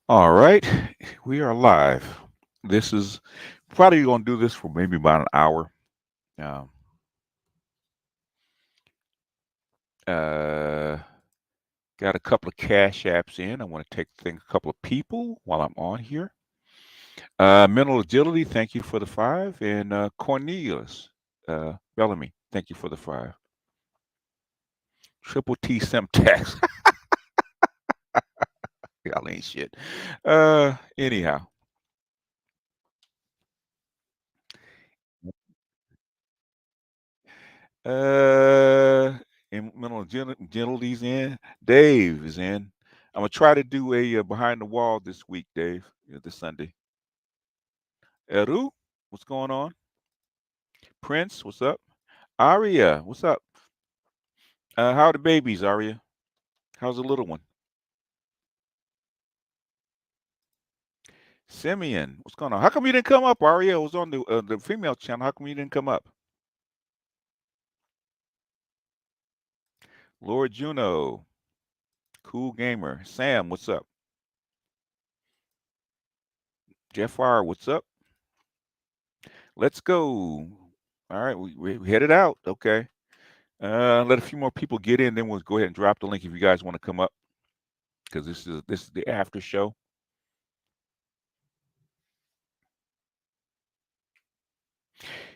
All right, we are live. This is probably going to do this for maybe about an hour. Um, uh, got a couple of cash apps in. I want to take think a couple of people while I'm on here. Mental agility, thank you for the five, and Cornelius Bellamy, thank you for the five. Triple T Semtex, y'all ain't shit. Anyhow, Uh, and mental agility's in. Dave is in. I'm gonna try to do a behind the wall this week, Dave. This Sunday. Eru, what's going on? Prince, what's up? Aria, what's up? How are the babies, Aria? How's the little one? Simeon, what's going on? How come you didn't come up, Aria? I was on the female channel. How come you didn't come up? Lord Juno, cool gamer. Sam, what's up? Jeff R, what's up? Let's go. All right, we headed out. Okay. Let a few more people get in, then we'll go ahead and drop the link if you guys want to come up because this is the after show.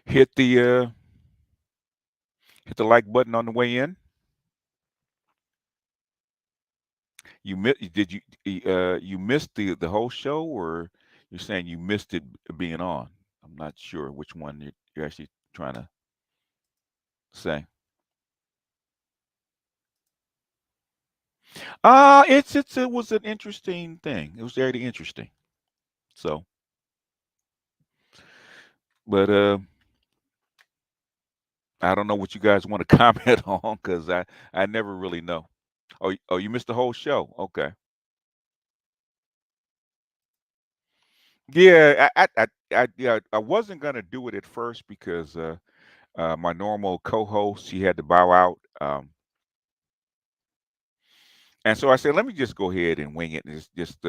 Hit the uh, hit the like button on the way in. You missed the whole show, or you're saying you missed it being on? I'm not sure which one you're actually trying to say. It was an interesting thing. It was very interesting. So, but I don't know what you guys want to comment on because I never really know. Oh, you missed the whole show. Okay. Yeah, I wasn't gonna do it at first because my normal co-host she had to bow out, and so I said, let me just go ahead and wing it and just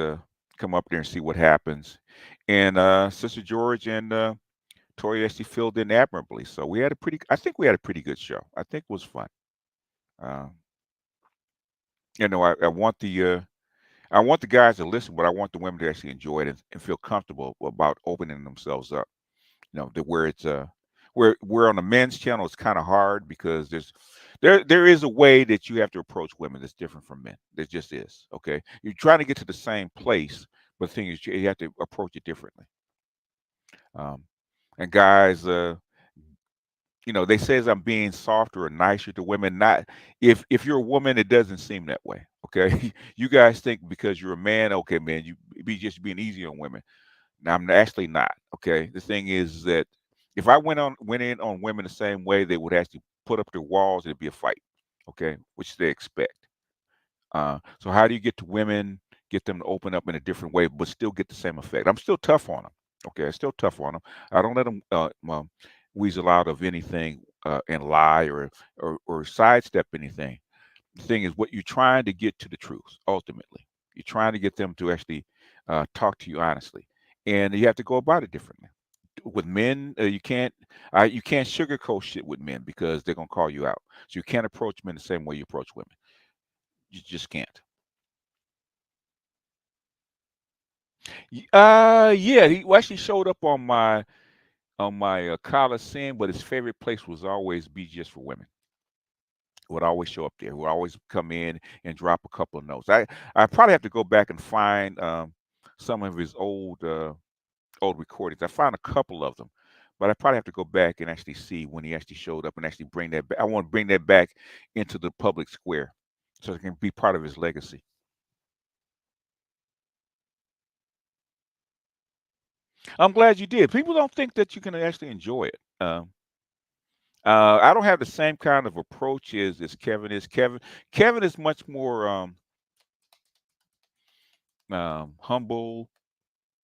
come up there and see what happens. And Sister George and Tori actually filled in admirably, so I think we had a pretty good show. I think it was fun. Uh, I want the guys to listen, but I want the women to actually enjoy it and feel comfortable about opening themselves up. The where it's where on the men's channel it's kind of hard because there is a way that you have to approach women that's different from men. There just is. Okay, you're trying to get to the same place, but the thing is you have to approach it differently. Um, and guys, they say as I'm being softer or nicer to women. Not if you're a woman, it doesn't seem that way. Okay, you guys think because you're a man, okay, man, you be just being easy on women. Now, I'm actually not. Okay. The thing is that if I went in on women the same way, they would actually put up their walls. It'd be a fight. Okay, which they expect. So how do you get to women, get them to open up in a different way, but still get the same effect? I'm still tough on them. Okay, I'm still tough on them. I don't let them weasel out of anything and lie or sidestep anything. The thing is, what you're trying to get to the truth ultimately. You're trying to get them to actually talk to you honestly, and you have to go about it differently. With men, you can't sugarcoat shit with men because they're gonna call you out. So you can't approach men the same way you approach women. You just can't. Yeah, he actually showed up on my Coliseum, but his favorite place was always BGS for women. Would always show up there. Would always come in and drop a couple of notes. I probably have to go back and find some of his old recordings. I found a couple of them, but I probably have to go back and actually see when he actually showed up and actually bring that back. I want to bring that back into the public square so it can be part of his legacy. I'm glad you did. People don't think that you can actually enjoy it. I don't have the same kind of approach as Kevin is. Kevin is much more humble.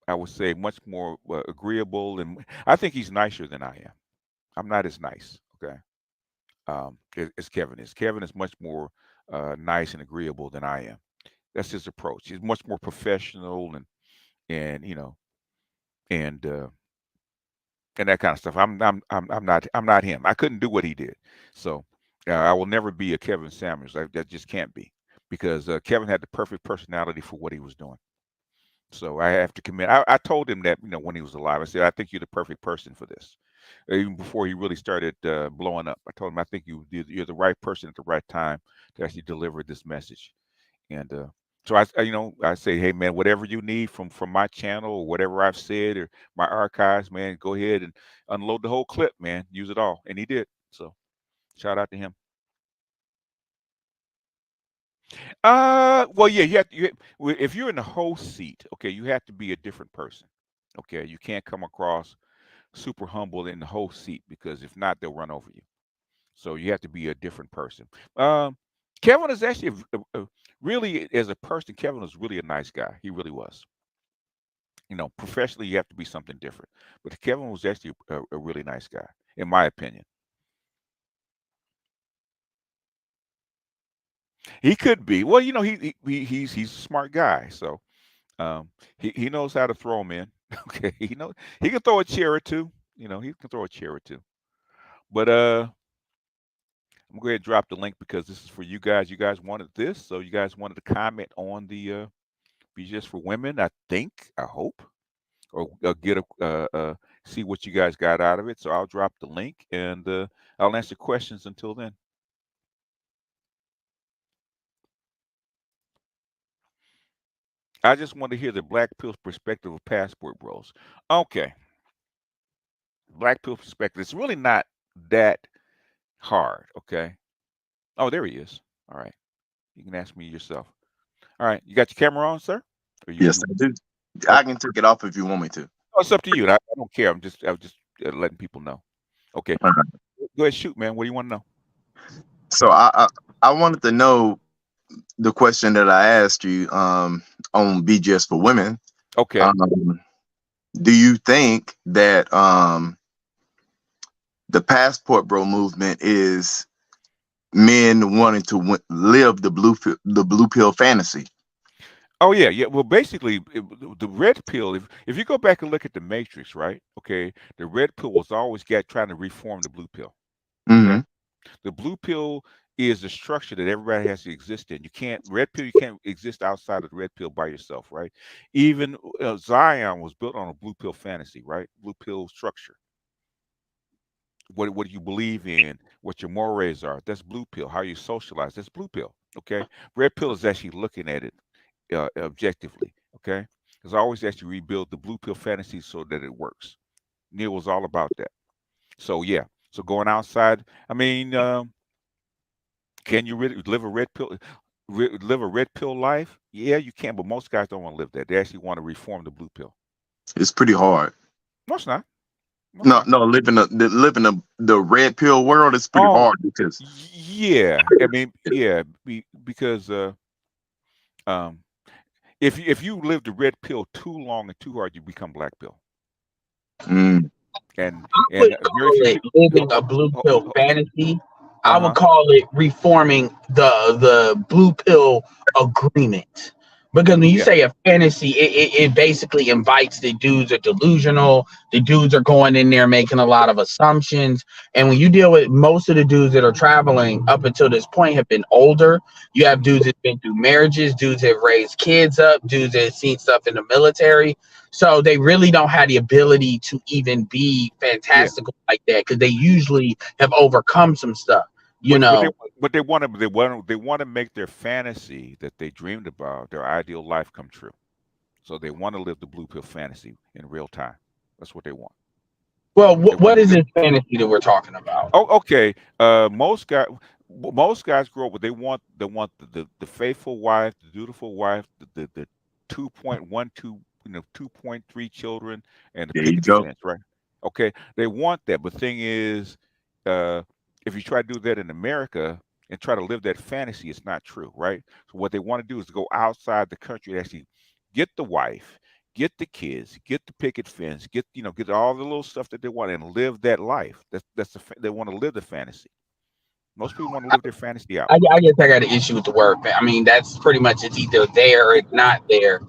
I would say much more agreeable, and I think he's nicer than I am. I'm not as nice. Okay. As Kevin is. Kevin is much more nice and agreeable than I am. That's his approach. He's much more professional and and uh, and that kind of stuff. I'm not him. I couldn't do what he did. So I will never be a Kevin Samuels. That just can't be because Kevin had the perfect personality for what he was doing. So I have to commit. I told him that when he was alive. I said I think you're the perfect person for this. Even before he really started blowing up, I told him I think you're the right person at the right time to actually deliver this message. And so I say, hey man, whatever you need from my channel or whatever I've said or my archives, man, go ahead and unload the whole clip, man. Use it all, and he did. So shout out to him. Well, yeah, if you're in the host seat, okay, you have to be a different person. Okay, you can't come across super humble in the host seat because if not, they'll run over you. So you have to be a different person. Um, Kevin is actually really, as a person, Kevin was really a nice guy. He really was. Professionally, you have to be something different. But Kevin was actually a really nice guy, in my opinion. He could be. Well, he's a smart guy, so he knows how to throw them in. Okay, he can throw a chair or two. He can throw a chair or two. But I'm going to drop the link because this is for you guys. You guys wanted this, so you guys wanted to comment on the BGS for women. I hope, or get see what you guys got out of it. So I'll drop the link and I'll answer questions until then. I just want to hear the Black Pill's perspective of passport bros. Okay, Black Pill perspective. It's really not that hard. Okay. Oh, there he is. All right. You can ask me yourself. All right. You got your camera on, sir? Or Yes, I do. I okay. can take it off if you want me to. Oh, it's up to you. I don't care. I was just letting people know. Okay. Okay. Go ahead, shoot, man. What do you want to know? So I wanted to know the question that I asked you on BGS for women. Okay. Um, do you think that the passport bro movement is men wanting to live the blue pill fantasy? Oh yeah, yeah. Well, basically, the red pill. If you go back and look at the Matrix, right? Okay, the red pill was always trying to reform the blue pill. Okay, Hmm. the blue pill is the structure that everybody has to exist in. You can't red pill. You can't exist outside of the red pill by yourself, right? Even Zion was built on a blue pill fantasy, right? Blue pill structure. What you believe in, what your mores are. That's blue pill. How you socialize. That's blue pill. Okay, red pill is actually looking at it objectively. Okay, because I always actually rebuild the blue pill fantasy so that it works. Neil was all about that. So yeah. So going outside. I mean, can you really live a red pill? Live a red pill life? Yeah, you can, but most guys don't want to live that. They actually want to reform the blue pill. It's pretty hard. No, it's not. No, it's No, not. no, living the red pill world is pretty Oh, hard because yeah. I mean, yeah, because um, if you live the red pill too long and too hard, you become black pill. mm, And Would very call few it people. living a blue pill fantasy. I would Uh-huh. call it reforming the blue pill agreement. Because when you Yeah. say a fantasy, it basically invites the dudes are delusional. The dudes are going in there making a lot of assumptions. And when you deal with most of the dudes that are traveling up until this point have been older, you have dudes that have been through marriages, dudes that have raised kids up, dudes that have seen stuff in the military. So they really don't have the ability to even be Yeah. fantastical like that because they usually have overcome some stuff, you But know. they want to make their fantasy that they dreamed about, their ideal life, come true. So they want to live the blue pill fantasy in real time. That's what they want. Well, They want what to is live. this fantasy that we're talking about? Oh, okay. Most guys grow up with they want the faithful wife, the dutiful wife, the 2.12, 2.3 children, and the there you picket go. fence, right? Okay, they want that. But the thing is, uh, if you try to do that in America and try to live that fantasy, it's not true, right? So what they want to do is go outside the country and actually get the wife, get the kids, get the picket fence, get all the little stuff that they want and live that life. They want to live the fantasy. Most people want to live their fantasy out. I guess I got an issue with the word. I mean, that's pretty much it's either there or it's not there.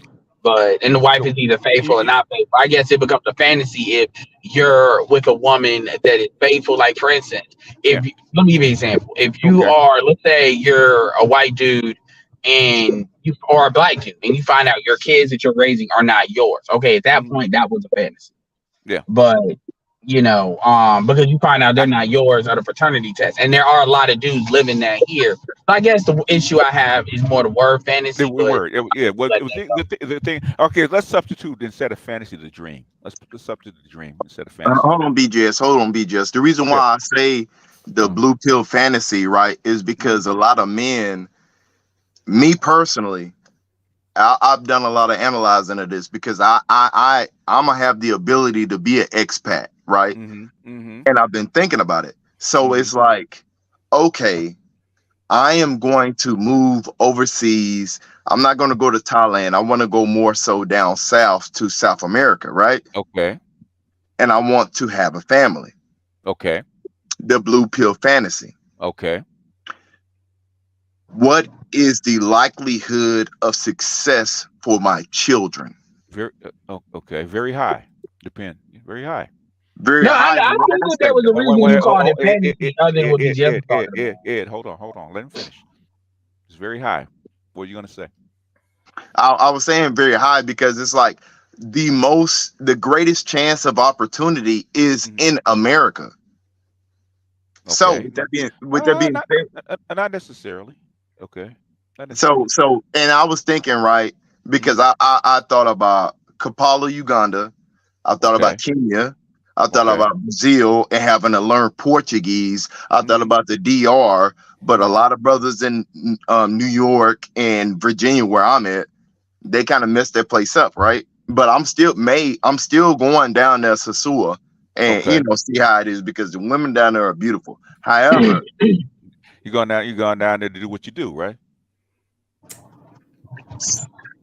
But and the wife So is either you, faithful or you, not faithful. I guess it becomes a fantasy if you're with a woman that is faithful. Like for instance, yeah. let me give you an example. If you Okay. are, let's say you're a white dude and you are a black dude, and you find out your kids that you're raising are not yours. Okay, at that Mhm. point, that was a fantasy. Yeah. But because you find out they're not yours at a fraternity test, and there are a lot of dudes living that here. So I guess the issue I have is more the word The fantasy, but word, yeah. Well, let that go. the thing. Okay, let's substitute instead of fantasy the dream. Let's substitute the dream instead of fantasy. Hold on, BGS. Hold on, BGS. The reason Okay. why I say the Uh, blue pill fantasy, right, is mhm. because a lot of men, me personally, I've done a lot of analyzing of this because I'm gonna have the ability to be an expat, right? Mhm. Mhm. And I've been thinking about it. So Mhm. it's like, okay, I am going to move overseas. I'm not going to go to Thailand. I want to go more so down south to South America, right? Okay. And I want to have a family. Okay. The blue pill fantasy. Okay. What is the likelihood of success for my children? Very. Okay. Very high. Depend. Very high. Very No, high I in what think that there aspect, was a though. reason you called it Ed, fantasy other than Ed, what Ed, BGS Ed, was Ed, talking Ed, about. Ed, hold on. Let him finish. It's very high. What are you gonna say? I was saying very high because it's like the greatest chance of opportunity is Mhm. in America. So Okay. with that being said, Not necessarily. Okay. Not so necessarily. so and I was thinking, right, because Mhm. I thought about Kampala, Uganda, I thought about Okay. Kenya, I thought Okay. about Brazil and having to learn Portuguese, I thought Mhm. about the DR, but a Mhm. lot of brothers in New York and Virginia where I'm at, they kind of messed that place up, right? But I'm still going down there to Sasua and Okay. see how it is because the women down there are beautiful. However, You're going down there to do what you do, right?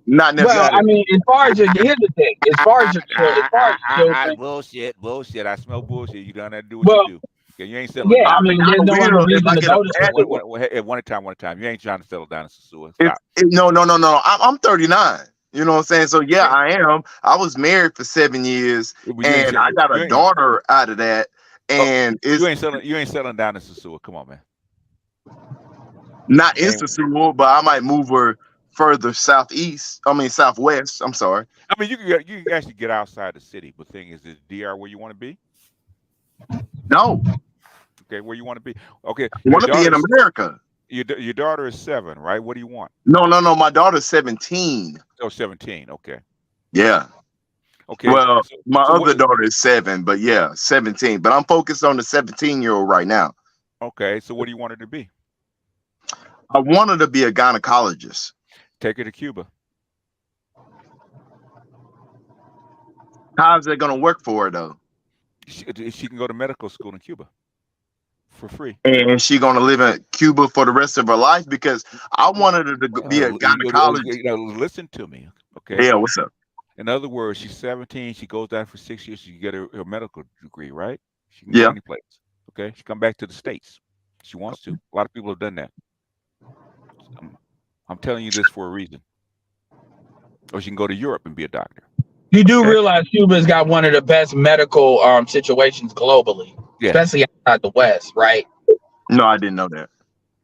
not Well, I necessarily. mean, as far as here's the thing, as far as children, Bullshit. I smell bullshit. You down there to do what you well, do. Okay, you ain't settling yeah, I, I down. mean, I there's no other will if reason I to get a go to somewhere. package. At one time. You ain't trying to settle down in Sasua. If, Stop. no, no, no, no. I'm 39. You know what I'm saying? So yeah, Yeah. I am. I was married for 7 years, But and I got a you ain't daughter out of that. oh, And it's you ain't settling down in Sasua. Come on, man. not Ain't, institutional, but I might move her further southeast. I mean southwest. I'm sorry. I mean, you can actually get outside the city, but thing is DR where you want to be? No, Okay, where you want to be? Okay, I want to be in America. your daughter is 7, right? What do you want? No, no, no. My daughter's 17. Oh, 17. Okay. Yeah. Okay. Well, my So what? other daughter is 7, but yeah, 17. But I'm focused on the 17-year-old right now. Okay. So what do you want her to be? I want her to be a gynecologist. Take her to Cuba. How's that going to work for her though? She can go to medical school in Cuba for free. And she gonna live in Cuba for the rest of her life because I wanted her to be a gynecologist. Listen to me, okay? Yeah, what's up? In other words, she's 17. She goes down for 6 years. She can get her medical degree, right? She can go Yeah. any place. Okay. She come back to the States. She wants to. A lot of people have done that. I'm telling you this for a reason. Or she can go to Europe and be a doctor. You do Okay. realize Cuba's got one of the best medical situations globally, Yeah. especially outside the West, right? No, I didn't know that.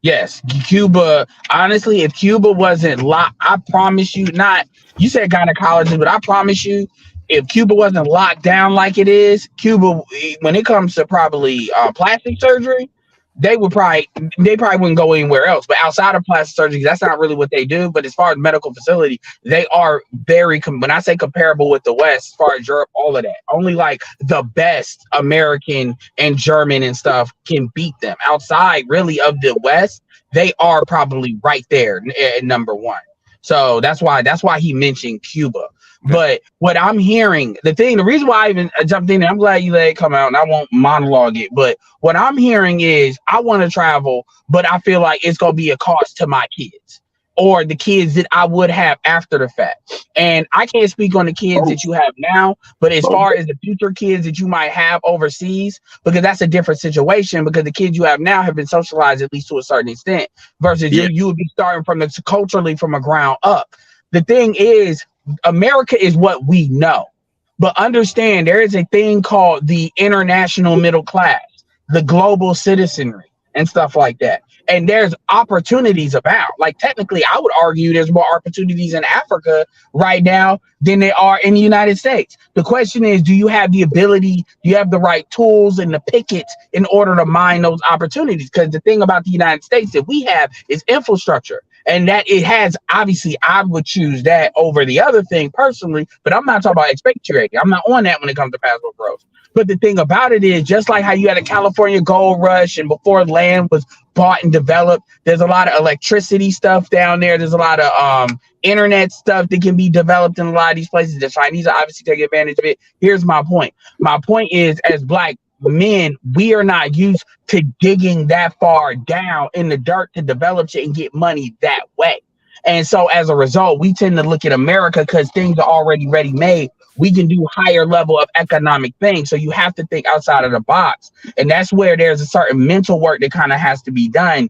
Yes, Cuba. Honestly, if Cuba wasn't locked, I promise you, not you said gynecologist, but I promise you, if Cuba wasn't locked down like it is, Cuba, when it comes to probably plastic surgery, they probably wouldn't go anywhere else. But outside of plastic surgery, that's not really what they do. But as far as medical facility, they are very. When I say comparable with the West, as far as Europe, all of that, only like the best American and German and stuff can beat them. Outside, really, of the West, they are probably right there at number one. So that's why he mentioned Cuba. Okay. But what I'm hearing, the reason why I even jumped in there, I'm glad you let it come out, and I won't monologue it. But what I'm hearing is I want to travel, but I feel like it's gonna be a cost to my kids. or the kids that I would have after the fact. And I can't speak on the kids Both. that you have now, but as Both. far as the future kids that you might have overseas, because that's a different situation, because the kids you have now have been socialized at least to a certain extent, versus Yeah. you would be starting from the culturally from a ground up. The thing is, America is what we know. But understand there is a thing called the international middle class, the global citizenry, and stuff like that. And there's opportunities about. Like technically, I would argue there's more opportunities in Africa right now than there are in the United States. The question is, do you have the ability, do you have the right tools and the pickets in order to mine those opportunities? Because the thing about the United States that we have is infrastructure. And that it has, obviously, I would choose that over the other thing personally, but I'm not talking about expatriating. I'm not on that when it comes to passport growth. But the thing about it is, just like how you had a California gold rush and before land was bought and developed, there's a lot of electricity stuff down there. There's a lot of internet stuff that can be developed in a lot of these places. The Chinese are obviously taking advantage of it. Here's my point. My point is, as Black men, we are not used to digging that far down in the dirt to develop shit and get money that way. And so as a result, we tend to look at America because things are already ready made. We can do higher level of economic things. So you have to think outside of the box. And that's where there's a certain mental work that kind of has to be done.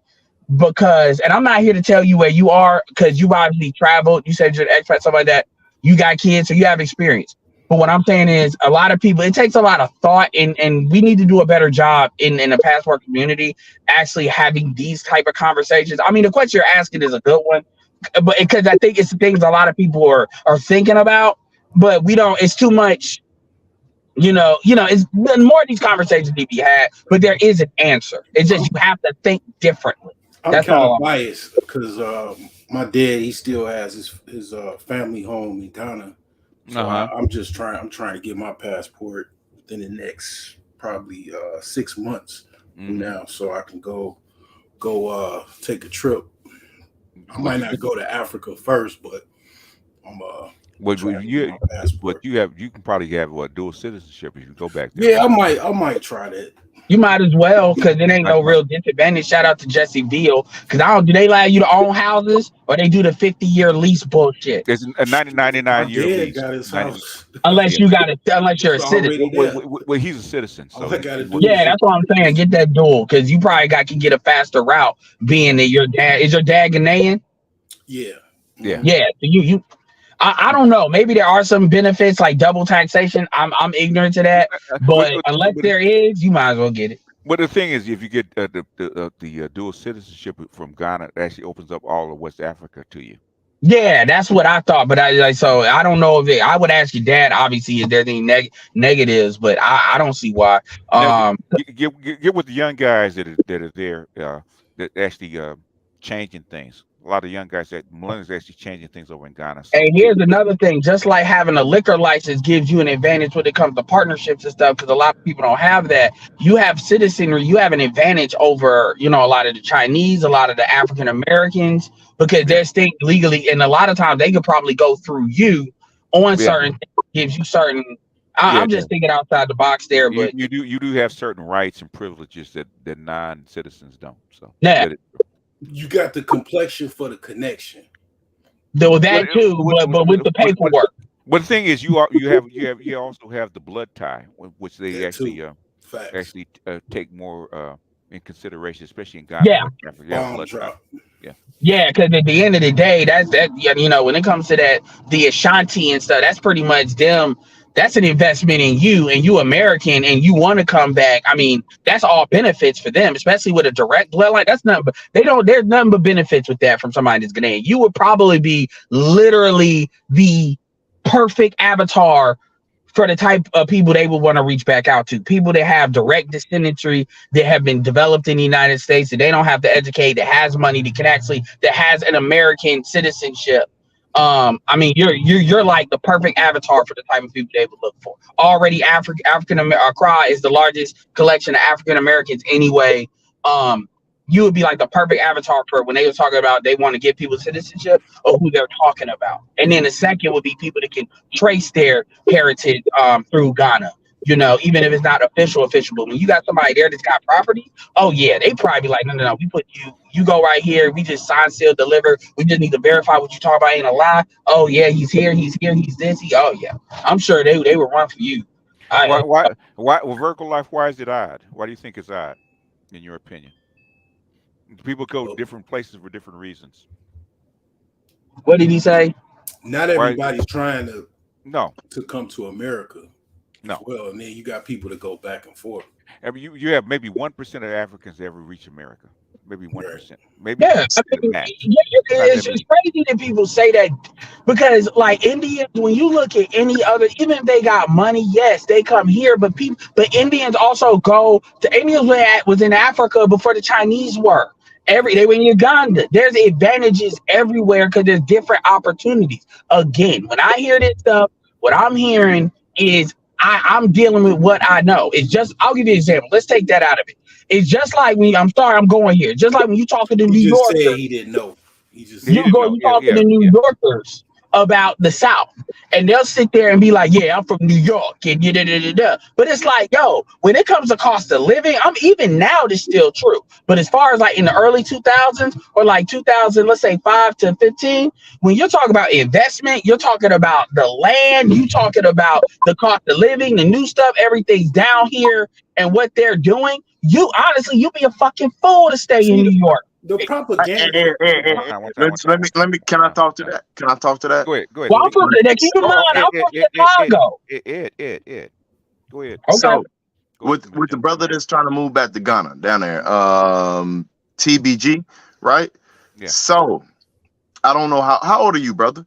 Because, and I'm not here to tell you where you are, because you've obviously traveled. You said you're an expat, something like that. You got kids, so you have experience. But what I'm saying is, a lot of people, it takes a lot of thought, and we need to do a better job in the passport community actually having these type of conversations. I mean, the question you're asking is a good one, but because I think it's the things a lot of people are thinking about, but we don't. It's too much. It's more of these conversations need to be had, but there is an answer. It's just you have to think differently. I'm That's kind all. of biased because my dad, he still has his family home in Ghana. So I'm just trying. I'm trying to get my passport within the next probably 6 months from now, so I can go take a trip. I might not go to Africa first, but I'm you can probably have dual citizenship if you go back there. Yeah, I might try that. You might as well, because it ain't no real disadvantage. Shout out to Jesse Veal, because do they allow you to own houses, or they do the 50-year lease bullshit? It's a 99-year lease. Got his house. Unless unless you're a citizen. Well, he's a citizen, so yeah, that's what I'm saying. Get that dual, because you probably can get a faster route. Being that your dad Ghanaian. Yeah. So I don't know. Maybe there are some benefits like double taxation. I'm ignorant to that, but unless there is, you might as well get it. But the thing is, if you get the dual citizenship from Ghana, it actually opens up all of West Africa to you. Yeah, that's what I thought. But so I don't know if I would ask your dad. Obviously, is there any negatives? But I don't see why. Get with the young guys that are there that actually changing things. A lot of young guys millennials actually changing things over in Ghana. So. And here's another thing: just like having a liquor license gives you an advantage when it comes to partnerships and stuff, because a lot of people don't have that. You have citizenry. You have an advantage over a lot of the Chinese, a lot of the African Americans, because they're staying legally, and a lot of times they could probably go through you on certain things, gives you certain. I'm just thinking outside the box there, but you do have certain rights and privileges that non-citizens don't. So yeah. You got the complexion for the connection. Though that too, but with the paperwork. But the thing is, you also have the blood tie, which they actually take more in consideration, especially in Ghana. Yeah. Blood tie. Yeah, because at the end of the day, that's when it comes to that, the Ashanti and stuff, that's pretty much them. That's an investment in you, and you American, and you want to come back. I mean, that's all benefits for them, especially with a direct bloodline. That's nothing but there's nothing but benefits with that from somebody that's Ghanaian. You would probably be literally the perfect avatar for the type of people they would want to reach back out to. People that have direct descendantry, that have been developed in the United States, that they don't have to educate, that has money, that has an American citizenship. I mean, you're like the perfect avatar for the type of people they would look for. Already, African Accra is the largest collection of African Americans anyway. You would be like the perfect avatar for when they were talking about they want to give people citizenship, or who they're talking about. And then the second would be people that can trace their heritage through Ghana. Even if it's not official, but when you got somebody there that's got property, oh yeah, they probably be like, no, we put You go right here. We just sign, seal, deliver. We just need to verify what you talk about ain't a lie. Oh yeah, he's here. He's here. He's this. Oh yeah. I'm sure they would run for you. I Well, vertical life, why is it odd? Why do you think it's odd, in your opinion? People go Well, different places for different reasons. What did he say? not Why? everybody's trying No, to come to America as no. well, and then you got people that go back and forth. I mean, you have maybe 1% of Africans ever reach America. Maybe Right. 1%, maybe Yeah, I 2% at mean, max. Not that it's many. crazy that people say that because, like Indians, when you look at any other, even if they got money, yes, they come here, but Indians also go. The Indians was in Africa before the Chinese were. They were in Uganda. There's advantages everywhere because there's different opportunities. Again, when I hear this stuff, what I'm hearing is I'm dealing with what I know. It's just I'll give you an example. Let's take that out of it. It's just like me. I'm sorry, I'm going here. Just like when you talking to He New just said Yorkers, he didn't know. He just He didn't know. you Yeah, talking yeah, to New yeah. Yorkers about the South, and they'll sit there and be like, "Yeah, I'm from New York," and da, da, da, da, da. But it's like, yo, when it comes to cost of living, I'm even now this still true. But as far as like in the early 2000s or like 2000, let's say 5 to 15, when you're talking about investment, you're talking about the land, you talking about the cost of living, the new stuff, everything's down here, and what they're doing. You honestly, you'd be a fucking fool to stay in see New York. the propaganda. One time, one time, one Let's time. let me. Can I Uh, talk to uh, that? Can I talk to that? go ahead. Go ahead. Well, I'm Speak. from now. Keep in mind, Ed, I'm Ed, from Ed, Ed, Ed, Chicago. Ed. Go ahead. Okay. So Go ahead. Let me with the jump in brother there. that's trying to move back to Ghana down there, TBG, right? Yeah. So I don't know how old are you, brother?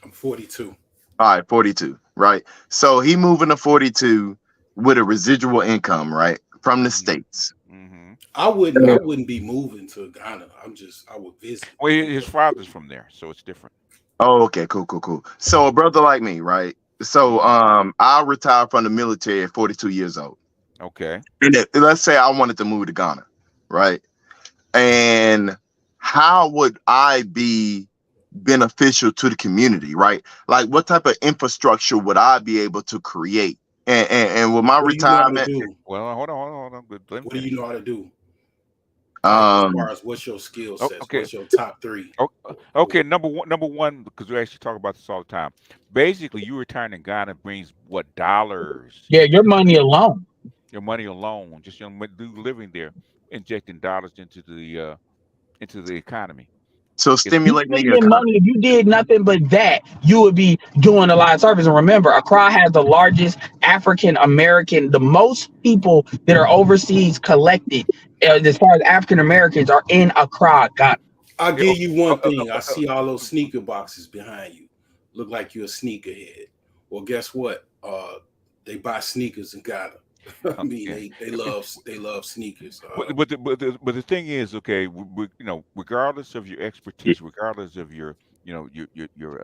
I'm 42. All right, 42, right? So he moving to 42 with a residual income, right, from the Mm-hmm. states. Mm-hmm. I wouldn't be moving to Ghana. I would visit. Well, his father's from there, so it's different. Oh, okay, cool. So a brother like me, right? So Mm-hmm. I retired from the military at 42 years old. Okay. And let's say I wanted to move to Ghana, right? And how would I be beneficial to the community, right? Like what type of infrastructure would I be able to create? And with my What do you know how to retirement, do? Well, hold on. Let me What do you finish. know how to do? Like as um, far as what's your skill Oh, sets? okay. What's your top three? Okay. Number one, because we actually talk about this all the time. Basically, you retiring in Ghana brings what dollars Yeah, your into the money country? alone. Your money alone, just living there, injecting dollars into the economy. so It's You stimulating the making economy. money. If you did nothing but that, you would be doing a lot of service. And remember, Accra has the largest African American, the most people that are overseas collected as far as African Americans are in Accra, Ghana. I'll yeah, give okay. you one thing. I see all those sneaker boxes behind you. Look like you're a sneakerhead. Well, guess what? They buy sneakers in Ghana. I mean, Yeah. they love sneakers. But the thing is, okay, regardless of your expertise, regardless of your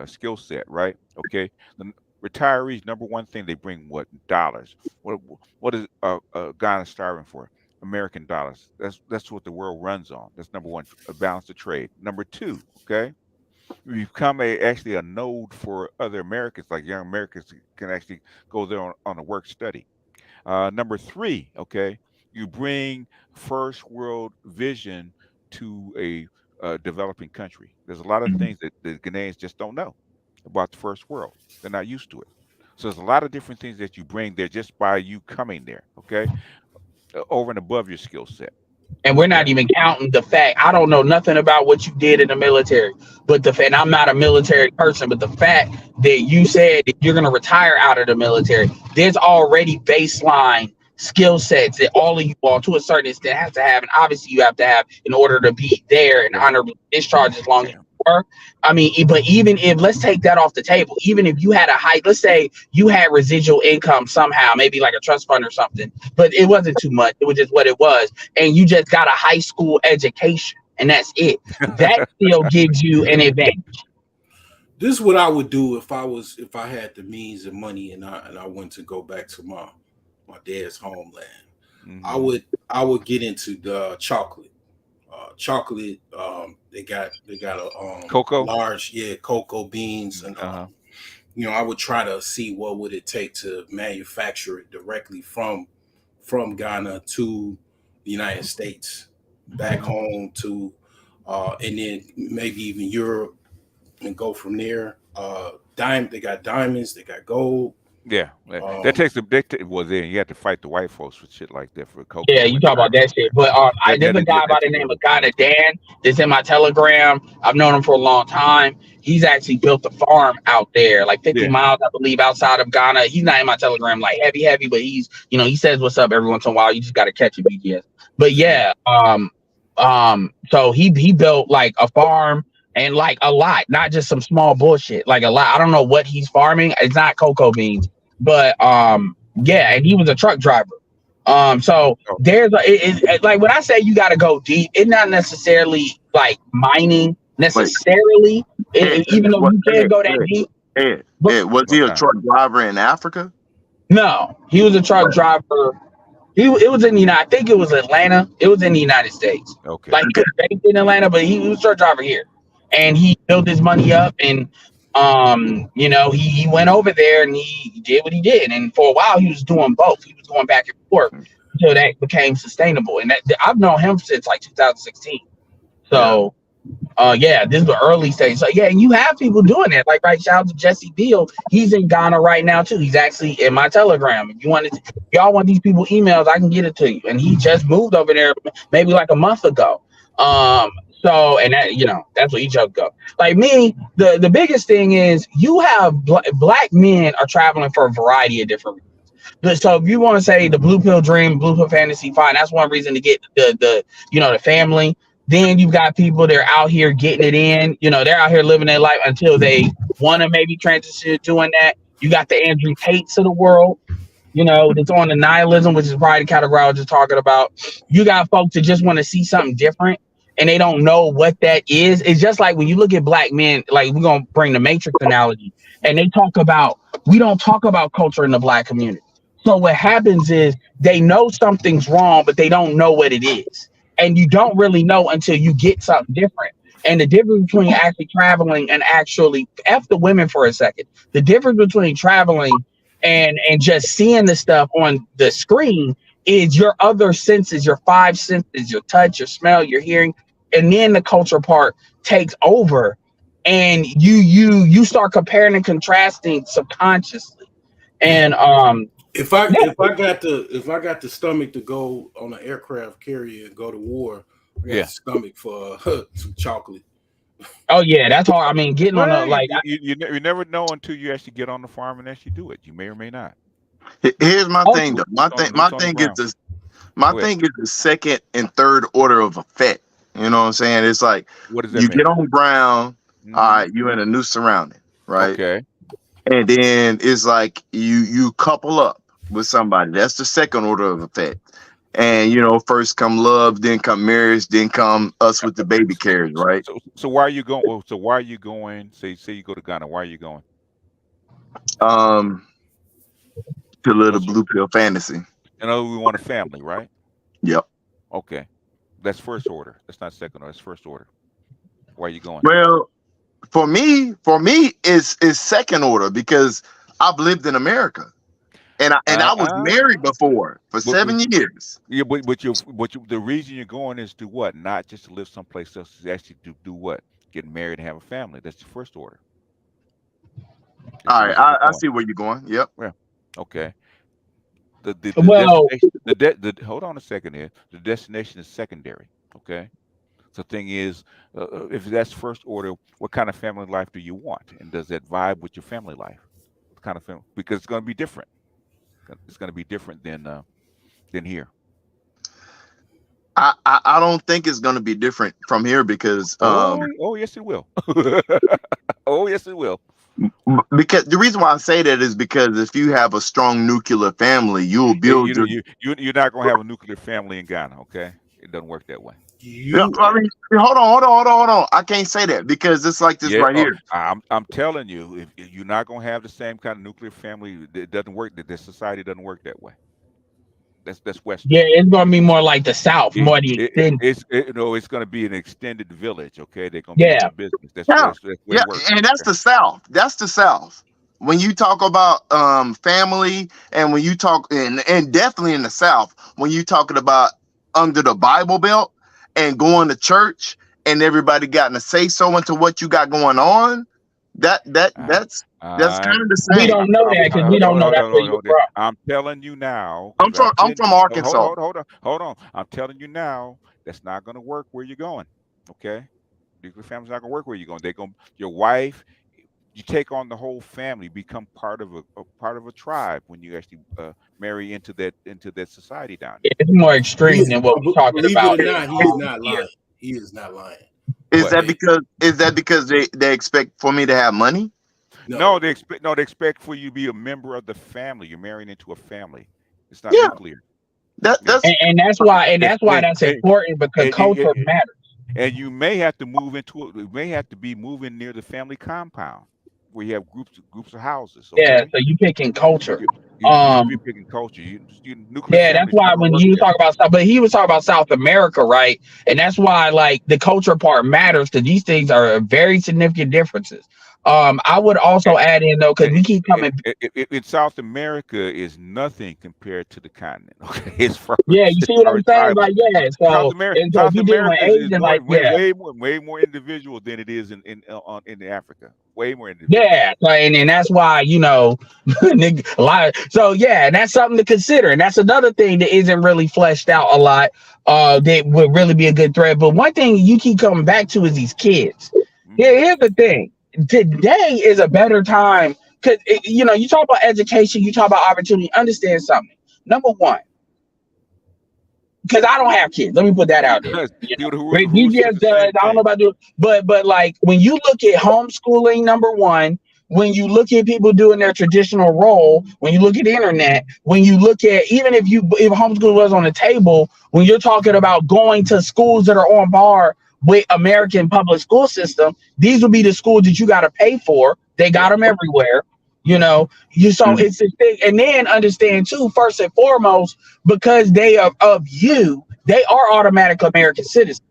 skill set, right? Okay, the retirees, number one thing they bring what dollars? What what is Ghana starving for? American dollars. That's what the world runs on. That's number one, a balance of trade. Number two, okay, you become actually a node for other Americans, like young Americans can actually go there on a work study. Number three, okay, you bring first world vision to a developing country. There's a lot of things that the Ghanaians just don't know about the first world. They're not used to it. So there's a lot of different things that you bring there just by you coming there, okay, over and above your skill set. And we're not Okay. even counting the fact I don't know nothing about what you did in the military, but the fact I'm not a military person, but the fact that you said that you're gonna retire out of the military, there's already baseline skill sets that all of you all to a certain extent have to have, and obviously you have to have in order to be there and Yeah. honorably discharge as long as Yeah. you were. I mean, but even if let's take that off the table, even if you had a high, let's say you had residual income somehow, maybe like a trust fund or something, but it wasn't too much, it was just what it was and you just got a high school education and that's it. That still gives you an advantage. This is what I would do if I had the means and money and I went to go back to my dad's homeland. I Hmm. would I would get into the chocolate. Chocolate. They got a Coco. large cocoa beans and Uh huh. I would try to see what would it take to manufacture it directly from Ghana to the United States, back home to and then maybe even Europe, and go from there. They got diamonds, they got gold. Yeah, that takes them. Well, then you have to fight the white folks for shit like that for Yeah, cocoa you and talk about that shit. But there's a guy by the name of Ghana Dan that's in my Telegram. I've known him for a long time. He's actually built a farm out there, like 50 miles, I believe, outside of Ghana. He's not in my Telegram like heavy, but he's, he says what's up every once in a while. You just got to catch a BGS. But yeah, so he built like a farm and like a lot, not just some small bullshit, like a lot. I don't know what he's farming. It's not cocoa beans, but yeah, and he was a truck driver. So there's like when I say you got to go deep, it's not necessarily like mining necessarily, even though you can go that deep. Was he a truck driver in Africa? No, he was a truck driver. It was in the United. I think it was Atlanta. It was in the United States. Okay. Like he could have based in Atlanta, but he was a truck driver here, and he built his money up, and he went over there and he did what he did, and for a while he was doing both. He was going back and forth until that became sustainable, and I've known him since like 2016. So. Yeah, this is the early stage. So yeah, and you have people doing that. Like, right, shout out to Jesse Beal. He's in Ghana right now too. He's actually in my Telegram. If y'all want these people emails, I can get it to you. And he just moved over there maybe like a month ago. So and that, that's what each other go. Like me, the biggest thing is you have black men are traveling for a variety of different reasons. So if you want to say the blue pill dream, blue pill fantasy, fine, that's one reason to get the family. Then you've got people that are out here getting it in. They're out here living their life until they want to maybe transition to doing that. You got the Andrew Tates of the world, that's on the nihilism, which is probably the category I was just talking about. You got folks that just want to see something different and they don't know what that is. It's just like when you look at black men, like we're going to bring the Matrix analogy, and we don't talk about culture in the black community. So what happens is they know something's wrong, but they don't know what it is. And you don't really know until you get something different. And the difference between actually traveling and actually, F the women for a second, the difference between traveling and just seeing the stuff on the screen is your other senses, your five senses, your touch, your smell, your hearing. And then the culture part takes over and you start comparing and contrasting subconsciously. And If I got the stomach to go on an aircraft carrier and go to war, I got the stomach for some chocolate. Oh yeah, that's hard. I mean, getting on you never know until you actually get on the farm and actually do it. You may or may not. Here's my thing though. My thing is the second and third order of effect. You know what I'm saying? It's like what does that you mean? get on ground, all right, you're in a new surrounding, right? Okay. And then it's like you couple up with somebody. That's the second order of effect. And first come love, then come marriage, then come us with the baby carriage, right? So why are you going? Well, so why are you going? Say you go to Ghana. Why are you going? To live the blue pill fantasy. We want a family, right? Yep. Okay, that's first order. That's not second order. That's first order. Why are you going? Well, for me, it's second order because I've lived in America. And I was married before for 7 years. Yeah, but the reason you're going is to what? Not just to live someplace else. Is actually to do what? Get married and have a family. That's the first order. All right, I see where you're going. Yep. Yeah. Okay. Hold on a second here. The destination is secondary. Okay. So the thing is, if that's first order, what kind of family life do you want, and does that vibe with your family life? What kind of family? Because it's going to be different. It's going to be different than here. I don't think it's going to be different from here because oh yes it will. Oh yes it will. Because the reason why I say that is because if you have a strong nuclear family, you'll build. You're not going to have a nuclear family in Ghana. Okay, it doesn't work that way. Hold on. I can't say that because it's like this right here. I'm telling you, if you're not going to have the same kind of nuclear family, it doesn't work. The society doesn't work that way. That's Western. Yeah, it's going to be more like the South, more the extended. It's going to be an extended village. Okay, they're going to be in business. That's it works. And that's the South. That's the South. When you talk about family, and when you talk and definitely in the South, when you talking about under the Bible Belt and going to church and everybody gotten to say so into what you got going on, that's I, kind of I'm the We same. don't know that because we don't know that's where you're hold on. from. I'm telling you now, I'm because from I've been. Arkansas. Hold on. I'm telling you now, that's not going to work where you're going. Okay, nuclear family's not going to work where you're going. They're going. Your wife. You take on the whole family, become part of a part of a tribe when you actually marry into that society down there. It's more extreme than what we're talking Believe it about or not, he is not here. lying. He is not lying. Is What? that because they expect for me to have money? No, No, they expect for you to be a member of the family. You're marrying into a family. It's not Yeah, nuclear. Yeah. that's And that's why And, that's important because and, culture and, matters. and you may have to move into it. You may have to be moving near the family compound where you have groups of houses. Yeah, Okay, so you picking culture. you you be Um, picking culture. Nuclear yeah, that's family's why not gonna when work you there. talk about stuff, but he was talking about South America, right? And that's why like the culture part matters because these things are very significant differences. I would also add in though, because we keep coming. In South America is nothing compared to the continent. Okay, as far Yeah, you see as what far I'm as saying? tribal. Like, yeah, so and so if South you dealing with America is Asian, more like, yeah. way more individual than it is in Africa. Way more individual. Yeah, so, and that's why a lot. So yeah, and that's something to consider, and that's another thing that isn't really fleshed out a lot. That would really be a good thread. But one thing you keep coming back to is these kids. Hmm. Here's the thing: today is a better time because you talk about education, you talk about opportunity. Understand something. Number one, because I don't have kids. Let me put that out there. See Right, who said BGS the does. same I don't know thing. about doing, but like when you look at homeschooling, number one, when you look at people doing their traditional role, when you look at the internet, when you look at even if homeschool was on the table, when you're talking about going to schools that are on par with American public school system, these would be the schools that you got to pay for. They got Yeah. them everywhere. So Mhm. it's a thing, and then understand too, first and foremost, because they are of you, they are automatic American citizens.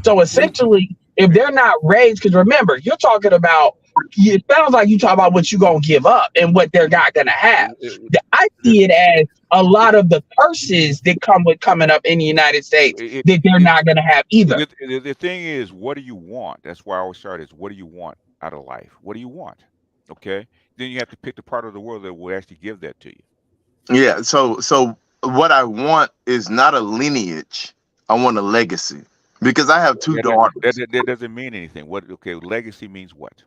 So essentially, if they're not raised, because remember, you're talking about, it sounds like you talk about what you're going to give up and what they're not going to have. I The, see it as a lot of the curses that come with coming up in the United States it, that they're it, not going to have either. the thing is, what do you want? That's why I always start is, what do you want out of life? What do you want? Okay. Then you have to pick the part of the world that will actually give that to you. Yeah. So what I want is not a lineage. I want a legacy because I have two daughters. That doesn't mean anything. What? Okay, legacy means what?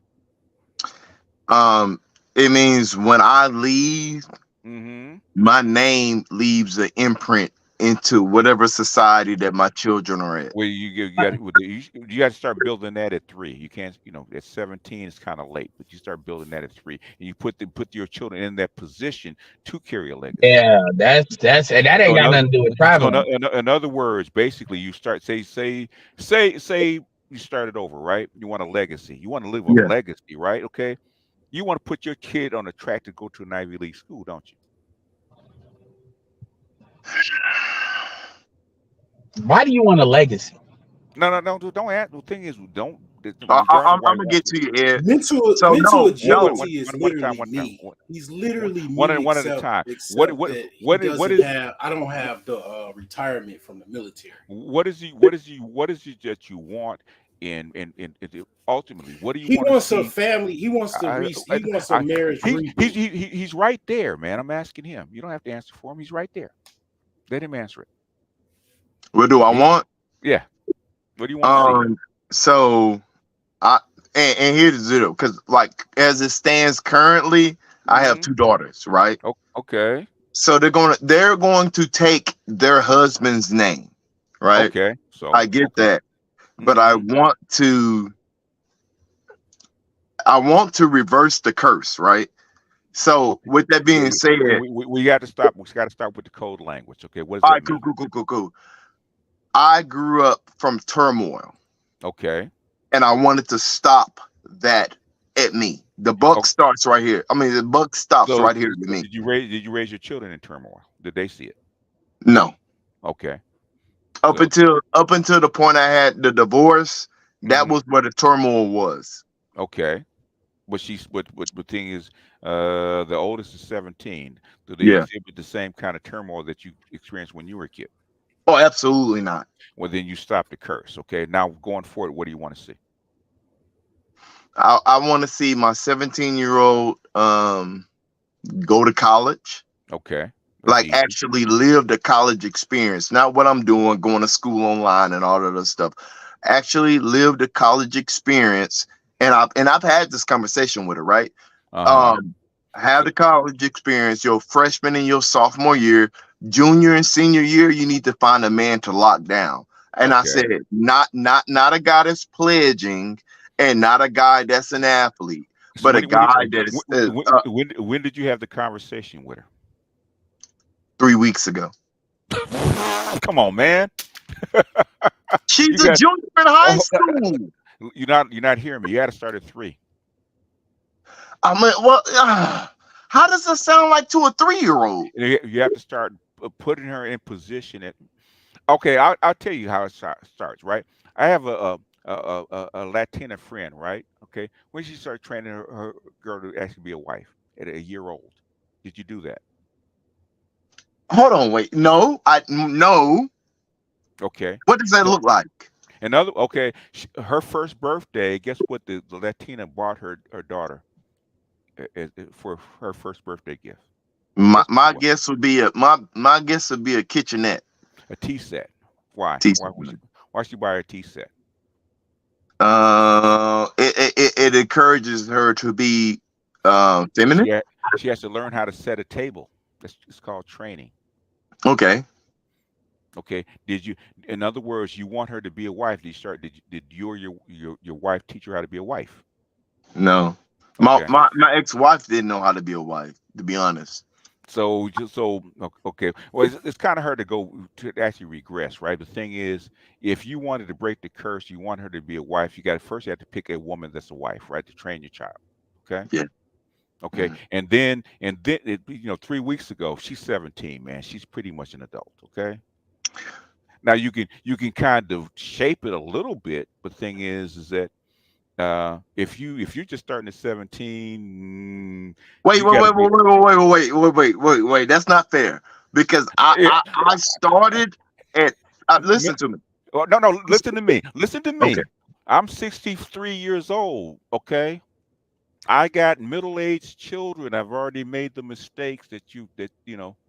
Um, it means when I leave, Hmm. my name leaves an imprint into whatever society that my children are at. Well, you got to start building that at 3. You can't, at 17 it's kind of late, but you start building that at 3, and you put your children in that position to carry a legacy. Yeah, and that ain't So in got other, nothing to do with so traveling. in other words, basically, you start say you started over, right? You want a legacy. You want to live a Yeah. legacy, right? Okay. You want to put your kid on a track to go to an Ivy League school, don't you? Why do you want a legacy? No, don't ask. The thing is, don't. I'm Regardless, why gonna you get ask. to you, Ed. So mental no, no. agility is literally me. He's literally me, One at a except time. except that he What doesn't is have. I don't have the retirement from the military. what is it that you want ultimately? What do you He want to wants a see? family. He wants to I, reach. I, He wants a I, marriage reboot. he's right there, man. I'm asking him. You don't have to answer for him. He's right there. Let him answer it. What do I He, want? yeah. What do you want to see? Um. So I and here's the deal, because like as it stands currently, I have Hmm. two daughters, right? Okay. So they're going to take their husband's name, right? Okay. So I get okay. that, but Hmm. I want to reverse the curse, right? So Okay. with that being said, We got to stop. We got to start with the code language. Okay. What does all that right, cool, mean? cool, cool, cool, cool. I grew up from turmoil, Okay. and I wanted to stop that at me. The buck starts right here. I mean, the buck stops right here to So me. did you raise your children in turmoil? Did they see it? No, Okay. up So until up until the point I had the divorce, that hmm was where the turmoil was. okay. But thing is, the oldest is 17. Do they Yeah. exhibit the same kind of turmoil that you experienced when you were a kid? Oh, absolutely not. Well, then you stop the curse. Okay. Now going forward, what do you want to see? I want to see my 17-year-old go to college. Okay. That's Like, easy. actually live the college experience, not what I'm doing, going to school online and all of that stuff. Actually live the college experience. And I've had this conversation with her, right? Uh-huh. Um, have So, the college experience your freshman and your sophomore year, junior and senior year, you need to find a man to lock down. And I okay. said, not a guy that's pledging, and not a guy that's an athlete, So but a guy that is when did you have the conversation with her? 3 weeks ago. Come on, man. She's You a got junior in high oh, school. you're not hearing me. You got to start at 3. I mean, well, how does that sound like to a 3-year-old? You have to start putting her in position. Okay, I'll tell you how it starts. Right. I have a Latina friend. Right. Okay. When she started training her girl to actually be a wife at a year old, did you do that? Hold on, wait. No. Okay. What does that So look like? okay, her first birthday. Guess what? The Latina bought her daughter for her first birthday gift. My Guess my what? guess would be my guess would be a kitchenette. A tea set. Why? Tea Why set. would she? Why should she buy a tea set? It encourages her to be feminine. She ha- she has to learn how to set a table. It's called training. Okay. Okay. Did you? In other words, you want her to be a wife. Did you or your wife teach her how to be a wife? No. My Okay. my my ex-wife didn't know how to be a wife, to be honest. Okay. Well, it's kind of hard to go to actually regress, right? The thing is, if you wanted to break the curse, you want her to be a wife. You have to pick a woman that's a wife, right, to train your child. Okay. Yeah. Okay. Mhm. And then 3 weeks ago, she's 17, man. She's pretty much an adult. Okay. Now you can kind of shape it a little bit, but the thing is that if you're just starting at 17, Wait, you wait, got to wait, be. wait, wait, wait, wait, wait, wait, wait, wait. That's not fair because Yeah, I started at. Listen to me. oh, no, listen to me. Listen to Okay. me. I'm 63 years old. Okay. I got middle-aged children. I've already made the mistakes the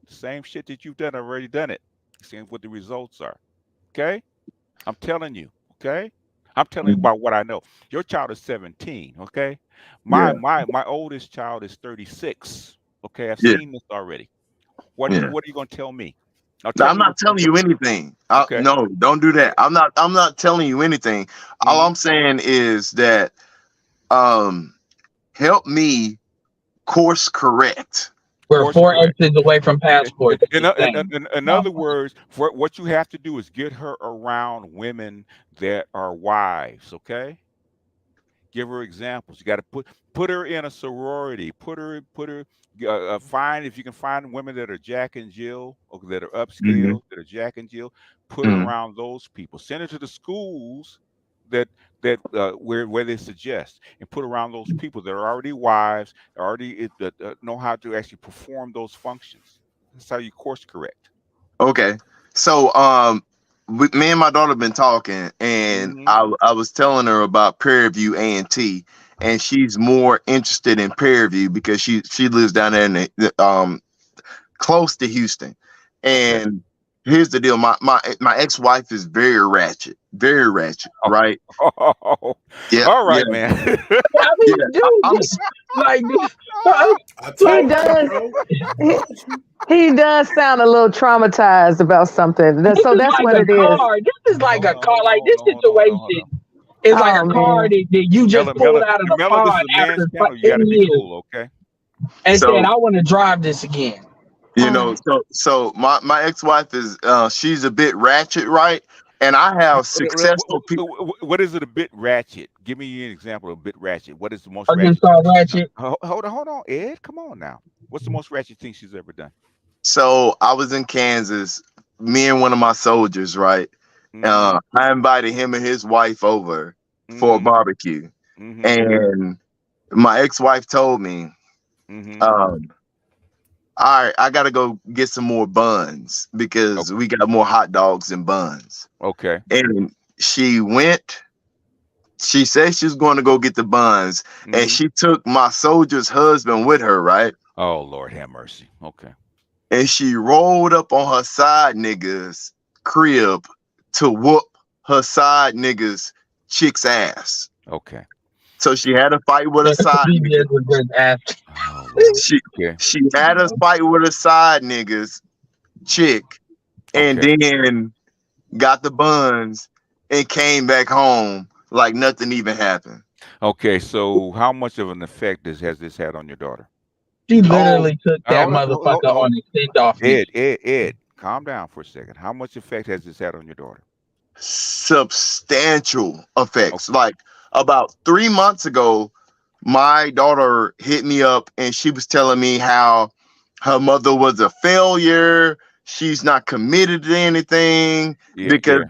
same shit that you've done. I've already done it. Seeing what the results are. Okay. I'm telling you. Okay. I'm telling you Mhm. about what I know. Your child is 17. Okay. My Yeah. my my oldest child is 36. Okay. I've Yeah. seen this already. What are you Yeah. What are you going to tell me? Now No, tell I'm me not what you're going telling to tell you me. anything. Okay. No, don't do that. I'm not telling you anything. All Mm-hmm. I'm saying is that um help me course correct. We're Course four correct. exits away from passport. That's In, the in, thing. in, in No. other words, for what you have to do is get her around women that are wives. Okay, give her examples. You got to put her in a sorority. Put her. Find if you can find women that are Jack and Jill or that are Hmm. upscale that are Jack and Jill. Put her around those people. Send her to the schools that where they suggest, and put around those people that are already wives, already that know how to actually perform those functions. That's how you course correct. Okay. So me and my daughter been talking, and Hmm. I was telling her about Prairie View A&T, and she's more interested in Prairie View because she lives down there in close to Houston. Okay. And here's the deal: my ex-wife is very ratchet, right? Yeah, All yeah, right, man. I yeah. mean, dude, I'm this like I like He told you, does. bro. I He, told you. he does sound a little traumatized about something. this So is that's like what a it is. car. This is like Hold a on, car. hold on, Like hold this on, hold on, hold on, hold situation on. is like Oh a car man. that you just pulled out of the Mello, this is pod a man's after channel. You got to 10 be years cool, okay? and said, so I want to drive this again. my ex-wife is she's a bit ratchet, right? And I have successful people. What is it? A bit ratchet? Give me an example of a bit ratchet. What is the most ratchet Arkansas thing? Ratchet. Hold on, Ed. Come on now. What's the most ratchet thing she's ever done? So I was in Kansas, me and one of my soldiers, right? Mm-hmm. I invited him and his wife over for a Mm-hmm. barbecue, Mm-hmm. and my ex-wife told me, Mm-hmm. um, all right, I gotta go get some more buns because we got more hot dogs and buns. Okay. And she went. She said she was going to go get the buns, and she took my soldier's husband with her, right? Oh Lord, have mercy. Okay. And she rolled up on her side niggas crib to whoop her side niggas chick's ass. Okay. So she had a fight with her side niggas. Oh, Lord. She had a fight with her side niggas chick, and then got the buns and came back home like nothing even happened. Okay, so how much of an effect has this had on your daughter? She literally took that motherfucker on the send off. Ed, calm down for a second. How much effect has this had on your daughter? Substantial effects. Like about 3 months ago, my daughter hit me up and she was telling me how her mother was a failure. She's not committed to anything because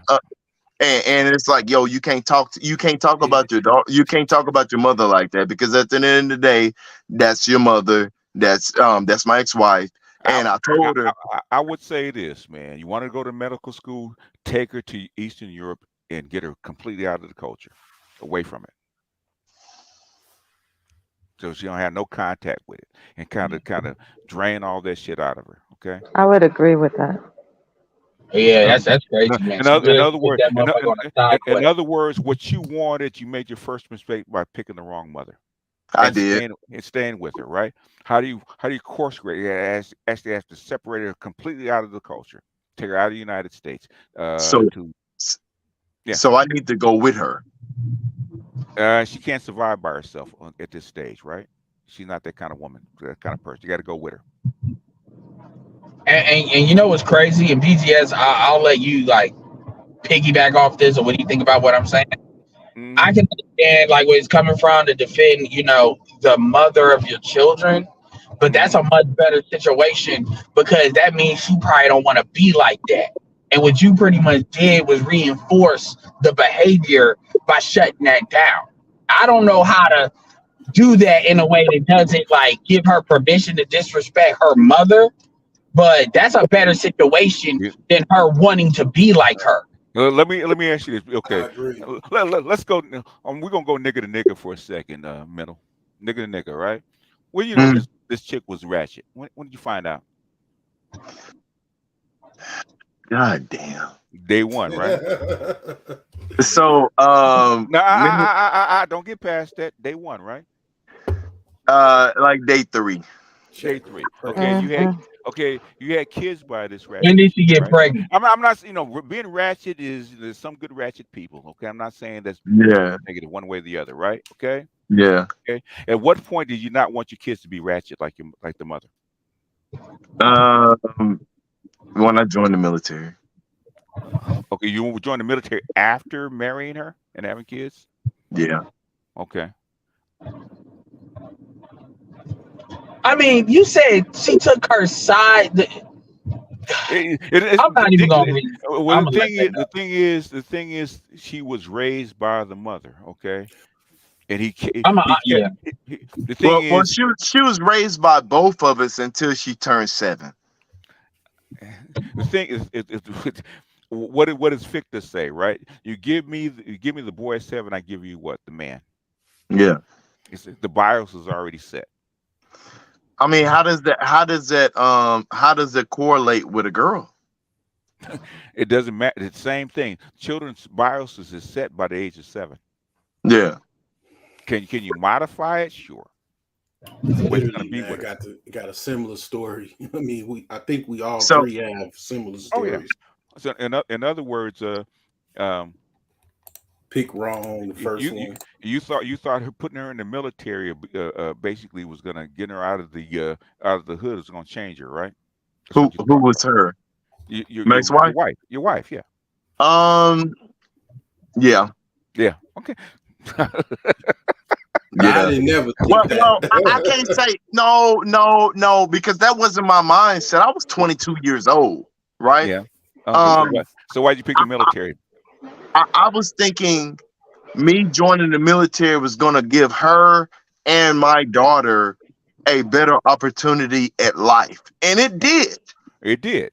and it's like, yo, you can't talk about your daughter. You can't talk about your mother like that, because at the end of the day, that's your mother. That's my ex-wife. And I told her, I would say this, man. You want to go to medical school, take her to Eastern Europe and get her completely out of the culture, away from it, so she don't have no contact with it, and kind of drain all that shit out of her. Okay. I would agree with that. Yeah, that's crazy, man. In other words, what you wanted, you made your first mistake by picking the wrong mother. I did. Staying with her, right? How do you course correct? You actually have to separate her completely out of the culture, take her out of the United States. So I need to go with her. She can't survive by herself at this stage, right? She's not that kind of woman, that kind of person. You got to go with her. And you know what's crazy? In BGS, I'll let you like piggyback off this, or what do you think about what I'm saying? I can understand like where it's coming from to defend, the mother of your children, but that's a much better situation, because that means you probably don't want to be like that. And what you pretty much did was reinforce the behavior by shutting that down. I don't know how to do that in a way that doesn't like give her permission to disrespect her mother, but that's a better situation than her wanting to be like her. Let me ask you this. Okay, let's go. We're gonna go nigga to nigga for a second. Mental nigga to nigga, right? Well, you know this chick was ratchet. When did you find out? God damn. Day one, right? So no, I don't get past that. Day one, right? Like day 3. Day 3. Okay, you had kids by this ratchet. When did she get pregnant? I'm not, being ratchet there's some good ratchet people. Okay, I'm not saying that's negative one way or the other, right? Okay. Yeah. Okay. At what point did you not want your kids to be ratchet like the mother? When I joined the military. Okay, you joined the military after marrying her and having kids? Yeah. Okay. I mean, you said she took her side. I'm not even gonna read. Well, the thing is, she was raised by the mother. Okay, and the thing is, she was raised by both of us until she turned 7. The thing is what does Victor say? Right? You give me the boy at 7, I give you what? The man. Yeah. The BIOS is already set. I mean, how does that correlate with a girl? It doesn't matter. It's the same thing. Children's BIOS is set by the age of 7. Yeah. Can you modify it? Sure. Got a similar story. I mean, I think we all three have similar stories. Oh yeah. So in other words, pick wrong the first one. You thought her putting her in the military basically was gonna get her out of the hood. Was gonna change her, right? Who was her? Your wife? Your wife, yeah. Yeah. Yeah. Okay. Yeah. I didn't never think that. Well, I can't say no, because that wasn't my mindset. I was 22 years old, right? Yeah. So why'd you pick the military? I was thinking me joining the military was going to give her and my daughter a better opportunity at life, and it did. It did.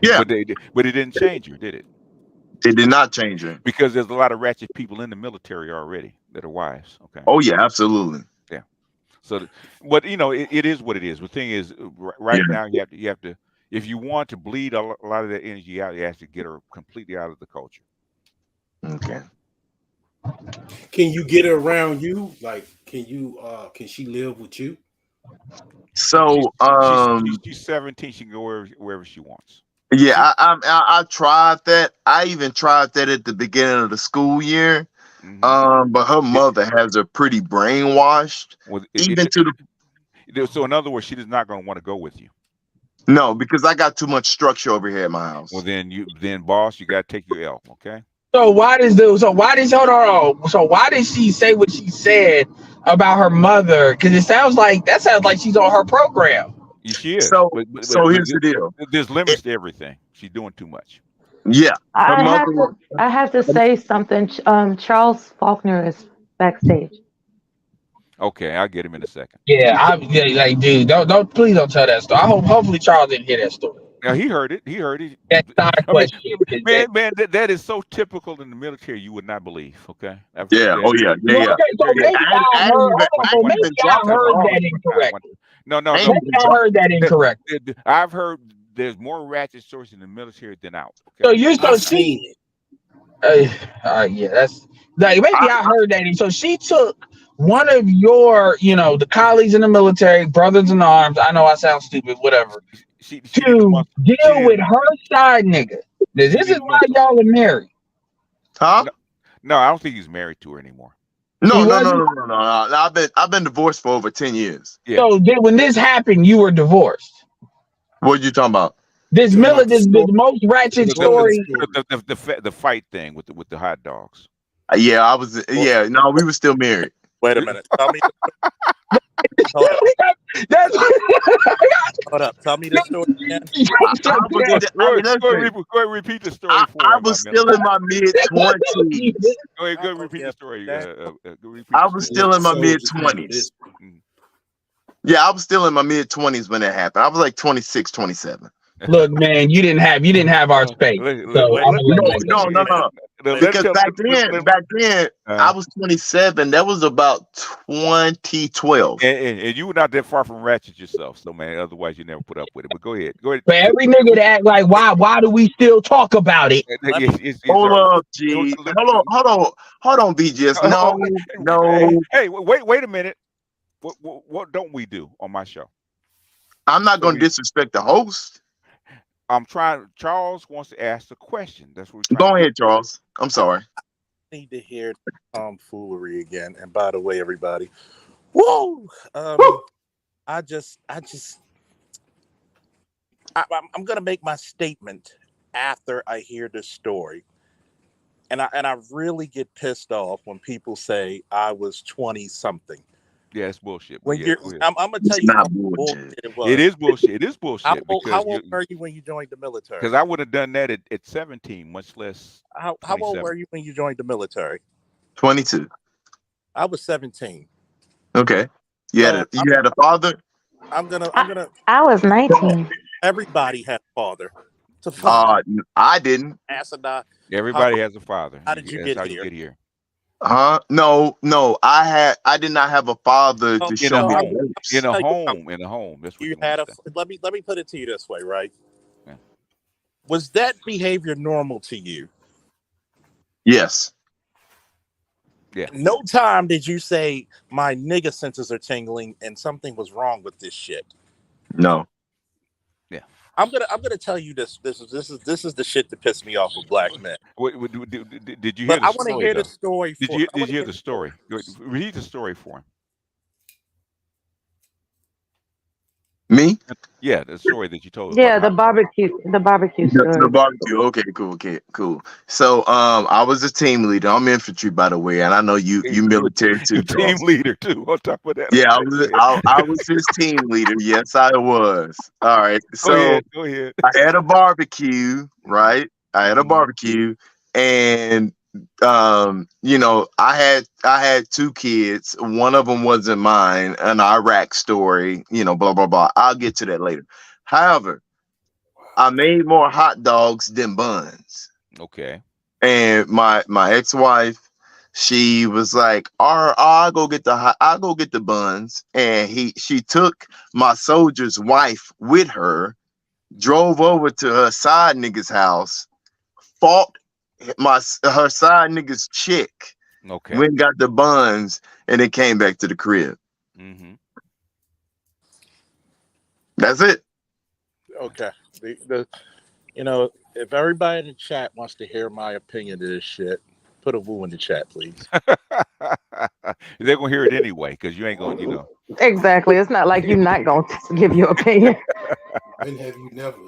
Yeah, But it didn't change her, did it? it did not change her. Because there's a lot of ratchet people in the military already that are wives. Okay. Oh yeah, absolutely. Yeah. So, but it is what it is. The thing is, right Yeah. now you have to, if you want to bleed a lot of that energy out, you have to get her completely out of the culture. Okay. Can you get her around you? Like, can she live with you? So She's 17. She can go wherever she wants. yeah, I tried that. I even tried that at the beginning of the school year. But her mother has her pretty brainwashed. So in other words, she is not going to want to go with you. No, because I got too much structure over here at my house. Well, then boss, you got to take your L. Okay. So why did she say what she said about her mother? Because that sounds like she's on her program. She is. So but here's the deal. There's limits to everything. She's doing too much. Yeah. I have to say something. Charles Faulkner is backstage. Okay, I'll get him in a second. Yeah, dude, please don't tell that story. Hopefully Charles didn't hear that story. Yeah, he heard it. That's not a question. Man, that is so typical in the military. You would not believe. Okay. Yeah. Oh yeah. Yeah. Okay, so maybe I heard that incorrectly. No. I heard that incorrectly. I've heard there's more ratchet stories in the military than out. Okay? So you're so she. Yeah, that's like maybe I heard that. So she took one of your, the colleagues in the military, brothers in arms. I know I sound stupid, whatever. She to deal with her side nigga. This is why y'all are married. Huh? No, I don't think he's married to her anymore. No. I've been divorced for over 10 years. Yeah. So when this happened, you were divorced. What are you talking about? This most ratchet story. The fight thing with the hot dogs. Yeah, I was. Yeah, no, we were still married. Wait a minute. Tell me. Hold up. Tell me the story again. Go ahead, repeat the story for I was still in my mid-20s. Go ahead, repeat the story. I was still in my mid-20s. Yeah, I was still in my mid-20s when that happened. I was like 26, 27. Look, man, you didn't have our space. No. Because back then, I was 27. That was about 2012. And you were not that far from ratchet yourself, so man. Otherwise, you never put up with it. But go ahead. For every nigga to act like, why do we still talk about it? Hold on, G. Hold on, BGS. No. Hey, wait a minute. What don't we do on my show? I'm not going to disrespect the host. Charles wants to ask the question. That's what. Go ahead, Charles. I'm sorry. I need to hear the tomfoolery again. And by the way, everybody, woo! I'm gonna make my statement after I hear this story, and I really get pissed off when people say I was 20 something. Yeah, it's bullshit. I'm gonna tell you how bullshit it was. It is bullshit. It is bullshit. How old were you when you joined the military? Because I would have done that at 17, much less. How old were you when you joined the military? 22. I was 17. Okay. You had a father? I was 19. Everybody had a father. I didn't. Asadai. Everybody has a father. How did you get here? You get here. No. I did not have a father to show me in a home. That's what you had. Let me put it to you this way, right? Yeah. Was that behavior normal to you? Yes. Yeah. No time did you say my nigga senses are tingling and something was wrong with this shit. No. Yeah. I'm gonna tell you this. This is the shit that pissed me off with black men. Did you hear? I want to hear the story. Did you hear the story? Read the story for him. Me? Yeah, the story that you told us. Yeah, the barbecue story. The barbecue. Okay, cool. So, I was a team leader. I'm infantry, by the way, and I know you military too. Team leader too. On top of that. Yeah, I was his team leader. Yes, I was. All right. So go ahead. I had a barbecue, right? And I had two kids. One of them wasn't mine, an Iraq story, blah blah blah. I'll get to that later. However, I made more hot dogs than buns. Okay. And my ex-wife, she was like, "All right, I'll go get the buns." And she took my soldier's wife with her, drove over to her side nigga's house, fought her side nigga's chick, Okay. went and got the buns, and then came back to the crib. Mm-hmm. That's it. Okay. If everybody in the chat wants to hear my opinion of this shit, put a woo in the chat, please. They're gonna hear it anyway because you ain't gonna. Exactly. It's not like you're not going to give your opinion. When have you never?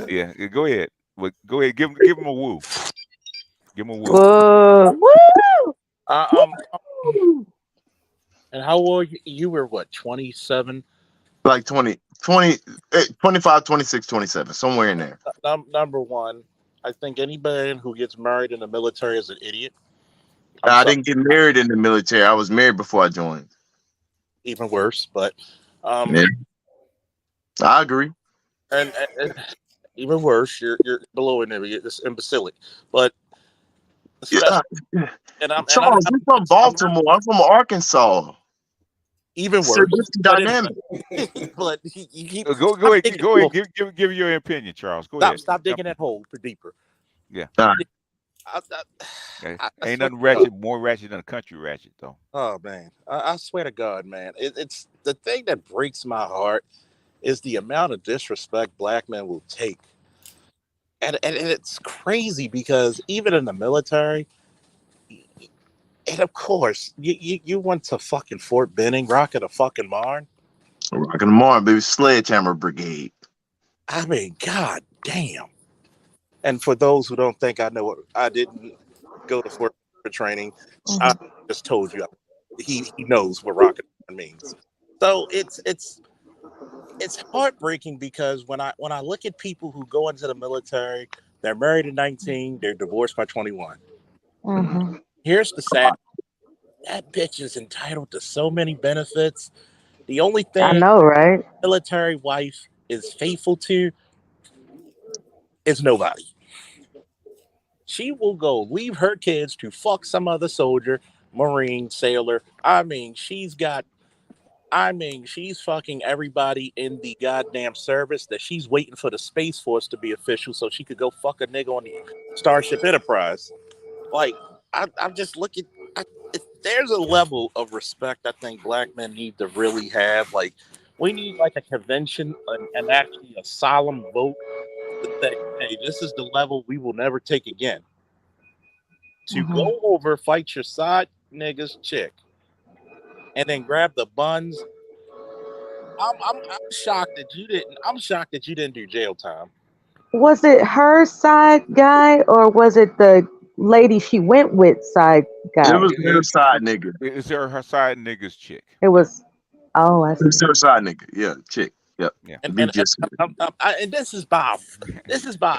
Yeah. Go ahead. But go ahead. Give him a woo. Give him a woo. Whoa. Woo! And how old you were? What, 27? Like 25, 26, 27, somewhere in there. Number one, I think anybody who gets married in the military is an idiot. I didn't get married in the military. I was married before I joined. Even worse, but Yeah. I agree. And even worse, you're below an idiot. It's imbecilic. But Yeah. Charles, you're from Baltimore. I'm from Arkansas. Even So worse. it's dynamic. But you keep Go ahead. Give your opinion, Charles. Go ahead. Stop digging that hole for deeper. Yeah. Ain't nothing ratchet, more ratchet than a country ratchet, though. Oh man, I swear to God, man, it's the thing that breaks my heart is the amount of disrespect black men will take, and it's crazy because even in the military, and of course, you went to fucking Fort Benning, rocking a fucking Marne. Rocking the Marne, baby, Sledgehammer Brigade. I mean, god damn. And for those who don't think I know, I didn't go to Fort for training. I just told you he knows what rocket means. So it's heartbreaking because when I look at people who go into the military, they're married at 19, they're divorced by 21. Mm-hmm. Here's the sad: that bitch is entitled to so many benefits. The only thing I know, right? Military wife is faithful to is nobody. She will go leave her kids to fuck some other soldier, Marine, sailor. She's fucking everybody in the goddamn service that she's waiting for the Space Force to be official so she could go fuck a nigga on the Starship Enterprise. Like, I'm just looking. There's a level of respect I think black men need to really have. Like, we need like a convention and actually a solemn vote to say, hey, this is the level we will never take again. To go over, fight your side nigga's chick, and then grab the buns. I'm shocked that you didn't. I'm shocked that you didn't do jail time. Was it her side guy or was it the lady she went with side guy? It was her side nigga. It's her side nigga's chick. It was. Oh, I see. It's her side nigga. Yeah, chick. Yep. Yeah. And this is by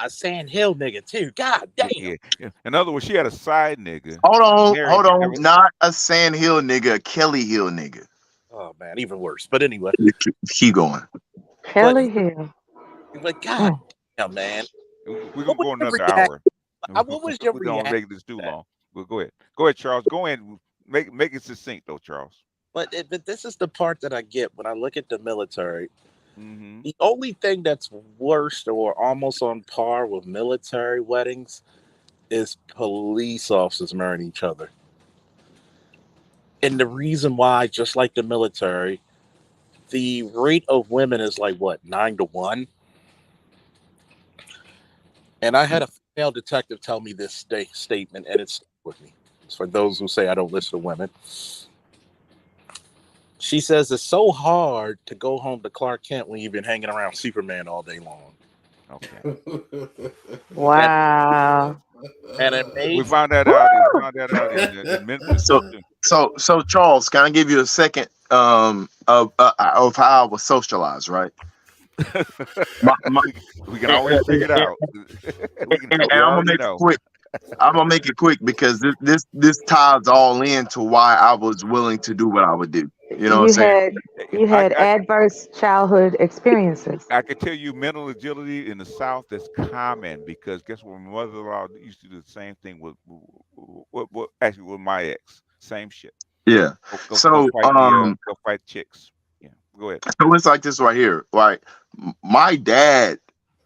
a Sand Hill nigga too. God damn. Yeah. In other words, she had a side nigga. Hold on. Not a Sand Hill nigga, a Kelly Hill nigga. Oh man, even worse. But anyway, keep going. Kelly Hill. But God damn, man. We're gonna go another hour. What was your We're gonna make this too long. Well, go ahead, Charles. Go ahead and make it succinct though, Charles. But this is the part that I get when I look at the military. Mm-hmm. The only thing that's worse or almost on par with military weddings is police officers marrying each other. And the reason why, just like the military, the rate of women is like what, 9-1? And I had a female detective tell me this statement, and it's with me. It's for those who say I don't listen to women. She says it's so hard to go home to Clark Kent when you've been hanging around Superman all day long. Okay. Wow. And it made we found that out. In Memphis. So Charles, can I give you a second of how I was socialized, right? We can always figure it out. I'm gonna make it quick. I'm gonna make it quick because this ties all into why I was willing to do what I would do. You know what I'm You saying? had you I, had I adverse childhood experiences. I can tell you mental agility in the South that's common because guess what? My mother-in-law used to do the same thing with actually with my ex. Same shit. Yeah. So Go fight chicks. Yeah. Go ahead. so it's like this right here. Like my dad,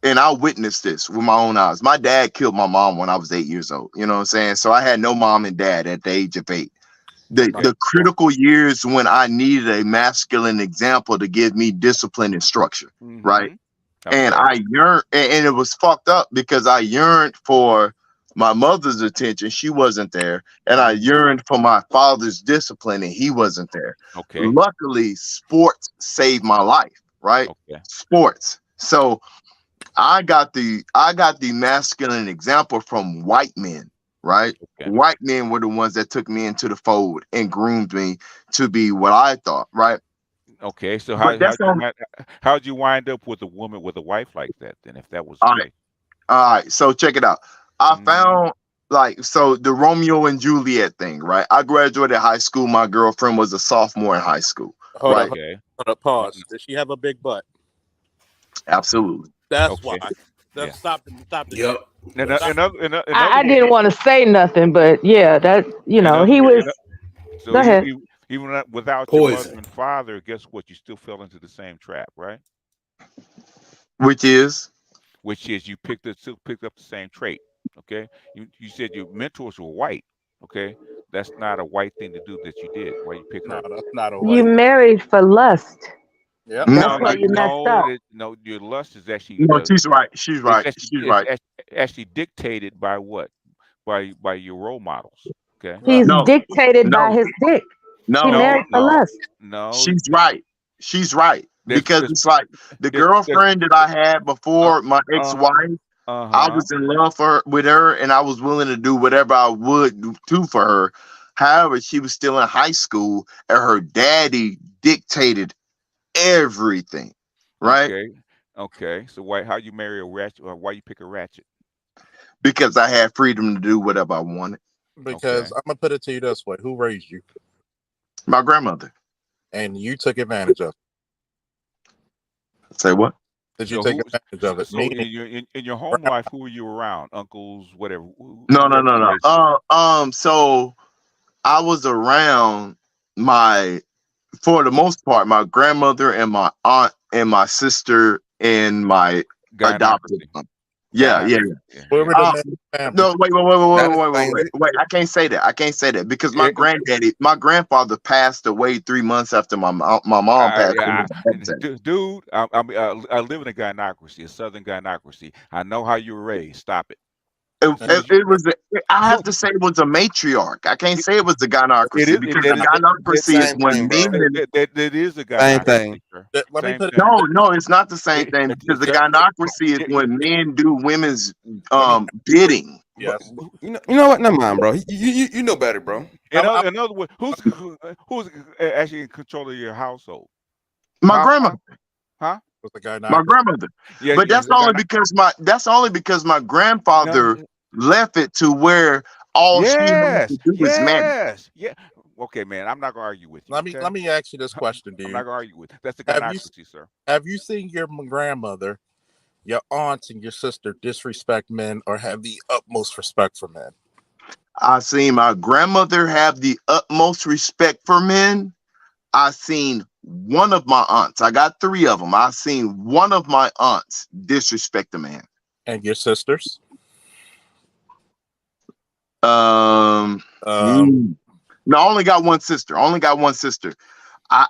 and I witnessed this with my own eyes. My dad killed my mom when I was 8 years old. You know what I'm saying? So I had no mom and dad at the age of 8. The critical years when I needed a masculine example to give me discipline and structure, right? And Okay. I yearned, and it was fucked up because I yearned for my mother's attention. She wasn't there. And I yearned for my father's discipline, and he wasn't there. Okay. Luckily, sports saved my life, right? Okay. Sports. So I got the masculine example from white men, right? Okay. White men were the ones that took me into the fold and groomed me to be what I thought, right? Okay. So But that's on. how'd you wind up with a woman with a wife like that then, if that was the All case? right. So check it out. I Mhm. found so the Romeo and Juliet thing, right? I graduated high school. My girlfriend was a sophomore in high school, Hold right? up, hold up, pause. Does she have a big butt? Absolutely. That's Okay. why. Yeah. Stop the Yep. I didn't want to say nothing, but yeah, that he was. So Go ahead. even without your mother Poison. and father, guess what? You still fell into the same trap, right? Which is Which is you still picked up the same trait. Okay. You said your mentors were white. Okay. That's not a white thing to do that you did. Why you pick No, her? that's not a You white. married for lust. Yep. no, That's why you messed up. no. Your lust is actually no. She's right. She's it's right. actually She's right. actually dictated by what? By your role models. Okay. Right. He's No, dictated by no, his dick. He no. married for lust. No. She's right. She's right. There's Because it's like the there's girlfriend that I had uh before my uh ex-wife, I huh. was in love with her, and I was willing to do whatever I would do for her. However, she was still in high school, and her daddy dictated everything, right? Okay. Okay. So how you marry a ratchet? Or why you pick a ratchet? Because I had freedom to do whatever I wanted. Because Okay. I'm gonna put it to you this way: who raised you, My grandmother. and you took advantage of Say what? it? Did you So take advantage of it? so Meaning, in your home life, who were you around? Uncles, whatever. No, no, Who else no, you no. raised with? So I was around my, for the most part, my grandmother and my aunt and my sister and my adopted Gynocracy. aunt. Yeah, yeah. Yeah. where Yeah. were the men family? No, wait, That explains it. wait. I can't say that. I can't say that because my Yeah. my grandfather passed away 3 months after my mom passed away. Dude, I live in a gynocracy, a southern gynocracy. I know how you were raised. Stop it. Soon as you, It was. I have soon, to say it was a matriarch. I can't say it was the gynocracy because the The gynocracy is same when thing, bro. men. that is a Same gynocracy, thing. sir. Let me Same put it. thing. No, no, it's not the same It, thing it, because the it, gynocracy is it, when men do women's Let me. bidding. Yes. You know what? Never mind, bro. You know better, bro. in other words, who's actually in control of your household? My Huh? grandmother. Huh? Was the guy not? My grandmother. Yeah, But that's only because my grandfather no, left it to where all she had to do was marry. yeah. Okay, man. I'm not gonna argue with you. Let me Okay, let me ask you this question, I'm not dude. gonna argue with. That's the Have you gynocracy, sir. have you seen your grandmother, your aunts, and your sister disrespect men or have the utmost respect for men? I seen my grandmother have the utmost respect for men. I seen one of my aunts. I got 3 of them. I seen one of my aunts disrespect a man. And your sisters? Um, Um, no, I only got one sister. I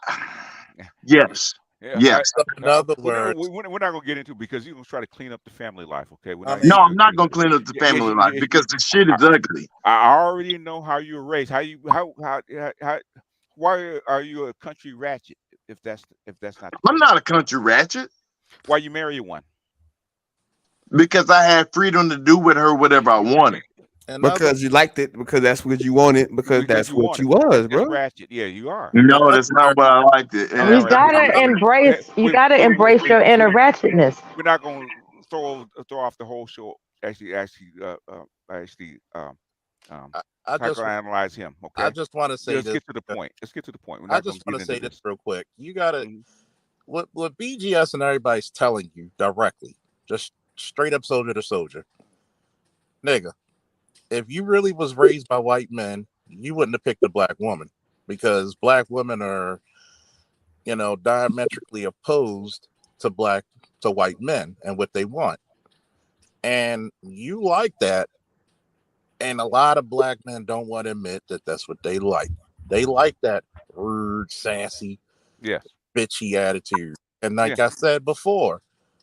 yes, Yeah. yes. so in other We're words, not gonna get into it because you're gonna try to clean up the family life. Okay, we're I not even mean, No, gonna I'm get not into gonna it. clean up the Yes, family life because the shit is ugly. I already know how you were raised. How why are you a country ratchet if that's not the I'm case? not a country ratchet Why you marry one? because I had freedom to do with her whatever I wanted. in other Because you liked it, because that's what you wanted, because Because that's you what want you it. was, That's bro. ratchet. Yeah, you are. in No, other that's not words, what I liked it. All And You right. gotta embrace. You gotta embrace your inner ratchetness. We're not gonna throw off the whole show actually I just psychoanalyze him. I Okay, just want to say let's this. get to the point. Let's get to the point. We're I not going just to want get to into say this this. real quick. You gotta Mhm. what BGS and everybody's telling you directly, just straight up soldier to soldier, nigga. If you really was raised by white men, you wouldn't have picked a black woman because black women are, diametrically opposed to white men and what they want. And you like that, and a lot of black men don't want to admit that that's what they like. They like that rude, sassy, Yes. bitchy attitude. And like Yeah. I said before,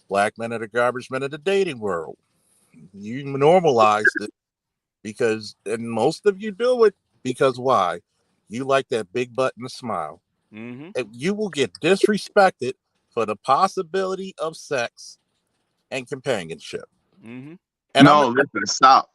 black men are the garbage men of the dating world. You normalized it and most of you do it because why? You like that big butt and a smile. Mm-hmm. And you will get disrespected for the possibility of sex and companionship. Mm-hmm. And I'm No, listen, stop,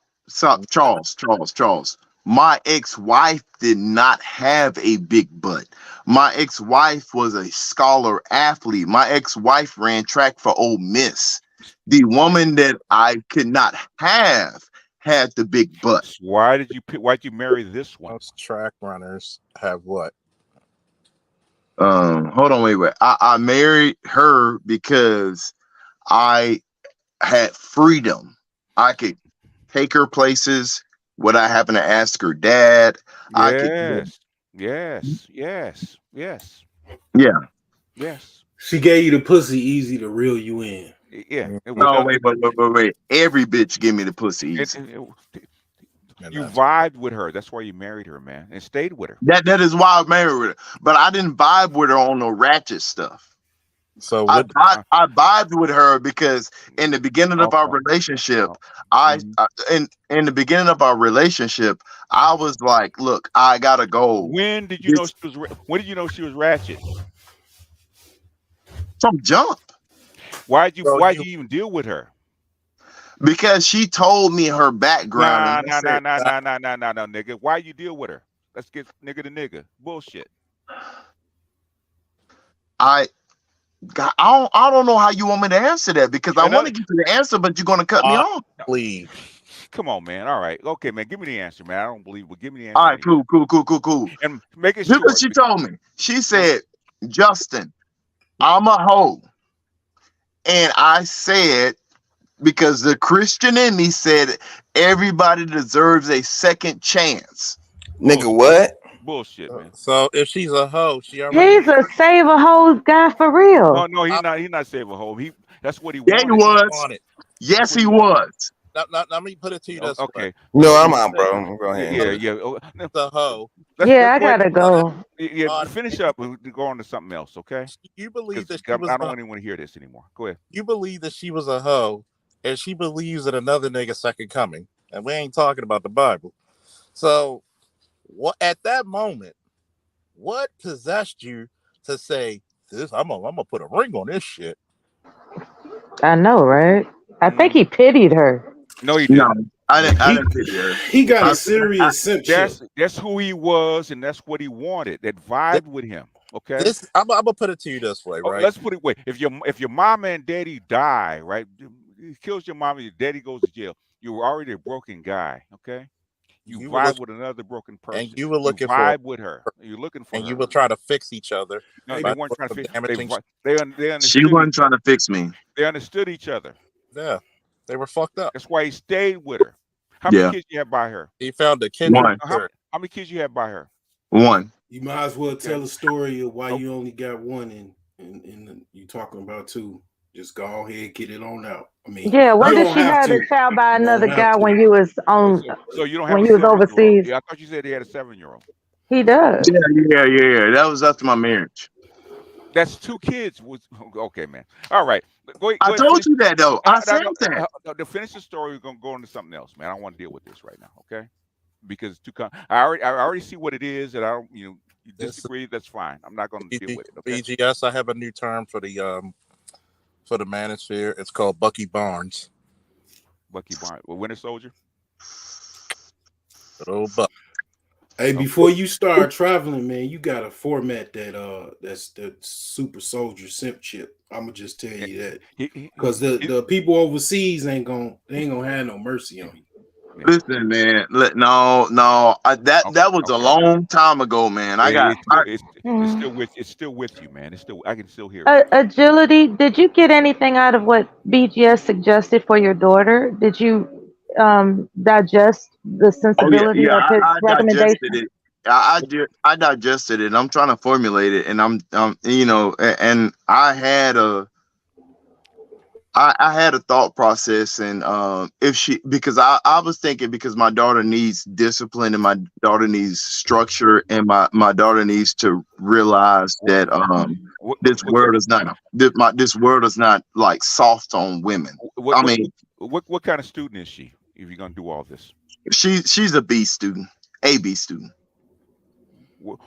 Charles. My ex-wife did not have a big butt. My ex-wife was a scholar athlete. My ex-wife ran track for Ole Miss. The woman that I could not have had the big butt. So why'd you marry this one? most track runners have what? Hold on, wait. I married her because I had freedom. I could take her places without having to ask her dad. I could, Yes. Yes. Yes. Yes. yeah. Yes. She gave you the pussy easy to reel you in. Yeah. No, wait. Every bitch give me the pussy easy. And You that's vibed with her. That's why you married her, man, and stayed with her. That is why I married her. But I didn't vibe with her on no ratchet stuff. so I what vi- Uh, I vibed with her because in the beginning of our okay. relationship, Mhm. in the beginning of our relationship, I was like, look, I gotta go. when did you know This she was? When did you know she was ratchet? some jump Why'd you? So Why'd you you even deal with her? because she told me her background, and Nah, I nah, nah, said, nah, nah, nah, nah, nah, nah, nigga. Why you deal with her? Let's get nigga to nigga. Bullshit. I I don't know how you want me to answer that because I And want to get to the answer, but you're gonna cut me I off. believe. come on, man. All right, okay, man. Give me the answer, man. I don't believe, but give me the All answer right, anyway. cool. And make it Here's what short. she told me. She Uh, said, Justin, I'm a hoe. And I said, because the Christian in me said everybody deserves a second chance. Nigga, Bullshit. what? Bullshit, man. So if she's a hoe, she already. He's a save a hole guy for No, real. no, I, he's not saving home. That's what he Yeah, he wanted. he was. wanted. That's Yes, what he he wanted. was. Now, let me put it to you this way: Okay. No, I'm You, out, bro. Go yeah, ahead. yeah, so yeah. Oh, no, she's a hoe. Yeah, let's I go ahead. gotta Oh, that, go. Yeah, oh, finish up and go on to something else, okay? you believe Because that she was I don't a even want to hear this anymore. Go ahead. you believe that she was a hoe, and she believes in another nigga second coming, and we ain't talking about the Bible. So, what at that moment, what possessed you to say this? I'm gonna put a ring on this shit. I know, right? I think Mm, he pitied her. no, he No, didn't. No, he I didn't. He didn't pity her. he got I, a I, serious simpship. That's who he was, and that's what he wanted. That This, vibe with him. Okay. I'm gonna put it to you this way, Oh, right? let's put it away. If your mama and daddy die, right? He kills your mama, your daddy goes to jail. You were already a broken guy. Okay. You You were vibe looking, with another broken and person. you were You looking for, vibe with her. You're looking for and you her. were trying to fix each other No, Hey, they by weren't doing trying to some fix. damaging shit. They she understood each wasn't trying other. to fix me. They understood each other. Yeah, they were fucked up. That's why he stayed with her. How many Yeah, kids you have by her? He found a kindred one, How, spirit. how many kids you have by her? one. you might as well Okay. tell a story of why Oh, you only got one and you talking about two. Just go ahead, get it on out. I mean, Yeah, you when did don't she have have the to. child by You another don't have guy to. when you was oh, on so you don't have when a you was 7-year-old? overseas? Yeah, I thought you said he had a 7-year-old. He does. Yeah. That was after my marriage. That's two kids. Okay, man. All right, I go ahead, told finish. you that though. I No, said that. to finish the story, we're gonna go into something else, man. I don't want to deal with this right now, okay? Because it's too. I already see what it is, and I don't. You This disagree. That's fine. I'm not gonna deal with it, okay? BGS. I have a new term for the manosphere. It's called Bucky Barnes. Bucky Barnes, well, Winter Soldier. Good old Buck. Hey, Okay. before you start traveling, man, you gotta format that's the super soldier simp chip. I'ma just tell you that. Because the people overseas ain't gonna have no mercy on you. Yeah. Listen, man. That was a Okay. long time ago, man. It's still with you, man. It's still I can still hear it. Agility, did you get anything out of what BGS suggested for your daughter? Did you digest the Oh yeah, sensibility yeah. of his I digested recommendation? it. I digested it. I'm trying to formulate it, and and I had a thought process, and if she, because I was thinking, because my daughter needs discipline and my daughter needs structure, and my daughter needs to realize that What what this what world is not this world is not like soft on women. what I what mean, what kind of student is she? If you're gonna do all this, she's a B student, a B student,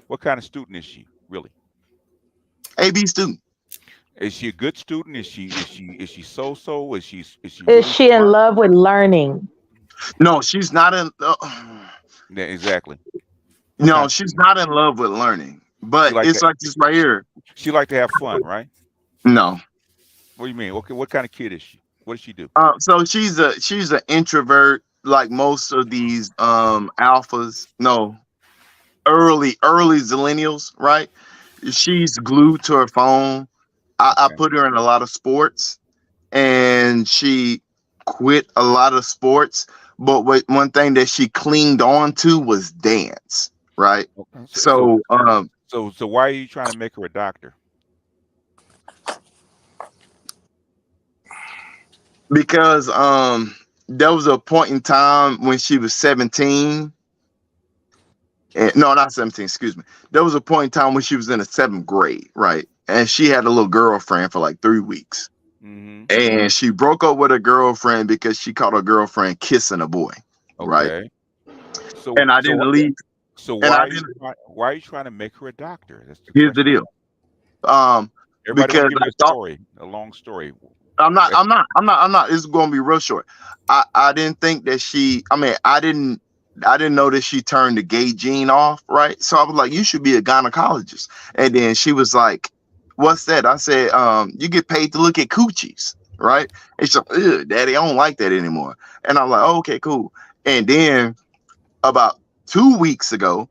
what kind of student is she really? a B student. Is she a good student? Is she so? Is she Is really she in smart? love with learning? No, she's not in. Yeah, exactly. What No, kind of she's student? not in love with learning. She But like it's to like this right she, here. she like to have fun, right? No. What do you mean? Okay, what kind of kid is she? What does she do? So she's an introvert, like most of these alphas. No, early zillennials, right? She's glued to her phone. I Okay. put her in a lot of sports, and she quit a lot of sports. But one thing that she clinged on to was dance, right? Okay. So So why are you trying to make her a doctor? because there was a point in time when she was 17. No, not 17, excuse me. There was a point in time when she was in the seventh grade, right? And she had a little girlfriend for like 3 weeks. Mm-hmm. And she broke up with her girlfriend because she caught her girlfriend kissing a boy, right? Okay. So And I so didn't leave. so And why I are you didn't. why are you trying to make her a doctor? That's the Here's the question. deal. Um, Everybody want because to give I me a thought story, a long story. I'm not. It's going to be real short. I didn't think that she. I mean, I didn't know that she turned the gay gene off, right? So I was like, you should be a gynecologist. And then she was like, what's that? I said, you get paid to look at coochies, right? And she's like, ugh, daddy, I don't like that anymore. And I'm like, oh, okay, cool. And then about 2 weeks ago,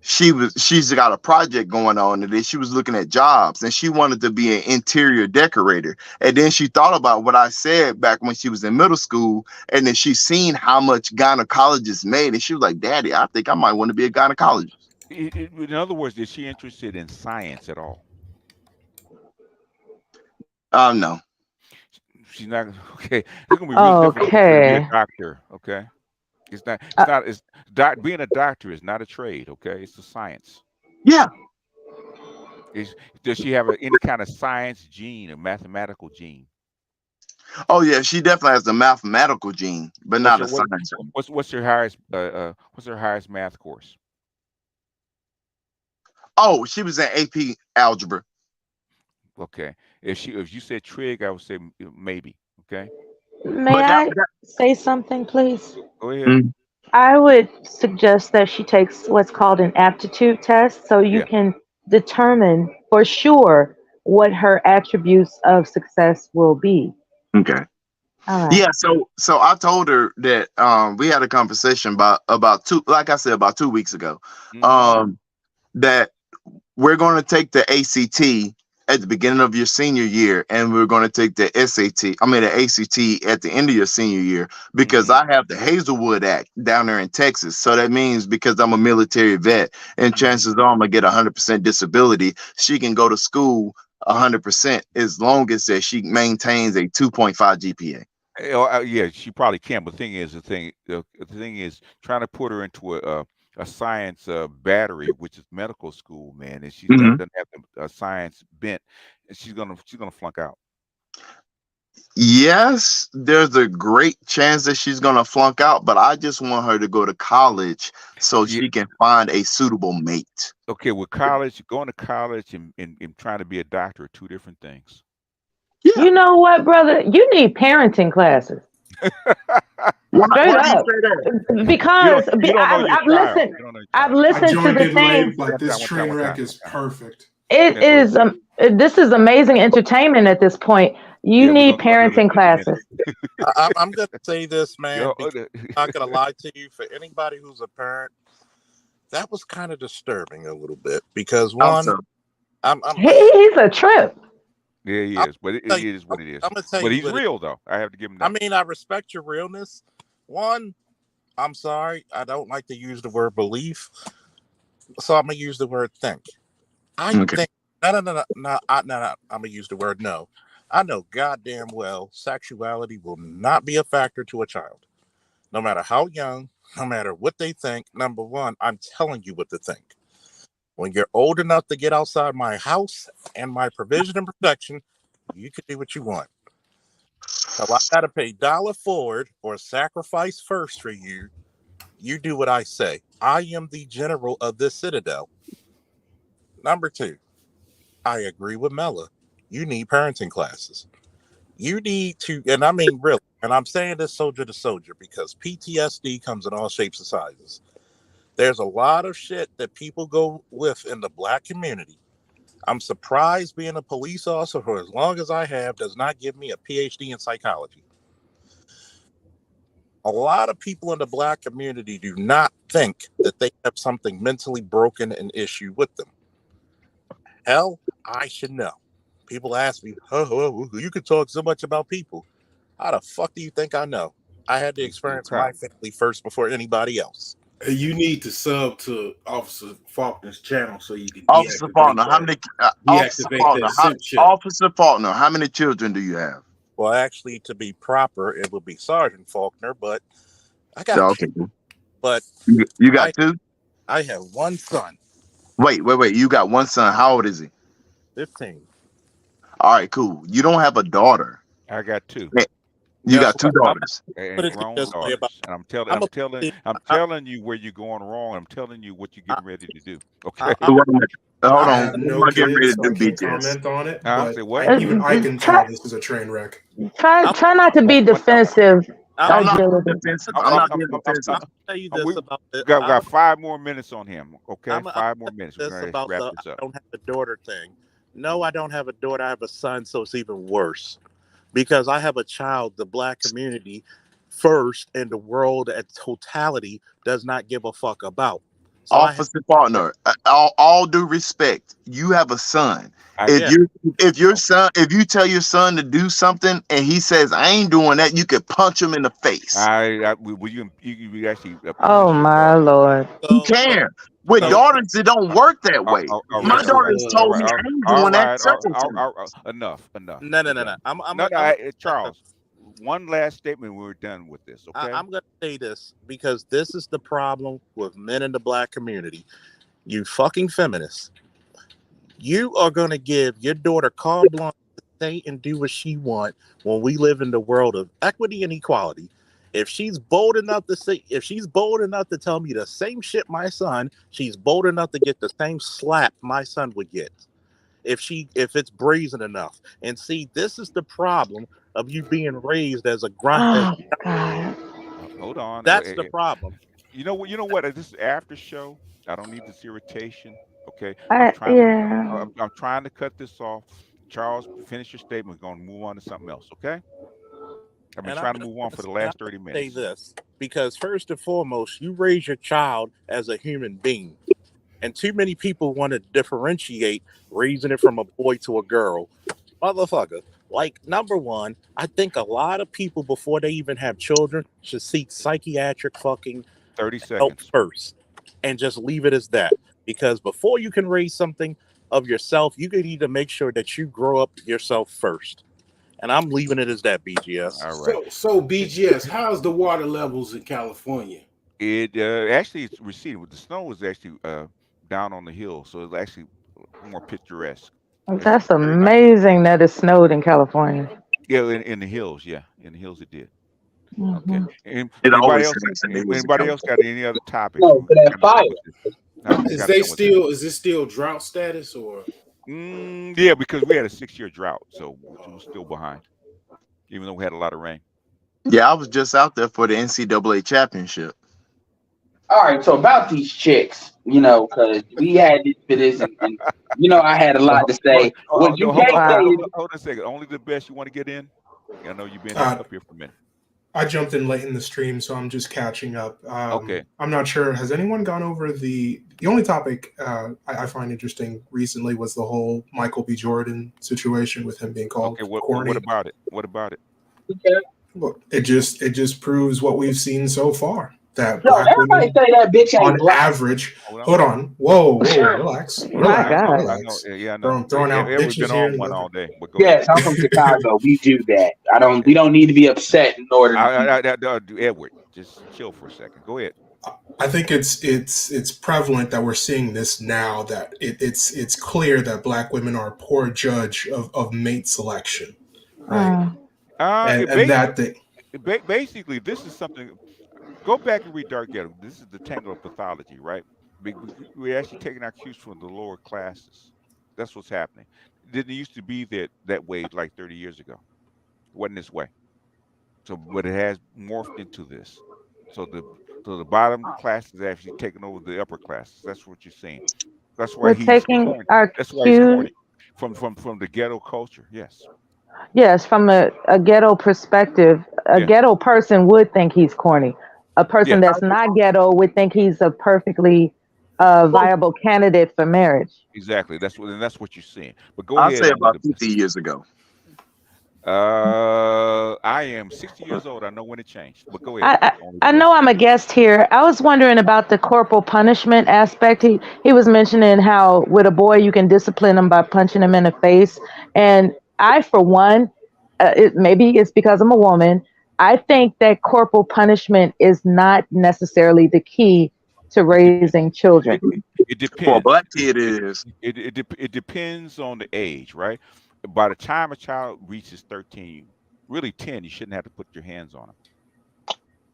she's got a project going on, and then she was looking at jobs, and she wanted to be an interior decorator. And then she thought about what I said back when she was in middle school, and then she seen how much gynecologists made, and she was like, daddy, I think I might want to be a gynecologist. In other words, is she interested in science at all? No. She's not okay. It's gonna be real difficult for her to be a Okay. doctor. Okay, it's not. It's Uh, not. Being a doctor is not a trade. Okay, it's a science. Yeah. Is Does she have any kind of science gene, a mathematical gene? Oh yeah, she definitely has the mathematical gene, but What's not her a what? science gene. What's her highest math course? Oh, she was in AP algebra. Okay, if you said trig, I would say maybe. Okay, may But I say something, please? go ahead. mm, I would suggest that she takes what's called an aptitude test so you Yeah. can determine for sure what her attributes of success will be. okay. All right. Yeah, so I told her that we had a conversation about two, like I said, about 2 weeks ago. Mm-hmm. Um that we're going to take the ACT at the beginning of your senior year, and we're going to take the the ACT at the end of your senior year, because Mm-hmm. I have the Hazelwood Act down there in Texas. So that means, because I'm a military vet, and Mm-hmm. chances are I'm gonna get 100% disability, she can go to school 100% as long as that she maintains a 2.5 GPA. Yeah, she probably can. But the thing is, trying to put her into a science battery, which is medical school, man, and she doesn't have a science bent, and she's gonna flunk out. Yes, there's a great chance that she's gonna flunk out, but I just want her to go to college so Yeah, she can find a suitable mate. okay, with college, going to college and trying to be a doctor are two different things. Yeah. You know what, brother? You need parenting classes. Why Straight do you up. say that? Because You don't know your I've child. listened. You don't know your I've child. I listened to joined the in things. late, but this train wreck is One time. perfect. It Yeah, go is this is amazing entertainment at this point. You Yeah, we're need gonna go another parenting 50 minutes. classes. I'm gonna say this, man, Yo, because I'm not gonna lie to you. For anybody who's a parent, that was kind of disturbing a little bit because one, Also, I'm He's a trip. yeah, he I'm is, but it tell you, is what it is. I'm gonna tell But you he's what it. real though. I have to give him I that. mean, I respect your realness. One, I'm sorry, I don't like to use the word belief, so I'm gonna use the word think. I okay. think no. I'm gonna use the word no. I know goddamn well sexuality will not be a factor to a child, no matter how young, no matter what they think. Number one, I'm telling you what to think. When you're old enough to get outside my house and my provision and protection, you can do what you want. So I gotta pay dollar forward or sacrifice first for you. You do what I say. I am the general of this citadel. Number two, I agree with Mella. You need parenting classes. You need to, and I mean really, and I'm saying this soldier to soldier because PTSD comes in all shapes and sizes. There's a lot of shit that people go with in the black community. I'm surprised being a police officer for as long as I have does not give me a PhD in psychology. A lot of people in the black community do not think that they have something mentally broken and issue with them. Hell, I should know. People ask me, oh, you can talk so much about people. How the fuck do you think I know? I had to You're experience my proud. family first before anybody else. You need to sub to Officer Faulkner's channel so you can Officer Faulkner, how many? deactivate that simp chip. Officer Faulkner, how many children do you have? Well, actually, to be proper, it would be Sergeant Faulkner, but I Yeah, got okay. two. But You got two? I have one son, Wait. You got one son. How old is he? 15. All right, cool. You don't have a daughter. I got two. Eh, You Guess got two what? I'm daughters. put And it to you grown this way about daughters. And I'm telling I'm I'm a telling I'm I, telling you where you're going wrong. I'm telling you what you're I, getting ready to do. I, Okay. I, So wait a minute. Hold I I'm on. have What no am I getting ready kids, to so I do, can't BGS? comment on it. I But say what? even I can Try tell this is a train wreck. I'm try not to be defensive. I'm I'm not being Agility. defensive. gonna I'm tell not you being defensive. I'm gonna tell you We this about it. got 5 more minutes on him. Okay, I'm 5 more gonna minutes. tell We're you this gonna about wrap the I this up. don't have a daughter thing. No, I don't have a daughter. I have a son, so it's even worse because I have a child. The black community first and the world at totality does not give a fuck about. So I have Officer Faulkner, all due respect, you have a son. I If yeah. you if you tell your son to do something and he says I ain't doing that, you could punch him in the face. will you actually Oh punish your my daughter? lord. You So can. With so daughters, it don't work that way. All My right, Yes, it daughter's does. told me I ain't all doing that right, such and such. enough. We're no. done. I'm No, a, no, I'm a, Charles. One last statement. We're done with this. Okay. I'm gonna say this because this is the problem with men in the black community. You fucking feminists. You are going to give your daughter carte blanche to say and do what she want when we live in the world of equity and equality. If she's bold enough to say, if she's bold enough to tell me the same shit my son, she's bold enough to get the same slap my son would get. If it's brazen enough. And see, this is the problem of you being raised as a grunt. Oh God. Hold on. That's the problem. You know what? You know what? This is after show. I don't need this irritation. Okay. Yeah. I'm trying to cut this off. Charles, finish your statement. We're going to move on to something else. Okay. I've been And trying to move on for the last 30 say minutes. this because first and foremost, you raise your child as a human being. And too many people want to differentiate raising it from a boy to a girl. Motherfucker. Like, number one, I think a lot of people before they even have children should seek psychiatric fucking 30 help seconds. first and just leave it as that. Because before you can raise something of yourself, you need to make sure that you grow up yourself first. And I'm leaving it as that, BGS. All right. So BGS, how's the water levels in California? It actually it's receding. The snow was actually down on the hill, so it's actually more picturesque. It's That's very nice. amazing that it snowed in California. Yeah, in the hills. Yeah, in the hills it did. Okay. Hmm. And It anybody always else? seems to me was a Anybody else got any other topics? No, for that Kind of fire. done with this. I'm Is kind of done with this. is it still drought status or? Yeah, because we had a 6-year drought, so we're still behind, even though we had a lot of rain. Yeah, I was just out there for the NCAA championship. All right, so about these chicks, because we had this for this, and I had a lot to say. What you No, hold can't on, say Wow. is, hold on a second. Only the best you want to get in. I know you've been Uh, up here for a minute. I jumped in late in the stream, so I'm just catching up. Okay. I'm not sure. Has anyone gone over the only topic I find interesting recently was the whole Michael B. Jordan situation with him being called Okay. What corny. about it? What about it? Look, it just proves what we've seen so far, that yo, black everybody women, say that bitch ain't on black. average, Hold on. hold on, whoa, relax, My God. I know. relax. Yeah, I know. Throwing out Everyone's bitches been here on and one there. all day. But go ahead. Yes, I'm from Chicago. We do that. Okay. We don't need to be upset in order to Edward, just chill for a second. Go ahead. I think it's prevalent that we're seeing this now, that it's clear that black women are a poor judge of mate selection, right? It And that they basically, this is something. Go back and read Dark Ghetto. This is the tangle of pathology, right? We're actually taking our cues from the lower classes. That's what's happening. It didn't used to be that way like 30 years ago. It wasn't this way. So, but it has morphed into this. So the bottom class is actually taking over the upper classes. That's what you're seeing. That's why We're he's taking corny. our That's why he's cues. corny from the ghetto culture. Yes. Yes, from a ghetto perspective, a Yeah. ghetto person would think he's corny. A person Yeah. that's not ghetto would think he's a perfectly viable candidate for marriage. Exactly. That's what you're seeing. But go I'll ahead say on with about the 50 years ago. I am 60 years old. I know when it changed. But go ahead. I, Only the I know best. I'm a guest here. I was wondering about the corporal punishment aspect. He was mentioning how with a boy you can discipline him by punching him in the face. And I, for one, maybe it's because I'm a woman. I think that corporal punishment is not necessarily the key to It depends. raising children. It For a depends. black kid, is It depends on the age, right? By the time a child reaches 13, really 10, you shouldn't have to put your hands on them.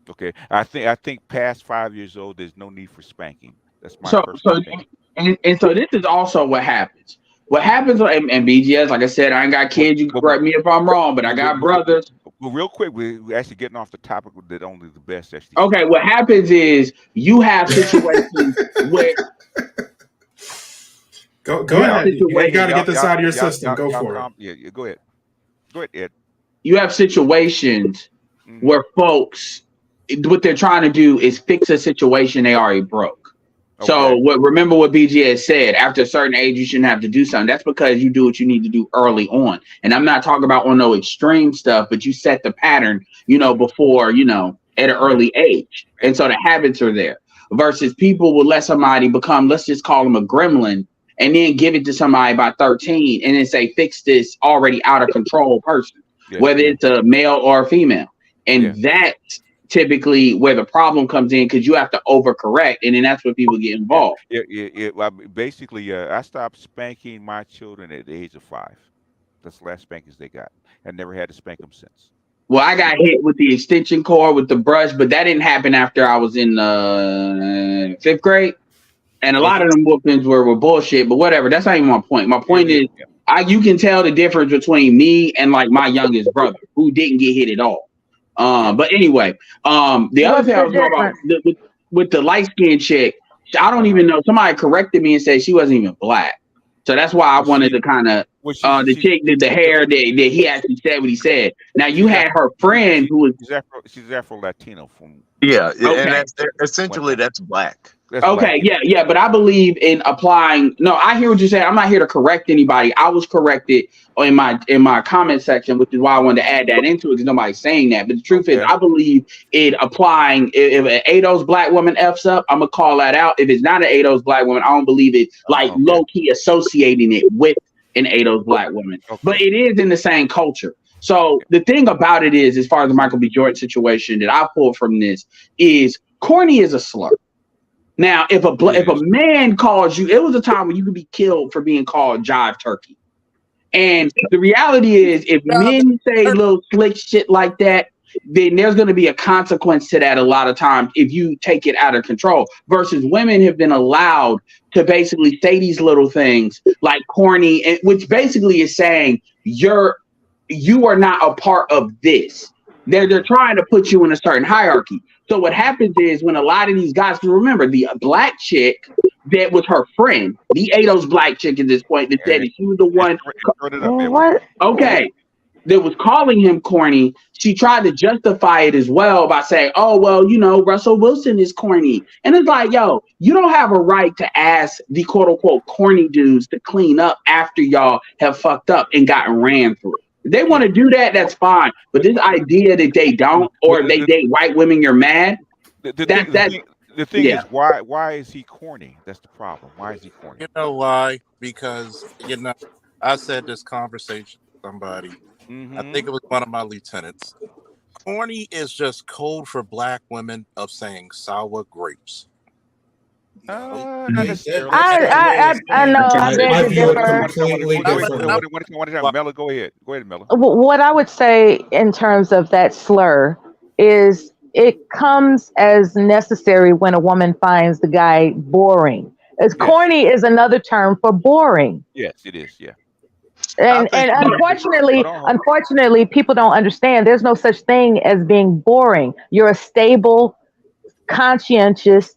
Okay. I think past 5 years old, there's no need for spanking. That's my So, personal so, opinion. and so this is also what happens. What happens, and BGS, like I said, I ain't got But, kids. You can but, correct me if I'm wrong, but I but, got but, but, brothers. but real quick, we're actually getting off the topic that only the best actually Okay, speak what on. happens is you have situations where go you have ahead. You got situations. to get this out of your system. Go Y'all for it. calm. Yeah, go ahead. Go ahead, Ed. You have situations Hmm. where folks, what they're trying to do is fix a situation they already broke. So Okay. remember what BGS said, after a certain age, you shouldn't have to do something. That's because you do what you need to do early on. And I'm not talking about on no extreme stuff, but you set the pattern, before, at an Yeah. early age. And so the habits are there versus people will let somebody become, let's just call them a gremlin and then give it to somebody by 13 and then say, fix this already out of control person, Yeah. whether Yeah. it's a male or a female. Yeah. And that's typically where the problem comes in because you have to overcorrect, and then that's where people get Yeah. involved. Well, basically, I stopped spanking my children at the age of 5. That's the last spankings they got. I never had to spank them since. Well, I got hit with the extension cord with the brush, but that didn't happen after I was in 5th grade. And a Was lot it? of them whoopings were bullshit, but whatever. That's not even my point. My Yeah. point is, you can tell the difference between me and like my youngest brother who didn't get hit at all. Yeah. But anyway, the other What's thing I the was talking about difference? with the light skinned chick, I don't Uh-huh. even know. Somebody corrected me and said she wasn't even black. So that's why I Well, wanted to kind of well, the chick did the hair that he actually said what he said. Now you had her friend who was she's Afro Latino from yeah, and okay. that's essentially that's black. that's black. Okay, yeah, but I believe in applying. No, I hear what you're saying. I'm not here to correct anybody. I was corrected in my comment section, which is why I wanted to add that into it because nobody's saying that. But the truth is, Okay. I believe in applying. If an ADOS black woman f's up, I'm gonna call that out. If it's not an ADOS black woman, I don't believe it. Like Okay. low key associating it with an ADOS black woman, but Okay. it is in the same culture. So the thing about it is, as far as the Michael B. Jordan situation that I pulled from this is corny is a slur. Now, if a man calls you, it was a time when you could be killed for being called jive turkey. And the reality is, if men say little slick shit like that, then there's going to be a consequence to that a lot of times if you take it out of control. Versus women have been allowed to basically say these little things like corny, which basically is saying you are not a part of this. They're trying to put you in a certain hierarchy. So what happens is when a lot of these guys, remember the black chick that was her friend, the Ados black chick at this point that said that she was the one. What? Okay. That was calling him corny, she tried to justify it as well by saying, oh, well, you know, Russell Wilson is corny. And it's like, yo, you don't have a right to ask the quote unquote corny dudes to clean up after y'all have fucked up and gotten ran through. If they want to do that, that's fine. But this idea that they don't, or they date white women, you're mad. The thing is, why is he corny? That's the problem. Why is he corny? You know why? Because, you know, I said this conversation with somebody. I think it was one of my lieutenants. Corny is just code for black women of saying sour grapes. Not necessarily. I know. I view it completely differently. Mella, go ahead. Go ahead, Mella. What I would say in terms of that slur is it comes as necessary when a woman finds the guy boring. As corny is another term for boring. Yes, it is. Yeah. And unfortunately, people don't understand. There's no such thing as being boring. You're a stable, conscientious,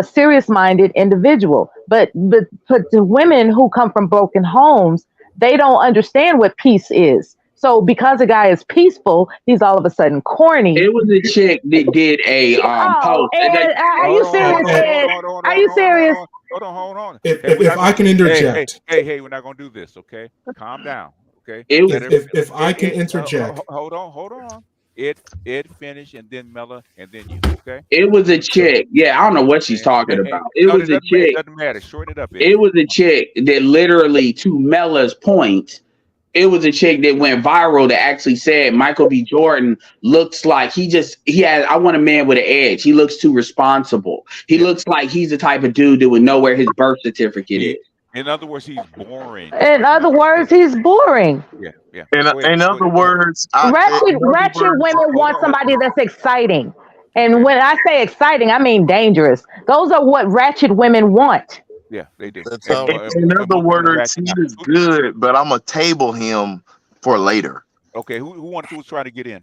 serious-minded individual. But the women who come from broken homes, they don't understand what peace is. So because a guy is peaceful, he's all of a sudden corny. It was a chick that did a post. Are you serious, Ed? Are you serious? Hold on. If I can interject. Hey, we're not gonna do this, okay? Calm down, okay? If I can interject. Hold on. It finished, and then Mella, and then you, okay? It was a chick. Yeah, I don't know what she's talking about. It was a chick. It doesn't matter. Shorten it up. It was a chick that literally, to Mella's point, it was a chick that went viral that actually said Michael B. Jordan looks like I want a man with an edge. He looks too responsible. He looks like he's the type of dude that would know where his birth certificate is. In other words, he's boring. In other words, he's boring. Yeah. In other words, ratchet women want somebody that's exciting. And when I say exciting, I mean dangerous. Those are what ratchet women want. Yeah, they do. In other words, he is good, but I'm gonna table him for later. Okay, who was trying to get in?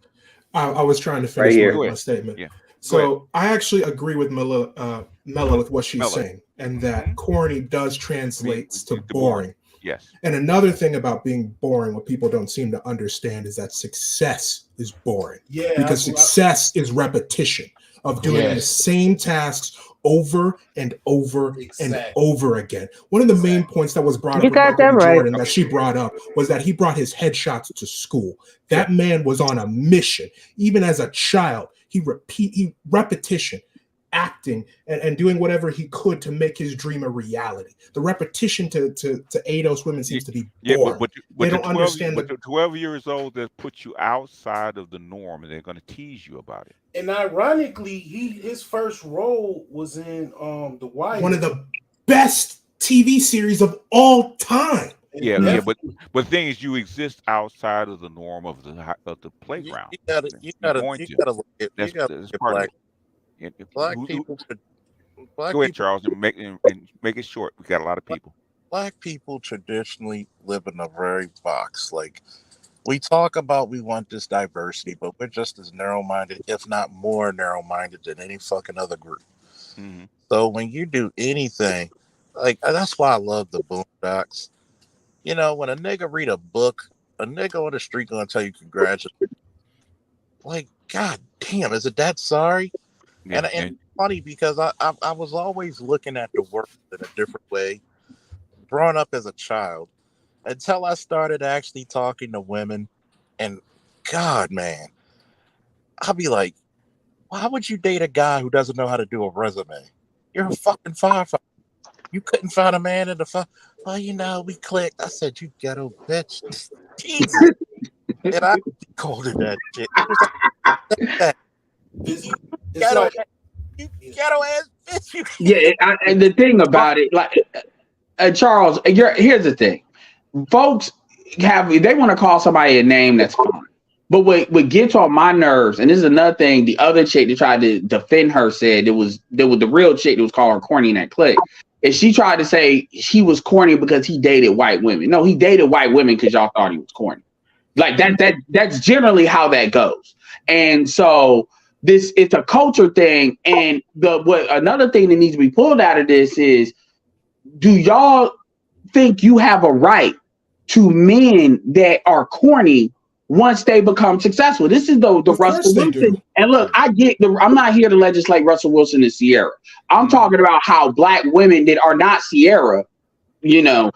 I was trying to finish my statement. Yeah. So I actually agree with Mella with what she's saying, and that corny does translate to boring. Yes. And another thing about being boring, what people don't seem to understand, is that success is boring. Yeah. Because success is repetition of doing the same tasks over and over and over again. One of the main points that was brought up with Jordan that she brought up was that he brought his headshots to school. That man was on a mission. Even as a child, he repetition, acting and doing whatever he could to make his dream a reality. The repetition to Ados women seems to be boring. But they don't understand. But the 12 years old that put you outside of the norm, and they're going to tease you about it. And ironically, his first role was in The Wire, one of the best TV series of all time. Yeah, but the thing is, you exist outside of the norm of the playground. You gotta look at black people. Go ahead, Charles, and make it short. We got a lot of people. Black people traditionally live in a very box. Like, we talk about we want this diversity, but we're just as narrow-minded, if not more narrow-minded, than any fucking other group. Mm-hmm. So when you do anything, like, that's why I love the Boondocks. You know, when a nigga read a book, a nigga on the street gonna tell you congratulations. Like, god damn, is it that sorry? Yeah, and it's funny because I was always looking at the world in a different way, growing up as a child, until I started actually talking to women. And god, man, I'll be like, why would you date a guy who doesn't know how to do a resume? You're a fucking firefighter. You couldn't find a man in the fire. Well, you know, we clicked. I said, you ghetto bitch. Jesus. And I called it that shit. You ghetto ass bitch. Yeah, and the thing about it, like, Charles, here's the thing. Folks they want to call somebody a name, that's fine. But what gets on my nerves, and this is another thing, the other chick that tried to defend her said it was the real chick that was calling her corny in that clique. And she tried to say he was corny because he dated white women. No, he dated white women because y'all thought he was corny. Like that's generally how that goes. And so it's a culture thing. And another thing that needs to be pulled out of this is, do y'all think you have a right to men that are corny once they become successful? This is the Russell Wilson. And look, I'm not here to legislate Russell Wilson and Sierra. I'm talking about how black women that are not Sierra, that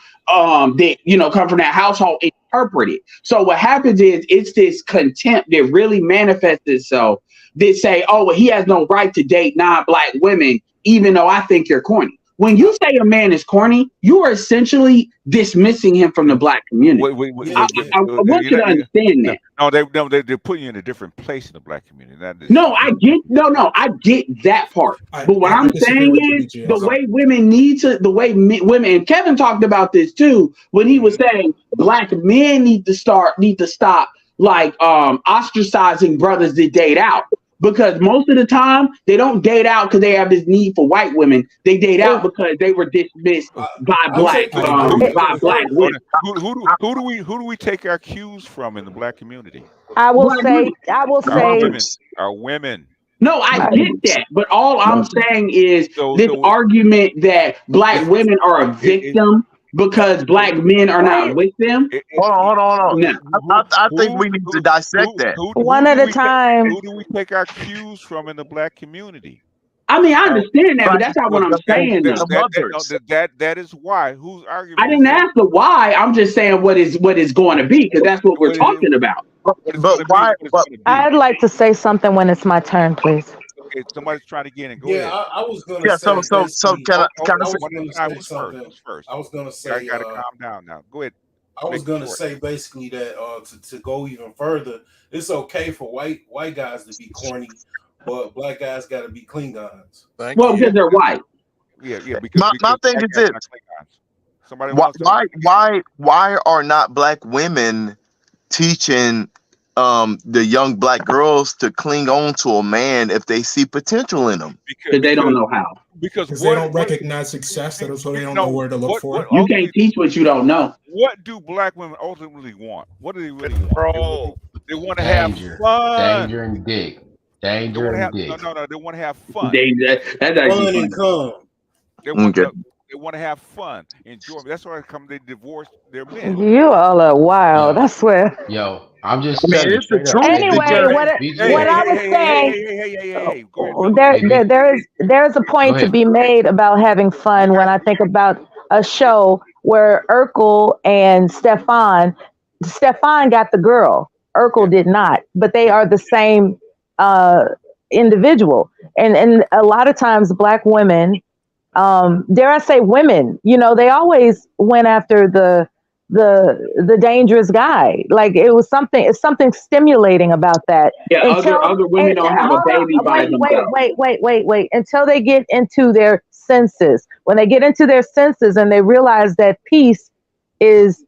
come from that household, interpret it. So what happens is, it's this contempt that really manifests itself. That say, oh, well, he has no right to date non-black women, even though I think you're corny. When you say a man is corny, you are essentially dismissing him from the black community. I want you to understand that. No, they're putting you in a different place in the black community. I get that part. But what I'm saying is, the way women women, and Kevin talked about this too, when he was saying black men need to stop like ostracizing brothers that date out. Because most of the time they don't date out because they have this need for white women. They date out because they were dismissed by black women. Who do we take our cues from in the black community? I will say our women. No, I get that, but all I'm saying is this argument that black women are a victim because black men are not with them. Hold on. No. I think we need to dissect that. One at a time. Who do we take our cues from in the black community? I mean, I understand that, but that's not what I'm saying. That is why. Who's arguing? I didn't ask the why. I'm just saying what is going to be, because that's what we're talking about. But why? I'd like to say something when it's my turn, please. Okay, somebody's trying to get in. Go ahead. I was going to say. So can I first? I was going to say. I got to calm down now. Go ahead. I was going to say basically that to go even further, it's okay for white guys to be corny, but black guys got to be Klingons. Because they're white. Yeah. My thing is this: why are not black women teaching the young black girls to cling on to a man if they see potential in them? Because they don't know how. Because they don't recognize success, so they don't know where to look for it. You can't teach what you don't know. What do black women ultimately want? What do they really want? They want to have fun. Danger and dick. Danger and dick. No. They want to have fun. That's fun and come. They want to have fun, enjoy. That's why they divorce their men. You all are wild. I swear. Yo, I'm just saying. It's the truth. Anyway, what I was saying, there is a point to be made about having fun when I think about a show where Urkel and Stefan got the girl. Urkel did not, but they are the same individual. And a lot of times black women, dare I say women, they always went after the dangerous guy. Like it's something stimulating about that. Yeah, other women don't have a baby by themselves. Wait. Until they get into their senses. When they get into their senses and they realize that peace is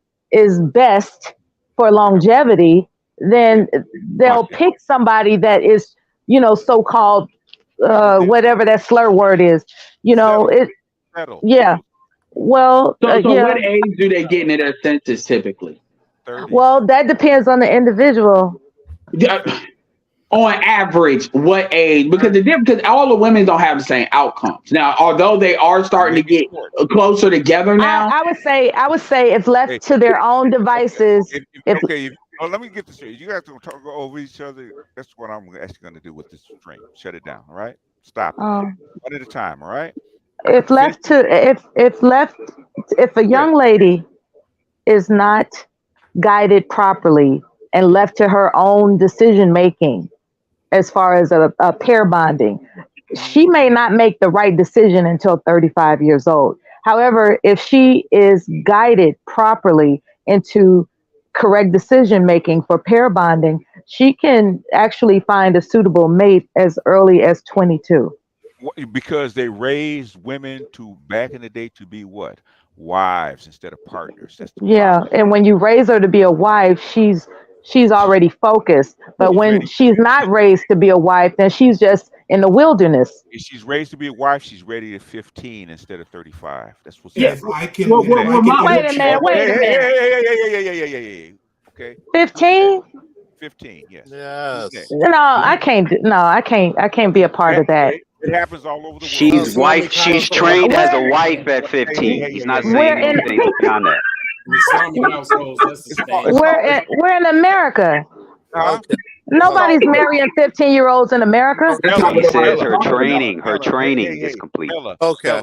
best for longevity, then they'll pick somebody that is, so-called whatever that slur word is. Yeah. Well, so what age do they get into their senses typically? 30. Well, that depends on the individual. On average, what age? Because all the women don't have the same outcomes. Now, although they are starting to get closer together now, I would say if left to their own devices. Let me get this straight. You have to talk over each other. That's what I'm actually going to do with this stream. Shut it down. All right. Stop. One at a time. All right. If a young lady is not guided properly and left to her own decision making, as far as a pair bonding, she may not make the right decision until 35 years old. However, if she is guided properly into correct decision making for pair bonding, she can actually find a suitable mate as early as 22. Because they raised women back in the day to be what? Wives instead of partners. And when you raise her to be a wife, she's already focused. But when she's not raised to be a wife, then she's just in the wilderness. If she's raised to be a wife, she's ready at 15 instead of 35. That's what's happening. Wait a minute. Okay. 15? 15. Yes. Yes. No, I can't. No, I can't. I can't be a part of that. It happens all over the world. She's wife. She's trained as a wife at 15. He's not saying anything beyond that. In Islamic households, that's the standard. We're in America. Okay. Nobody's marrying 15-year-olds in America. He says her training is complete. Okay.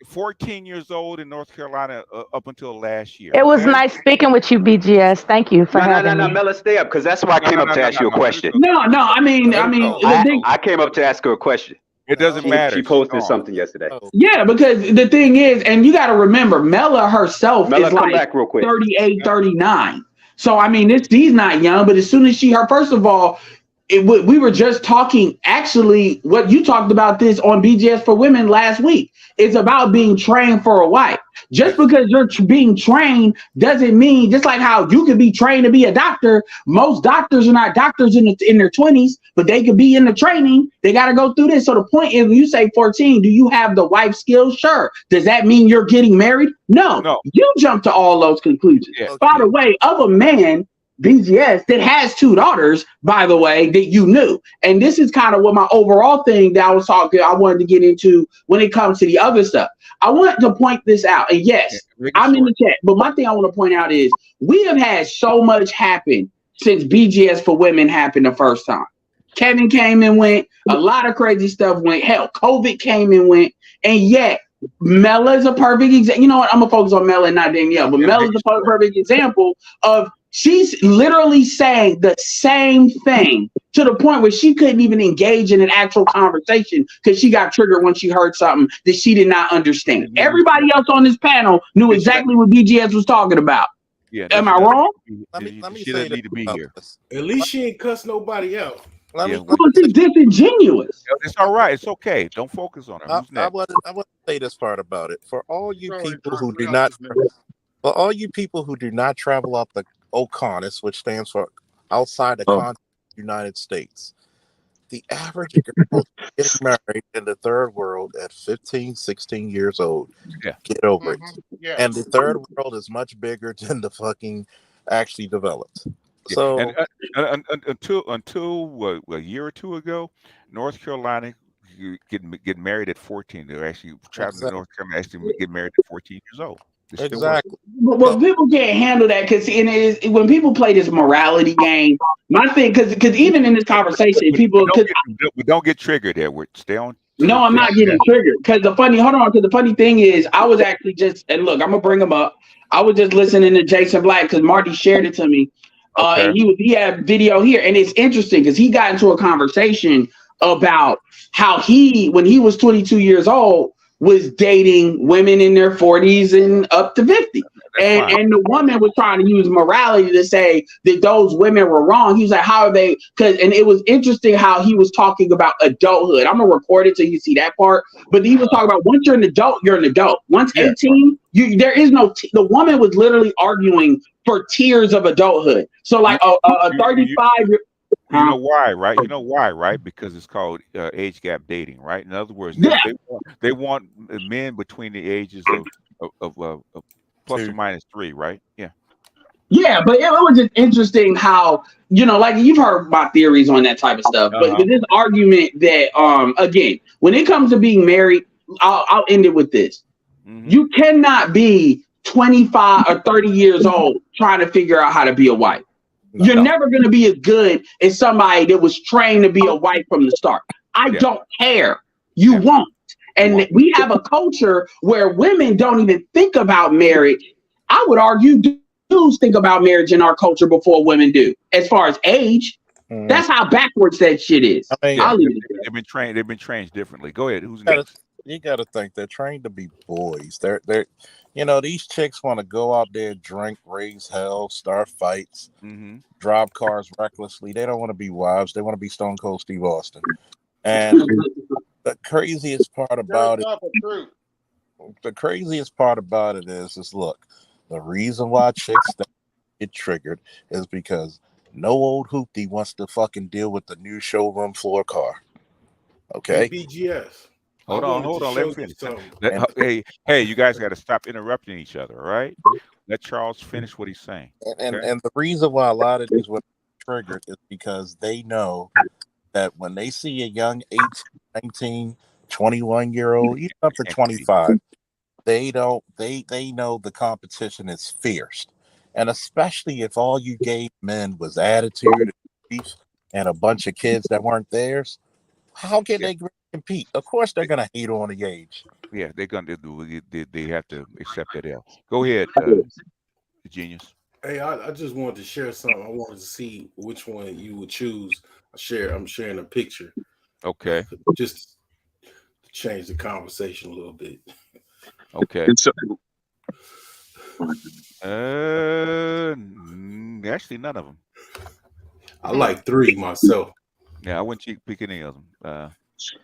14 years old in North Carolina up until last year. It was nice speaking with you, BGS. Thank you for having me. Mela, stay up, because that's why I came up to ask you a question. No, I mean, I came up to ask her a question. It doesn't matter. She posted something yesterday. Yeah, because the thing is, and you got to remember, Mela herself is come like back real quick. 38, 39. So, I mean, she's not young, but as soon as first of all, we were just talking, actually, what you talked about this on BGS for Women last week. It's about being trained for a wife. Just because you're being trained doesn't mean, just like how you could be trained to be a doctor, most doctors are not doctors in their 20s, but they could be in the training. They got to go through this. So the point is, when you say 14, do you have the wife skills? Sure. Does that mean you're getting married? No. You jump to all those conclusions. Yeah. By the way, of a man, BGS, that has 2 daughters, by the way, that you knew. And this is kind of what my overall thing that I wanted to get into when it comes to the other stuff. I want to point this out. And yes, I'm in the chat. But my thing I want to point out is we have had so much happen since BGS for Women happened the first time. Kevin came and went. A lot of crazy stuff went. Hell, COVID came and went. And yet, Mela is a perfect example. You know what? I'm going to focus on Mela and not Danielle. But Mela is a perfect example of she's literally saying the same thing to the point where she couldn't even engage in an actual conversation because she got triggered when she heard something that she did not understand. Everybody else on this panel knew exactly what BGS was talking about. Yeah, am I wrong? Let me she doesn't need to be here. At least she ain't cuss nobody out. It's disingenuous. It's all right. It's okay. Don't focus on her. Who's next? I want to say this part about it. For all you people who do not travel up the OCONUS, which stands for outside the continent of the United States, the average girl getting married in the third world at 15, 16 years old. Yeah. Get over it. Yeah. And the third world is much bigger than the fucking actually developed. Yeah. So until a year or two ago, North Carolina get married at 14. They're actually traveling to North Carolina, actually get married at 14 years old. Exactly. But people can't handle that because when people play this morality game, my thing, because even in this conversation, people don't get triggered, Edward. Stay on. No, I'm not getting triggered because the funny thing is, I was actually and look, I'm gonna bring him up. I was just listening to Jason Black because Marty shared it to me, and he had video here, and it's interesting because he got into a conversation about how when he was 22 years old, was dating women in their 40s and up to 50. And the woman was trying to use morality to say that those women were wrong. He was like, how are they? And it was interesting how he was talking about adulthood. I'm going to record it so you see that part. But he was talking about once you're an adult, you're an adult. Once 18, there is no, the woman was literally arguing for tiers of adulthood. So like a 35 year. You know why, right? You know why, right? Because it's called age gap dating, right? In other words, they want men between the ages of plus or minus 3, right? Yeah. Yeah, but it was just interesting how, like you've heard my theories on that type of stuff. But this argument that, again, when it comes to being married, I'll end it with this. Mm-hmm. You cannot be 25 or 30 years old trying to figure out how to be a wife. You're never going to be as good as somebody that was trained to be a wife from the start. I don't care. You won't. And we have a culture where women don't even think about marriage. I would argue dudes think about marriage in our culture before women do. As far as age, that's how backwards that shit is. They've been trained differently. Go ahead. Who's next? You got to think they're trained to be boys. They're these chicks want to go out there, drink, raise hell, start fights, drive cars recklessly. They don't want to be wives. They want to be Stone Cold Steve Austin. And the craziest part about it is look, the reason why chicks get triggered is because no old hoopty wants to fucking deal with the new showroom floor car. Okay. BGS. Hold on. Let me finish. Hey, you guys got to stop interrupting each other, all right? Let Charles finish what he's saying. And the reason why a lot of these women triggered is because they know that when they see a young 18, 19, 21-year-old, even up to 25, they know the competition is fierce. And especially if all you gave men was attitude and a bunch of kids that weren't theirs, how can they compete? Of course they're gonna hate on the age. Yeah, they're gonna do. They have to accept that L. Go ahead, Genius. Hey, I just wanted to share something. I wanted to see which one you would choose. I'm sharing a picture. Okay. Just to change the conversation a little bit. Okay. Actually, none of them. I like 3 myself. Yeah, I wouldn't pick any of them.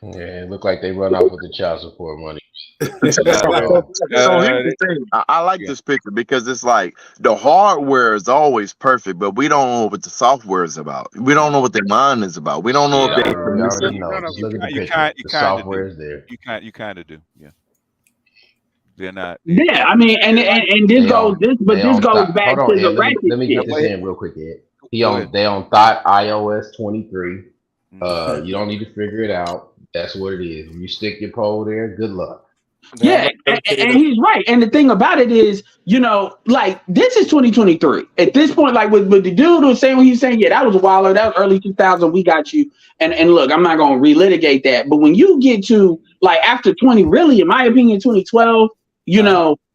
Yeah, it look like they run off with the child support money. So here's the thing. I like this picture because it's like the hardware is always perfect, but we don't know what the software is about. We don't know what their mind is about. We don't know if they already know. Just look at the picture. The software is there. You kind of do. Yeah. They're not. Yeah, I mean, and this goes back to the Ed, let me get this in real quick, Ed. They on Thought iOS 23. You don't need to figure it out. That's what it is. You stick your pole there. Good luck. Yeah, and he's right. And the thing about it is, like this is 2023. At this point, like with the dude who was saying what he was saying, yeah, that was a while ago. That was early 2000. We got you. And look, I'm not gonna relitigate that. But when you get to like after 20, really, in my opinion, 2012,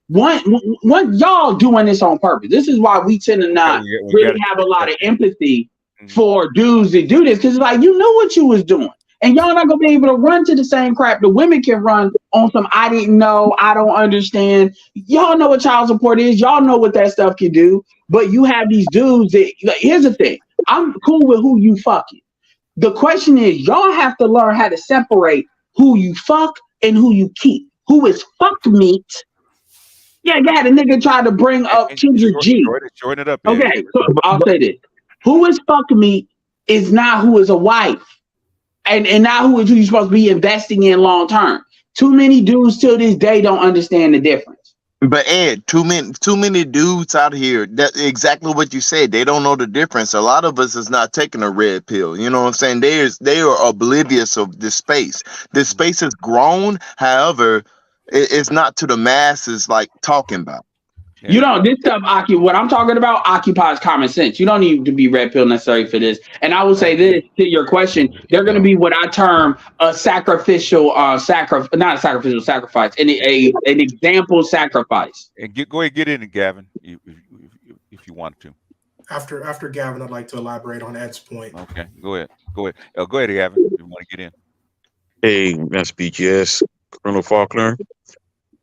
one y'all doing this on purpose. This is why we tend to not really have a lot of empathy for dudes that do this, because like you knew what you was doing. And y'all not gonna be able to run to the same crap the women can run on some I didn't know, I don't understand. Y'all know what child support is, y'all know what that stuff can do. But you have these dudes that like, here's the thing. I'm cool with who you fucking. The question is, y'all have to learn how to separate who you fuck and who you keep. Who is fuck meat? Yeah, God, a nigga tried to bring up Kendra G. Shorten it up. Okay, so I'll say this. Who is fuck meat is not who is a wife. And not who you're supposed to be investing in long term. Too many dudes till this day don't understand the difference. But Ed, too many dudes out here. That exactly what you said. They don't know the difference. A lot of us is not taking a red pill. You know what I'm saying? They are oblivious of this space. This space has grown. However, it's not to the masses like talking about. Yeah. This stuff, what I'm talking about occupies common sense. You don't need to be red pill necessary for this. And I will say this to your question, they're going to be what I term a sacrificial, not a sacrificial sacrifice, an example sacrifice. And go ahead, get in it, Gavin, if you want to. After Gavin, I'd like to elaborate on Ed's point. Okay, go ahead. Go ahead, Gavin, if you want to get in. Hey, that's BGS, Colonel Faulkner.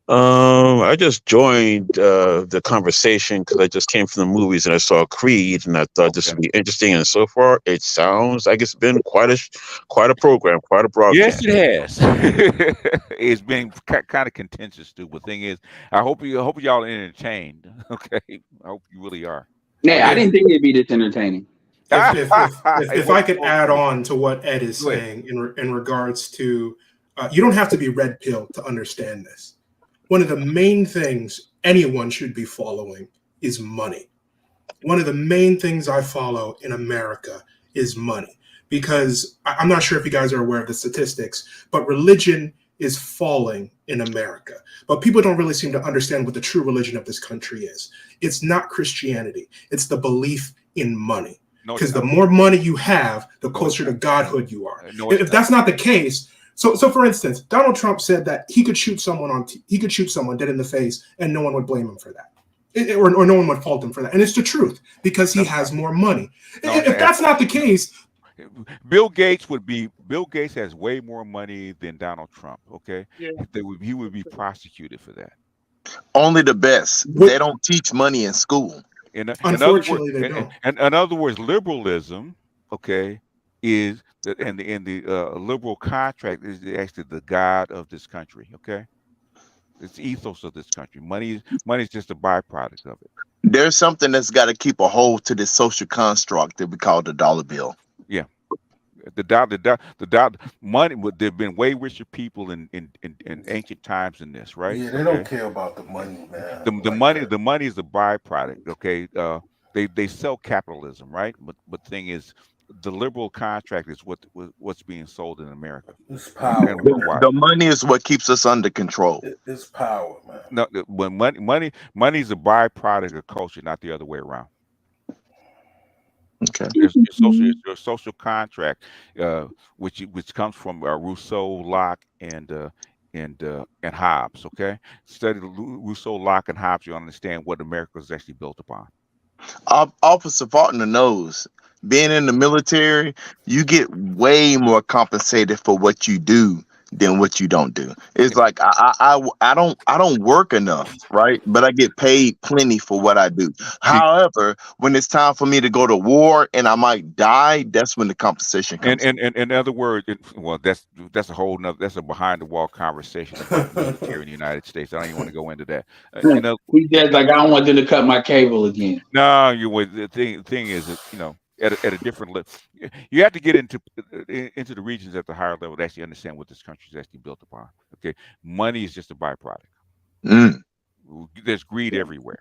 I just joined the conversation because I just came from the movies and I saw Creed, and I thought this would be interesting. And so far, it sounds like it's been quite a program, quite a broadcast. Yes, it has. It's been kind of contentious too. But the thing is, I hope y'all are entertained. Okay, I hope you really are. Yeah, I didn't think it'd be this entertaining. If I could add on to what Ed is saying in regards to, you don't have to be red pill to understand this. One of the main things anyone should be following is money. One of the main things I follow in America is money, because I'm not sure if you guys are aware of the statistics, but religion is falling in America. But people don't really seem to understand what the true religion of this country is. It's not Christianity. It's the belief in money. Because the more money you have, the closer to godhood you are. If that's not the case, so for instance, Donald Trump said that he could shoot someone dead in the face and no one would blame him for that, or no one would fault him for that. And it's the truth, because he has more money. If that's not the case, Bill Gates has way more money than Donald Trump. Okay, yeah. He would be prosecuted for that. Only the best. They don't teach money in school. Unfortunately, they don't. In other words, liberalism, okay, is and the liberal contract is actually the god of this country. Okay, it's the ethos of this country. Money is just a byproduct of it. There's something that's got to keep a hold to this social construct that we call the dollar bill. Yeah, the dollar money. There've been way richer people in ancient times than this, right? Yeah, they don't care about the money, man. The money is a byproduct. Okay, they sell capitalism, right? But the thing is, the liberal contract is what's being sold in America It's and power, man. worldwide. The money is what keeps us under control. It's power, man. No, when money is a byproduct of culture, not the other way around. Okay. Your social contract, which comes from Rousseau, Locke, and Hobbes. Okay, study Rousseau, Locke, and Hobbes. You understand what America is actually built upon. Officer Faulkner knows, being in the military, you get way more compensated for what you do than what you don't do. It's like I don't work enough, right? But I get paid plenty for what I do. However, when it's time for me to go to war and I might die, that's when the compensation comes. And in other words, well, that's a whole nother, that's a behind the wall conversation about the military in the United States. I don't even want to go into that. He says like, I don't want them to cut my cable again. No, the thing is that, at a different level, you have to get into the regions at the higher level to actually understand what this country is actually built upon. Okay, money is just a byproduct. There's greed everywhere.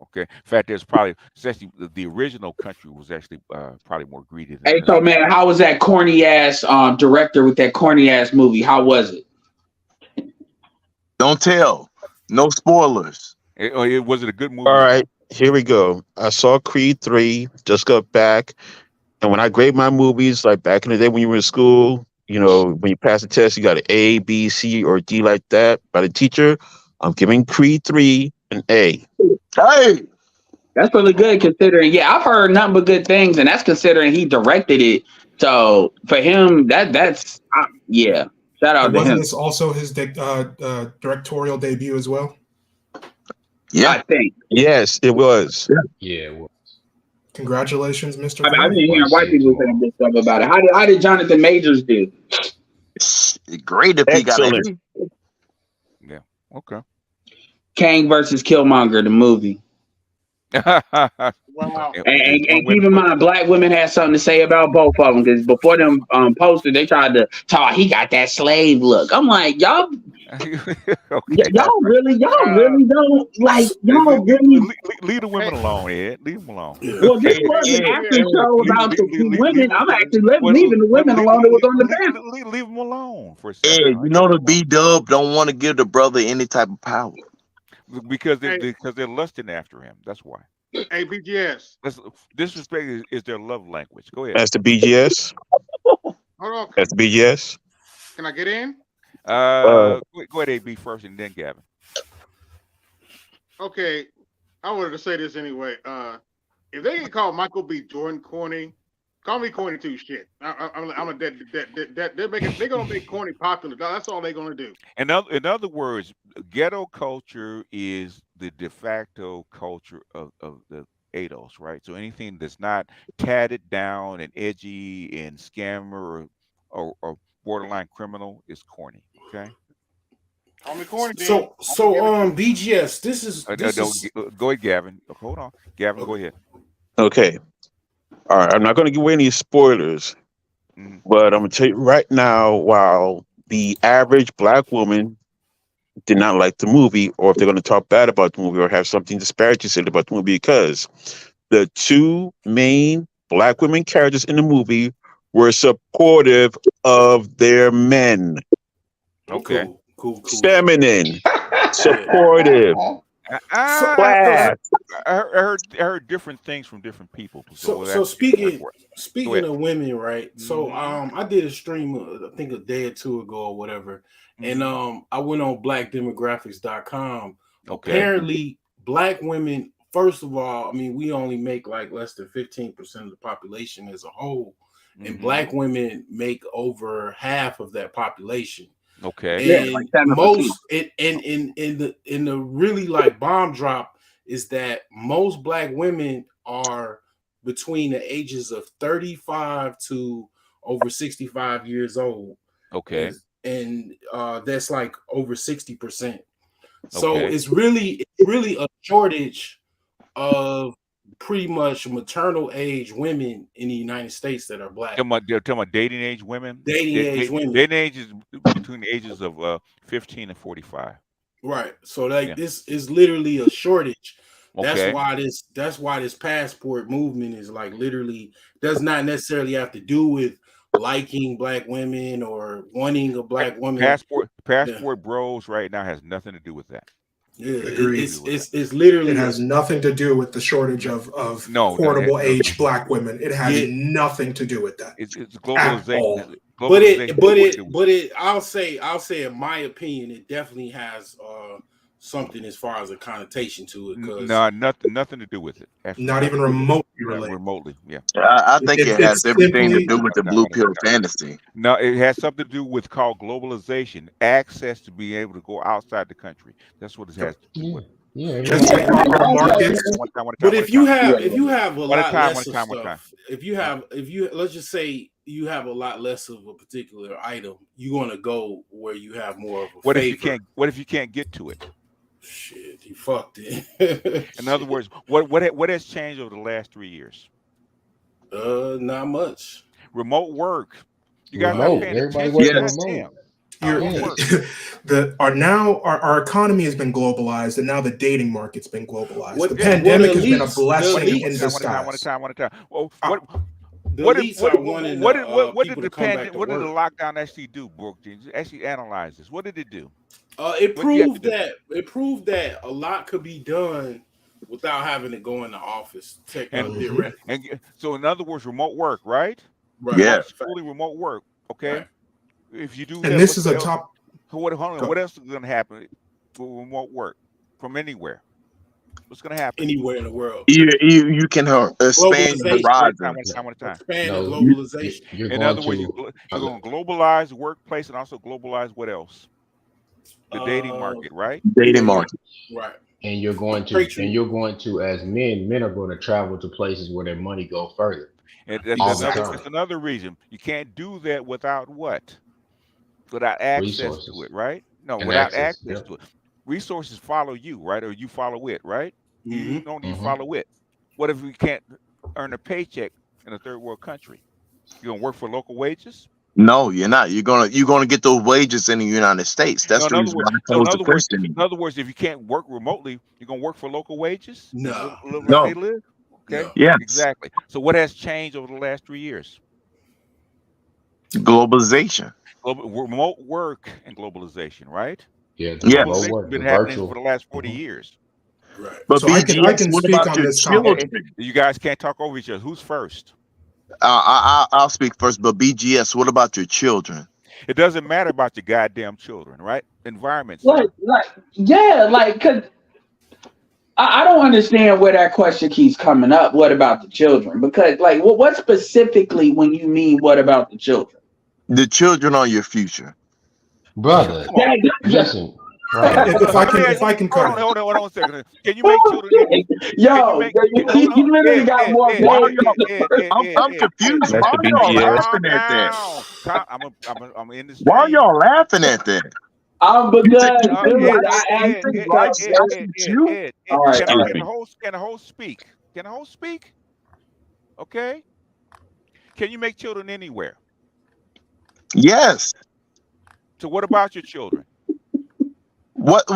Okay, in fact, there's probably, especially the original country was actually probably more greedy than Hey, so man, how was that corny ass director with that corny ass movie? How was it? Don't tell. No spoilers. Was it a good movie? All right, here we go. I saw Creed 3, just got back. And when I grade my movies, like back in the day when you were in school, when you pass the test, you got an A, B, C, or D like that by the teacher. I'm giving Creed 3 an A. Hey! That's really good considering, I've heard nothing but good things, and that's considering he directed it. So for him, that's shout out to him. Wasn't this also his directorial debut as well? Yeah, I think. Yes, it was. Yeah, it was. Congratulations, Mr. I mean, I've been hearing white people saying good stuff about it. How did Jonathan Majors do? Great if he got it. Yeah. Okay. Kang versus Killmonger, the movie. Wow. And keep in mind, black women had something to say about both of them, because before them posted, they tried to talk. He got that slave look. I'm like, y'all, y'all really don't like. Y'all really leave the women alone, Ed. Leave them alone. Well, this was an after show about the women. I'm actually leaving the women alone that was on the panel. Leave them alone for a second. Ed, you know the B-Dub don't want to give the brother any type of power. Because they're lusting after him. That's why. Hey, BGS. Disrespect is their love language. Go ahead. That's the BGS. Hold on. That's the BGS. Can I get in? Go ahead, AB first, and then Gavin. Okay, I wanted to say this anyway. If they can call Michael B. Jordan corny, call me corny too. Shit, I'm a they're gonna make corny popular. That's all they're gonna do. In other words, ghetto culture is the de facto culture of the ADOS, right? So anything that's not tatted down and edgy and scammer or borderline criminal is corny. Okay. Call me corny. So BGS, this is go ahead, Gavin. Hold on, Gavin, go ahead. Okay. All right. I'm not going to give away any spoilers, but I'm going to tell you right now, while the average black woman did not like the movie, or if they're going to talk bad about the movie or have something disparaging said about the movie, because the two main black women characters in the movie were supportive of their men. Okay. Cool. Feminine, supportive. I heard different things from different people. So speaking of women, right? So I did a stream I think a day or two ago or whatever, and I went on blackdemographics.com. Okay. Apparently, black women, first of all, I mean, we only make like less than 15% of the population as a whole, and black women make over half of that population. Okay. And most in the really like bomb drop is that most black women are between the ages of 35 to over 65 years old. Okay. And that's like over 60%. So it's really a shortage of pretty much maternal age women in the United States that are black. They're talking about dating age women. Women. Dating age is between the ages of 15 and 45. Right. So like this is literally a shortage. Okay. That's why this passport movement is like literally does not necessarily have to do with liking black women or wanting a black woman. Passport bros right now has nothing to do with that. Yeah, Agreed. it's literally It has nothing to do with the shortage of portable age black women. It has nothing to do with that. It's globalization. But it I'll say in my opinion, it definitely has something as far as a connotation to it. No, nothing to do with it. Absolutely. Not even remotely related. Remotely, yeah. I think it has everything to do with the blue pill fantasy. No, it has something to do with called globalization, access to be able to go outside the country. That's what it has to do with. But if you have a lot less of stuff, let's just say you have a lot less of a particular item, you're gonna go where you have more of a What favor. if you can't get to it? Shit, you fucked it. In other words, what has changed over the last 3 years? Not much. Remote work. You guys are paying attention. Our economy has been globalized, and now the dating market's been globalized. The pandemic has been a blessing in disguise. One time. What did the lockdown actually do, Brooke? Actually analyze this. What did it do? It proved that a lot could be done without having to go in the office. And so, in other words, remote work, right? Right. Yeah. Fully remote work. Okay. Right. If you do, and this is a top. What else is going to happen for remote work from anywhere? What's going to happen? Anywhere in the world. You can expand the horizon. Globalization. In other words, you're going to globalize the workplace and also globalize what else? The dating market, right? Dating market. Right. And you're going to, as men are going to travel to places where their money go further. And that's another reason. You can't do that without what? Without access to it, right? No, without access to it. Resources follow you, right? Or you follow it, right? Mm-hmm. You don't even follow it. What if we can't earn a paycheck in a third world country? You're gonna work for local wages? No, you're not. You're gonna get those wages in the United States. That's the reason why I posed the question. In other words, if you can't work remotely, you're gonna work for local wages? No. They live? Okay. No. Yes. Exactly. So what has changed over the last 3 years? Globalization. Remote work and globalization, right? Yeah. It's been happening for the last 40 years. Right. But so I can speak on this topic. You guys can't talk over each other. Who's first? I'll speak first. But BGS, what about your children? It doesn't matter about your goddamn children, right? Environments. Because I don't understand where that question keeps coming up. What about the children? Because, what specifically when you mean what about the children? The children are your future, brother. Listen. If I can cut. Hold on a second. Can you make children? You literally got more. I'm confused. Why are y'all laughing at that? I'm in this. Why are y'all laughing at that? Because I asked All right. Can the host speak? Can the host speak? Okay. Can you make children anywhere? Yes. So what about your children? What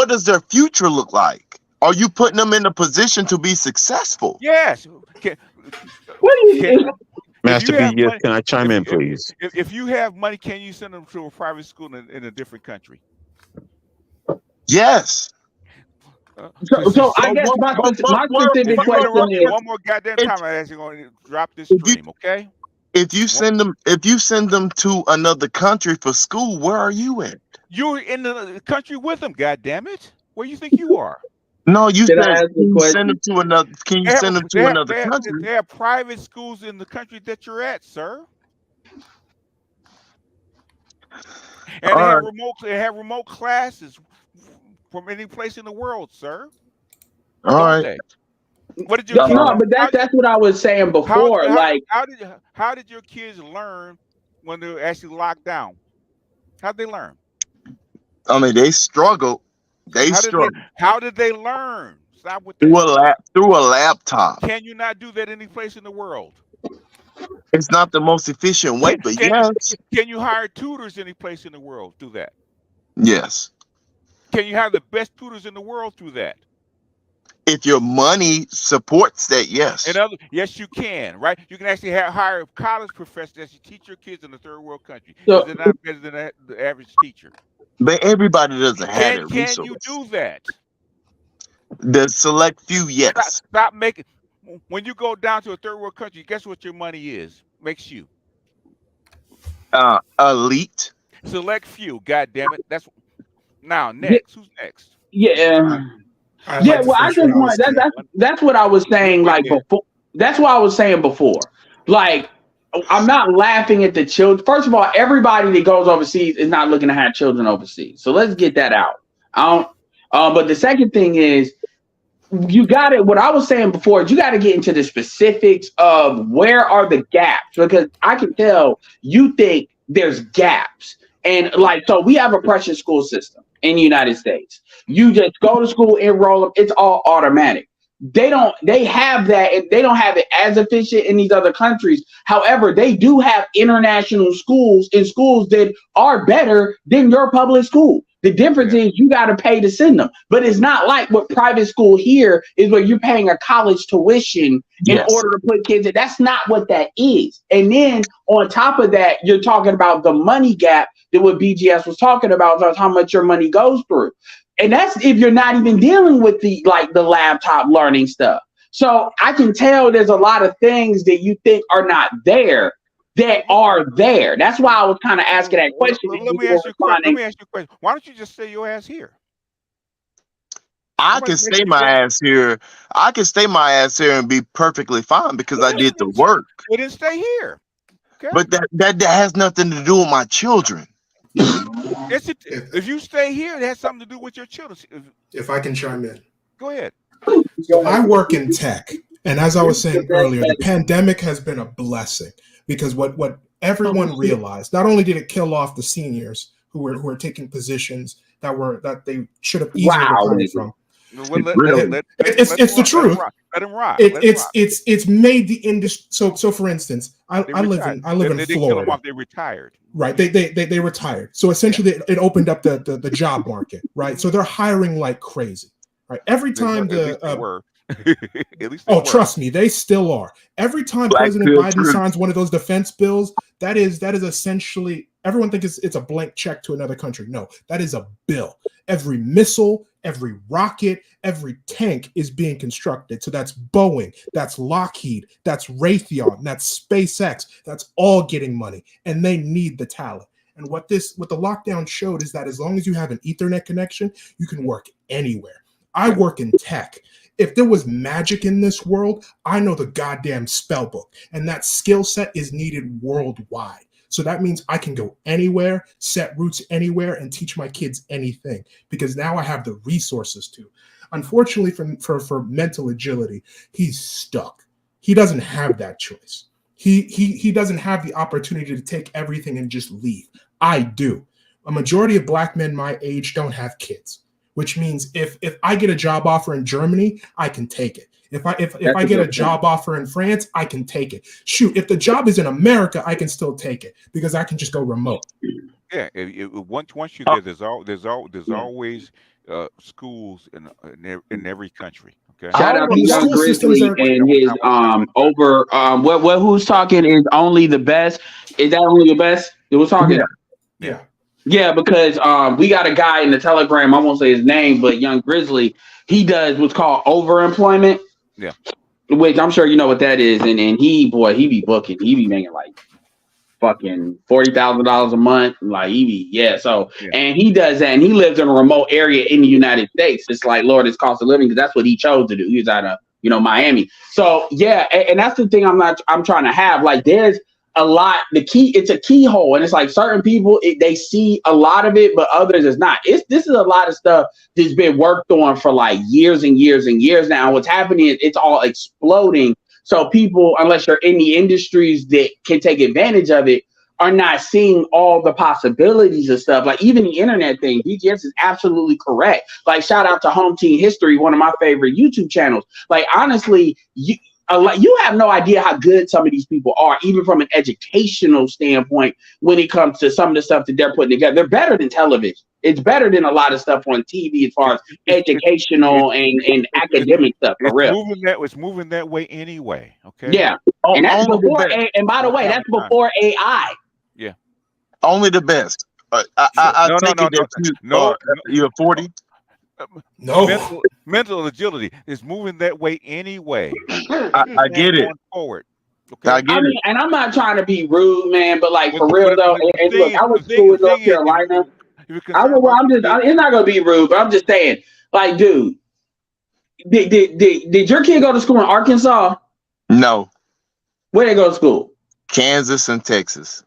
does their future look like? Are you putting them in a position to be successful? Yes. Master BGS, can I chime in, please? If you have money, can you send them to a private school in a different country? Yes. So I guess my specific question is one more goddamn time. I'm actually going to drop this stream, okay? If you send them to another country for school, where are you at? You're in the country with them. God damn it! Where you think you are? No, you said can you send them to another. Can you send them to another country? There are private schools in the country that you're at, sir. And they have remote classes from any place in the world, sir. All right. What did your but that's what I was saying before. How did your kids learn when they were actually locked down? How'd they learn? I mean, they struggled. How did they learn? Stop with that. Through a laptop. Can you not do that any place in the world? It's not the most efficient way, but yes. Can you hire tutors any place in the world through that? Yes. Can you have the best tutors in the world through that? If your money supports that, yes. Yes, you can, right? You can actually hire college professors to teach your kids in a third world country So, because they're not better than the average teacher. But everybody doesn't have that Can you resource. do that? The select few, yes. Stop making. When you go down to a third world country, guess what your money is? Makes you Elite. select few. God damn it! That's now next. Who's next? yeah. I'd like to Well, I finish just what I was want saying. that's what I was saying. Like before, that's what I was saying before. Like, I'm not laughing at the children. First of all, everybody that goes overseas is not looking to have children overseas. So let's get that out. I don't. But the second thing is, you got it. What I was saying before is you got to get into the specifics of where are the gaps, because I can tell you think there's gaps. And like, so we have a precious school system in the United States. You just go to school, enroll them. It's all automatic. They have that, and they don't have it as efficient in these other countries. However, they do have international schools and schools that are better than your public school. The difference is you got to pay to send them, but it's not like what private school here is, where you're paying a college tuition in order to put kids in. That's not what that is. And then on top of that, you're talking about the money gap that what BGS was talking about, how much your money goes through. And that's if you're not even dealing with the laptop learning stuff. So I can tell there's a lot of things that you think are not there that are there. That's why I was kind of asking that question. Let me ask you a question. Why don't you just stay your ass here? I can stay my ass here. I can stay my ass here and be perfectly fine because I did the work. We didn't stay here. Okay? But that has nothing to do with my children. If you stay here, it has something to do with your children. If I can chime in. Go ahead. So I work in tech. And as I was saying earlier, the pandemic has been a blessing, because what everyone realized, not only did it kill off the seniors who were taking positions that they should have easily retired from. It's the truth. Let him rock. It's made the industry. So for instance, I live in Florida. Kill them off, they retired. Right. They retired. So essentially it opened up the job market. Right. So they're hiring like crazy. Right. Every time trust me, they still are. Every time President Biden signs one of those defense bills, that is essentially, everyone thinks it's a blank check to another country. No, that is a bill. Every missile, every rocket, every tank is being constructed. So that's Boeing, that's Lockheed, that's Raytheon, that's SpaceX. That's all getting money, and they need the talent. And what the lockdown showed is that as long as you have an Ethernet connection, you can work anywhere. I work in tech. If there was magic in this world, I know the goddamn spell book, and that skill set is needed worldwide. So that means I can go anywhere, set roots anywhere, and teach my kids anything, because now I have the resources to. Unfortunately for mental agility, he's stuck. He doesn't have that choice. He doesn't have the opportunity to take everything and just leave. I do. A majority of Black men my age don't have kids, which means if I get a job offer in Germany, I can take it. If I get a job offer in France, I can take it. Shoot, if the job is in America, I can still take it because I can just go remote. Yeah, once you're there, there's always schools in every country. Okay. Shout out to Young Grizzly and his who's talking is only the best. Is that only the best? It was talking. Yeah, because we got a guy in the Telegram, I won't say his name, but Young Grizzly, he does what's called overemployment. Yeah. Which I'm sure you know what that is. And he be booking. He be making like fucking $40,000 a month. Like and he does that, and he lives in a remote area in the United States. It's like, Lord, it's cost of living, because that's what he chose to do. He was out of Miami. So yeah, and that's the thing I'm trying to have. Like, there's a lot, it's a keyhole, and it's like certain people they see a lot of it, but others is not. This is a lot of stuff that's been worked on for like years and years and years now. What's happening is it's all exploding. So people, unless you're in the industries that can take advantage of it, are not seeing all the possibilities of stuff. Like even the internet thing, BGS is absolutely correct. Like, shout out to Home Team History, one of my favorite YouTube channels. Like, honestly, you have no idea how good some of these people are, even from an educational standpoint, when it comes to some of the stuff that they're putting together. They're better than television. It's better than a lot of stuff on TV as far as educational and academic stuff, for real. It's moving that way anyway. Okay. Yeah. And that's before, and by the way, that's before AI. Yeah. Only the best. I take it that you're 40. No. Mental agility is moving that way anyway. I get it. Going forward. Okay. I get it. And I'm not trying to be rude, man, but like for real though, and look, I went to school in North Carolina. It's not gonna be rude, but I'm just saying, like, dude, did your kid go to school in Arkansas? No. Where they go to school? Kansas and Texas.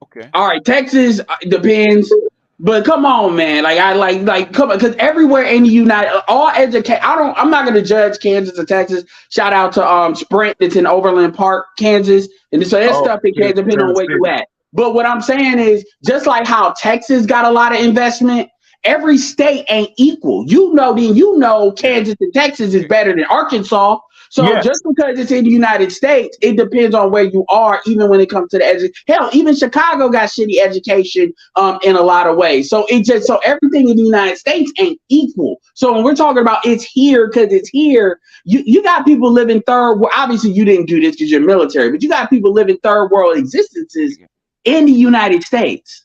Okay. All right, Texas depends, but come on, man. Like come on, because everywhere in the United, all educate. I'm not gonna judge Kansas or Texas. Shout out to Sprint that's in Overland Park, Kansas, and so there's stuff that can depend on where you at. But what I'm saying is, just like how Texas got a lot of investment, every state ain't equal. You know, Kansas and Texas is better than Arkansas. So just because it's in the United States, it depends on where you are, even when it comes to the education. Hell, even Chicago got shitty education in a lot of ways. So so everything in the United States ain't equal. So when we're talking about it's here because it's here, you got people living third world. Obviously, you didn't do this because you're military, but you got people living third world existences in the United States.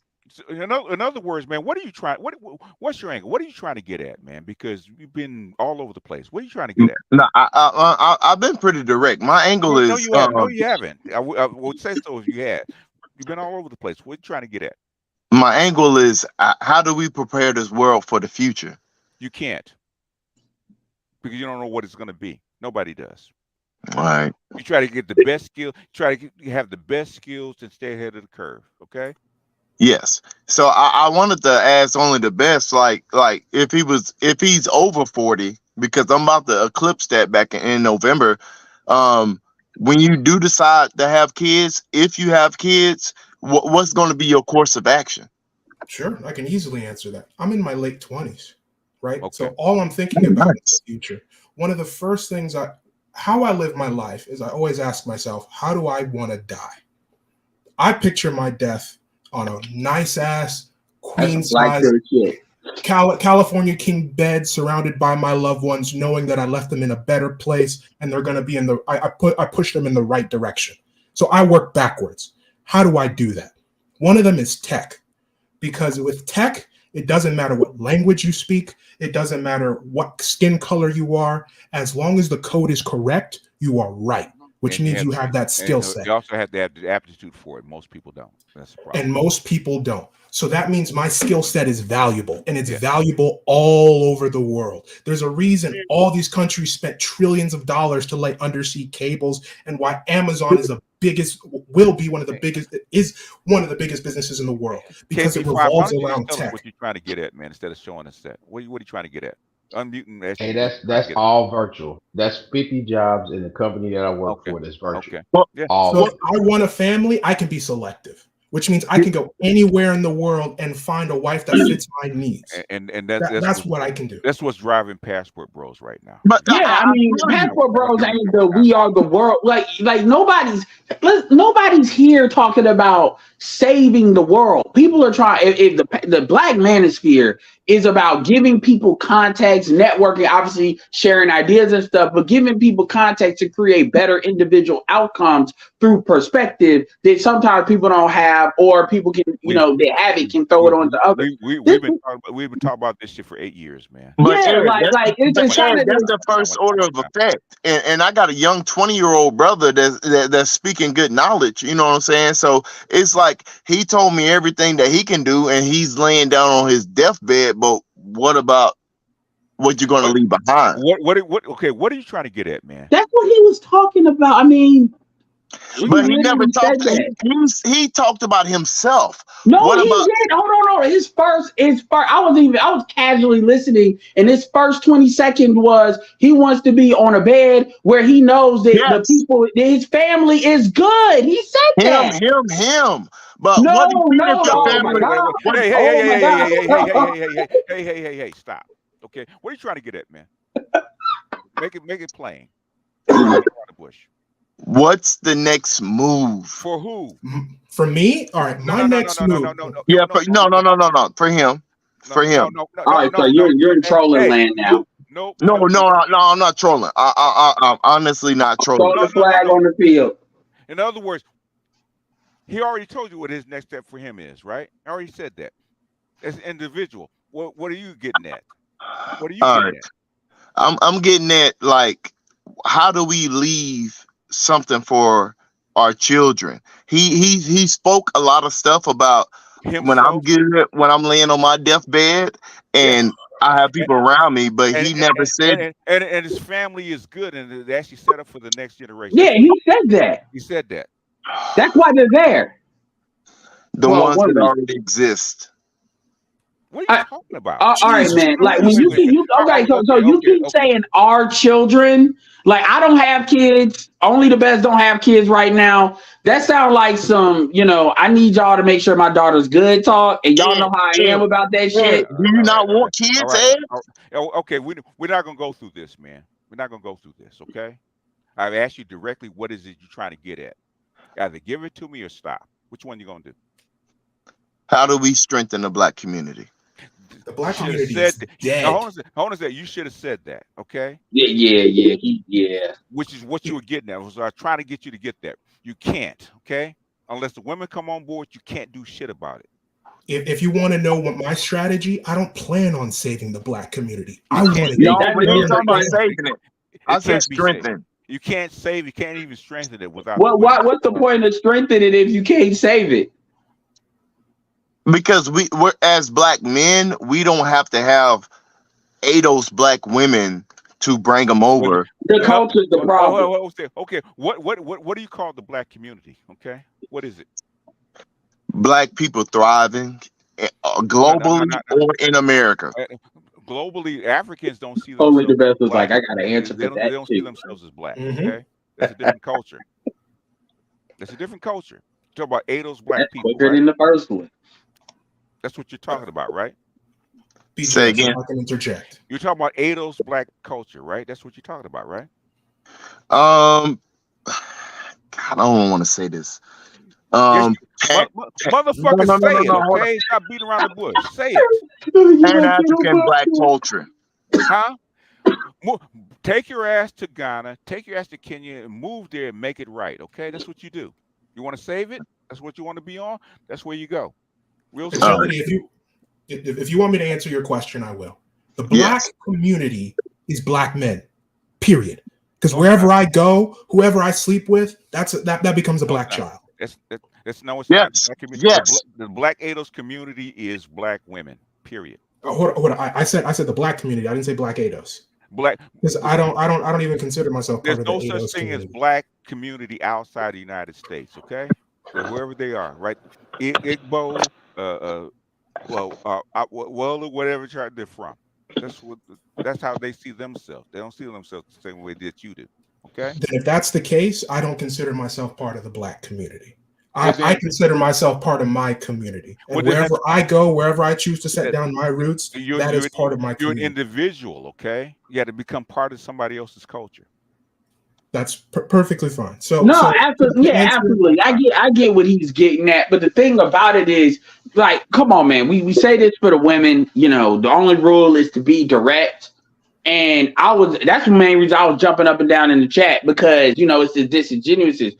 In other words, man, what are you trying? What's your angle? What are you trying to get at, man? Because you've been all over the place. What are you trying to get at? No, I've been pretty direct. My angle is no, you haven't. I would say so if you had. You've been all over the place. What are you trying to get at? My angle is how do we prepare this world for the future? You can't, because you don't know what it's going to be. Nobody does. All right. You try to get the best skill. Try to have the best skills and stay ahead of the curve. Okay. Yes. So I wanted to ask only the best, like if he's over 40, because I'm about to eclipse that back in November. When you do decide to have kids, if you have kids, what's going to be your course of action? Sure, I can easily answer that. I'm in my late 20s, right? Okay. So all I'm thinking about is the future. One of the first things how I live my life is I always ask myself, how do I want to die? I picture my death on a nice ass queen size California king bed, surrounded by my loved ones, knowing that I left them in a better place and they're going to be I push them in the right direction. So I work backwards. How do I do that? One of them is tech, because with tech, it doesn't matter what language you speak. It doesn't matter what skin color you are. As long as the code is correct, you are right, which means you have that skill set. You also have to have the aptitude for it. Most people don't. That's the problem. And most people don't. So that means my skill set is valuable, and it's valuable all over the world. There's a reason all these countries spent trillions of dollars to lay undersea cables, and why Amazon is will be one of the biggest businesses in the world, because it revolves around tech. What you trying to get at, man? Instead of showing us that, what are you trying to get at? Unmuting. Hey, that's all virtual. That's 50 jobs in the company that I work for. That's virtual. Okay. So if I want a family, I can be selective, which means I can go anywhere in the world and find a wife that fits my needs. And that's what I can do. That's what's driving Passport Bros right now. But I mean, Passport Bros ain't the we are the world. Like nobody's here talking about saving the world. People are trying. If the Black Manosphere is about giving people context, networking, obviously sharing ideas and stuff, but giving people context to create better individual outcomes through perspective that sometimes people don't have, or people can, they have it, can throw it on to others. We've been talking about this shit for 8 years, man. But it's just that's the first order of effect. And I got a young 20-year-old brother that's speaking good knowledge. You know what I'm saying? So it's like he told me everything that he can do, and he's laying down on his deathbed. But what about what you're going to leave behind? What are you trying to get at, man? That's what he was talking about. I mean, but he never talked. He talked about himself. No, he did. Hold on. His first. I was casually listening, and his first 20 seconds was he wants to be on a bed where he knows that the people, his family is good. He said that. Him. But what if your family? Hey, stop. Okay, what are you trying to get at, man? Make it plain. Bush. What's the next move? For who? For me? All right, my next move. No. For him. for him. All right, so you're in trolling land now. No, I'm not trolling. I'm honestly not trolling. Throw the flag on the field. In other words, he already told you what his next step for him is, right? I already said that. As an individual, what are you getting at? What are you getting at? I'm getting at, like, how do we leave something for our children? He spoke a lot of stuff about himself. when I'm laying on my deathbed and I have people around me, but he never said. And his family is good, and it actually set up for the next generation. Yeah, he said that. He said that. That's why they're there. The ones that already exist. What are you talking about? All right, man. Like, when you keep saying our children. Like, I don't have kids. Only the best don't have kids right now. That sounds like some, I need y'all to make sure my daughter's good talk, and y'all know how I am about that shit. Do you not want kids, Ed? Okay, we're not gonna go through this, man. We're not gonna go through this, okay? I've asked you directly, what is it you're trying to get at? Either give it to me or stop. Which one you gonna do? How do we strengthen the Black community? The Black community is dead. Hold on a second. You should have said that, okay? Yeah. Which is what you were getting at. I was trying to get you to get that. You can't, okay? Unless the women come on board, you can't do shit about it. If you want to know what my strategy, I don't plan on saving the Black community. I want to. No, but you're talking about saving it. I said strengthen. You can't save. You can't even strengthen it without. What's the point of strengthening it if you can't save it? Because we're as Black men, we don't have to have ADOS Black women to bring them over. The culture's the problem. Okay, what do you call the Black community? Okay, what is it? Black people thriving globally or in America. Globally, Africans don't see themselves. Only the best was like, I got to answer for that. They don't see themselves as Black. Okay, that's a different culture. That's a different culture. Talk about ADOS Black people. Quicker than the first one. That's what you're talking about, right? BGS, say again. I can interject. You're talking about ADOS Black culture, right? That's what you're talking about, right? God, I don't want to say this. Motherfucker, say it, okay? Stop beating around the bush. Say it. Pan-African Black culture. Huh? Take your ass to Ghana, take your ass to Kenya, and move there and make it right, okay? That's what you do. You want to save it? That's what you want to be on? That's where you go. If you want me to answer your question, I will. The Black community is Black men, period. Because wherever I go, whoever I sleep with, that becomes a Black child. That's not what's the Black ADOS community is Black women, period. Hold on. I said the Black community. I didn't say Black ADOS. Black, because I don't even consider myself part of the ADOS There's no such thing as Black community outside the United States, okay? So wherever they are, right? Igbo, whatever tribe they're from. That's how they see themselves. They don't see themselves the same way that you do. Okay. Then if that's the case, I don't consider myself part of the Black community. I consider myself part of my community. And wherever I go, wherever I choose to set down my roots, that is part of my community. You're an individual, okay? You got to become part of somebody else's culture. That's perfectly fine. Absolutely. I get what he's getting at, but the thing about it is, like, come on, man. We say this for the women. The only rule is to be direct. And that's the main reason I was jumping up and down in the chat, because it's the disingenuousness.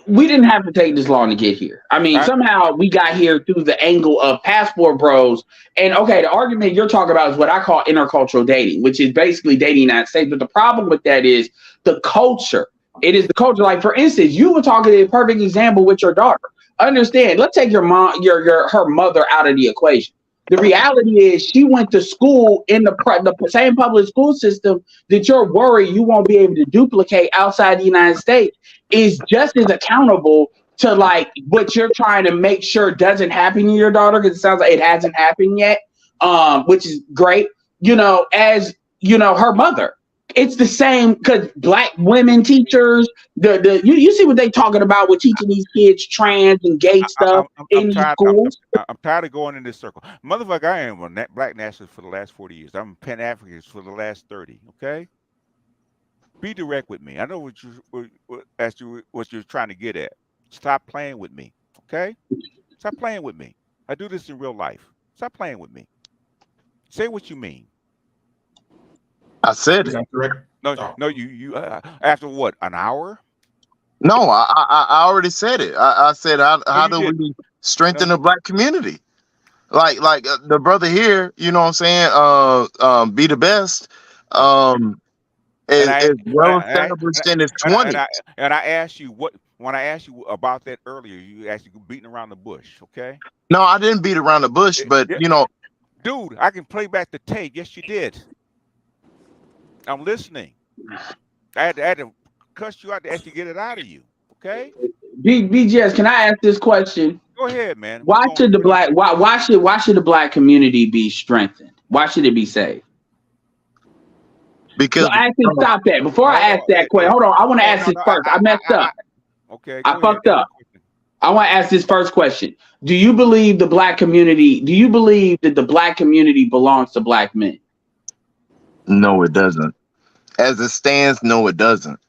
We didn't have to take this long to get here. I mean, somehow we got here through the angle of passport bros. And okay, the argument you're talking about is what I call intercultural dating, which is basically dating in the United States. But the problem with that is the culture. It is the culture. Like, for instance, you were talking a perfect example with your daughter. Understand, let's take your mom, her mother out of the equation. The reality is she went to school in the same public school system that you're worried you won't be able to duplicate outside the United States is just as accountable to, like, what you're trying to make sure doesn't happen to your daughter, because it sounds like it hasn't happened yet, which is great, as, her mother. It's the same, because Black women teachers, you see what they talking about with teaching these kids trans and gay stuff in these schools. I'm tired of going in this circle. Motherfucker, I am a Black nationalist for the last 40 years. I'm Pan-Africanist for the last 30, okay? Be direct with me. I know what you're trying to get at. Stop playing with me, okay? Stop playing with me. I do this in real life. Stop playing with me. Say what you mean. I said Is it. that correct? No, Oh. no, you after what, an hour? No, I already said it. I said No, how you do we didn't. No, strengthen the you, black community? Like the brother here, you know what I'm saying? Be the best. right. Um, And is and well I established in his and I, and 20s. I and I asked you what when I asked you about that earlier. You asked you beating around the bush. Okay. No, I didn't beat around the bush, but Yeah, you know, dude, I can play back the tape. Yes, you did. I'm listening. I had to cuss you out to actually get it out of you. Okay. BGS, can I ask this question? Go ahead, man. We're Why going. should the We're going. black why should the black community be strengthened? Why should it be saved? because No, actually, stop that. Before I Hold ask on. that question, hold on. I want to No, ask no, this no. first. I messed up. Okay, I go ahead. fucked up. I want to ask this first question. Do you believe the black community? Do you believe that the black community belongs to black men? no, it doesn't. As it stands, no, it doesn't.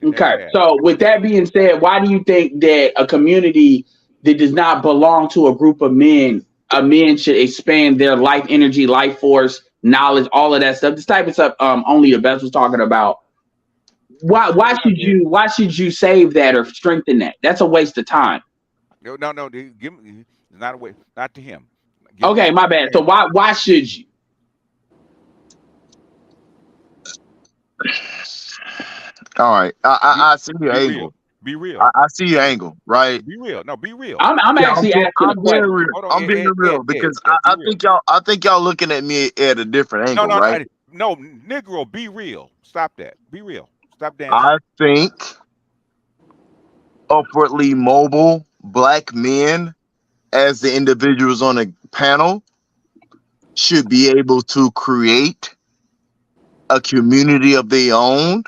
Okay. So with that being said, why do you think that a community that does not belong to a group of men, should expand their life energy, life force, knowledge, all of that stuff? This type of stuff only the best was talking about. Why should you save that or strengthen that? That's a waste of time. No. Give me not away. Not to him. Okay, my bad. So why should you? All right, I see your Be angle. real. Be real. I see your angle, right? Be real. No, be real. I'm actually asking a I'm being question. real. Hold on, I'm being real because I think y'all looking at me at a different angle, right? No, Negro, be real. Stop that. Be real. Stop dancing. I think upwardly mobile black men, as the individuals on the panel, should be able to create a community of their own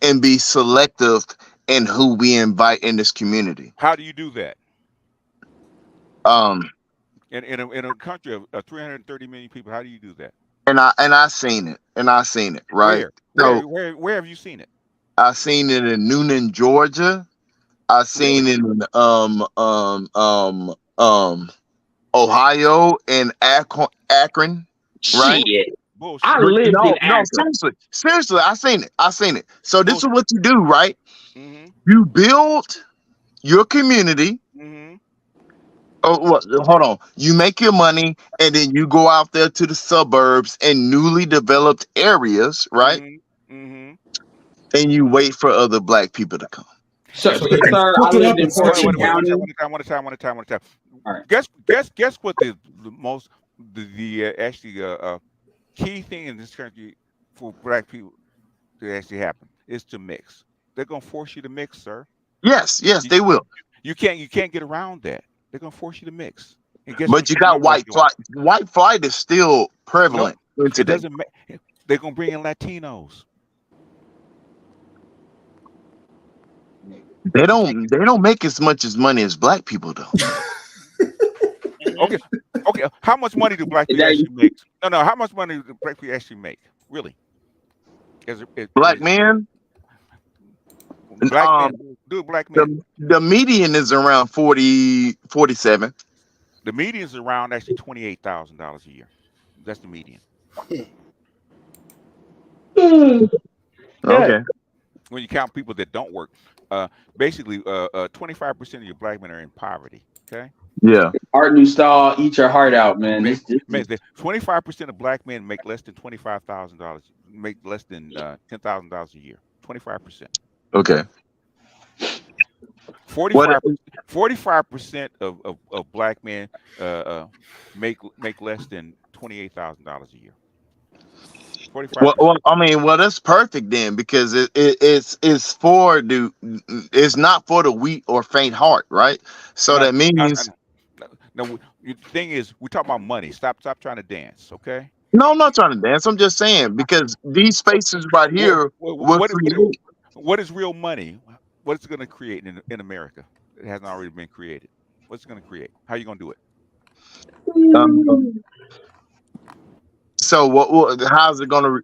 and be selective in who we invite in this community. How do you do that? Um, In a country of 330 million people, how do you do that? and I seen it, right? Where have you seen it? I seen it in Noonan, Georgia. I seen it in Ohio and Akron, right? Shit. Bullshit. I lived in Akron. Seriously, I seen it. So this is what you do, right? Mm-hmm. You build your community. Mm-hmm. Oh, hold on. You make your money, and then you go out there to the suburbs and newly developed areas, right? Mm-hmm. And you wait for other black people to come. So sir, I lived in Portland County. One time. All right. Guess what the most actually key thing in this country for black people to actually happen is to mix. They're gonna force you to mix, sir. Yes, they will. You can't get around that. They're gonna force you to mix. And guess But what you got white flight. White flight is still prevalent. It doesn't. They're gonna bring in Latinos. They don't make as much money as black people though. Okay. How much money do black people actually make? No. How much money do black people actually make? Really? Black men. Black men. The median is around 47. The median is around actually $28,000 a year. That's the median. Okay. When you count people that don't work, basically, 25% of your black men are in poverty. Okay. Yeah. Art New Stall, eat your heart out, man. 25% of black men make less than $25,000. Make less than $10,000 a year. 25%. Okay. 45% of black men make less than $28,000 a year. 45%. Well, that's perfect then, because it's not for the weak or faint heart, right? So that means. No, the thing is, we talk about money. Stop trying to dance, okay? No, I'm not trying to dance. I'm just saying, because these spaces right here what is real money? What is it going to create in America? It hasn't already been created. What's it going to create? How are you going to do it? So how's it going to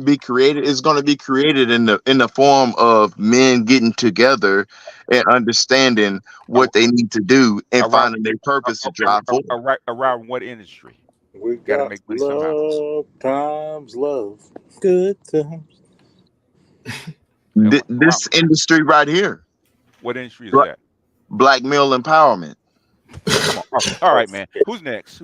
be created? It's going to be created in the form of men getting together and understanding what they need to do and finding their purpose to drive forward. Around what industry? We Got to got make money somehow. love, good times. This industry right here. What industry is that? Black male empowerment. Come on. Oh, all right, man. Who's next?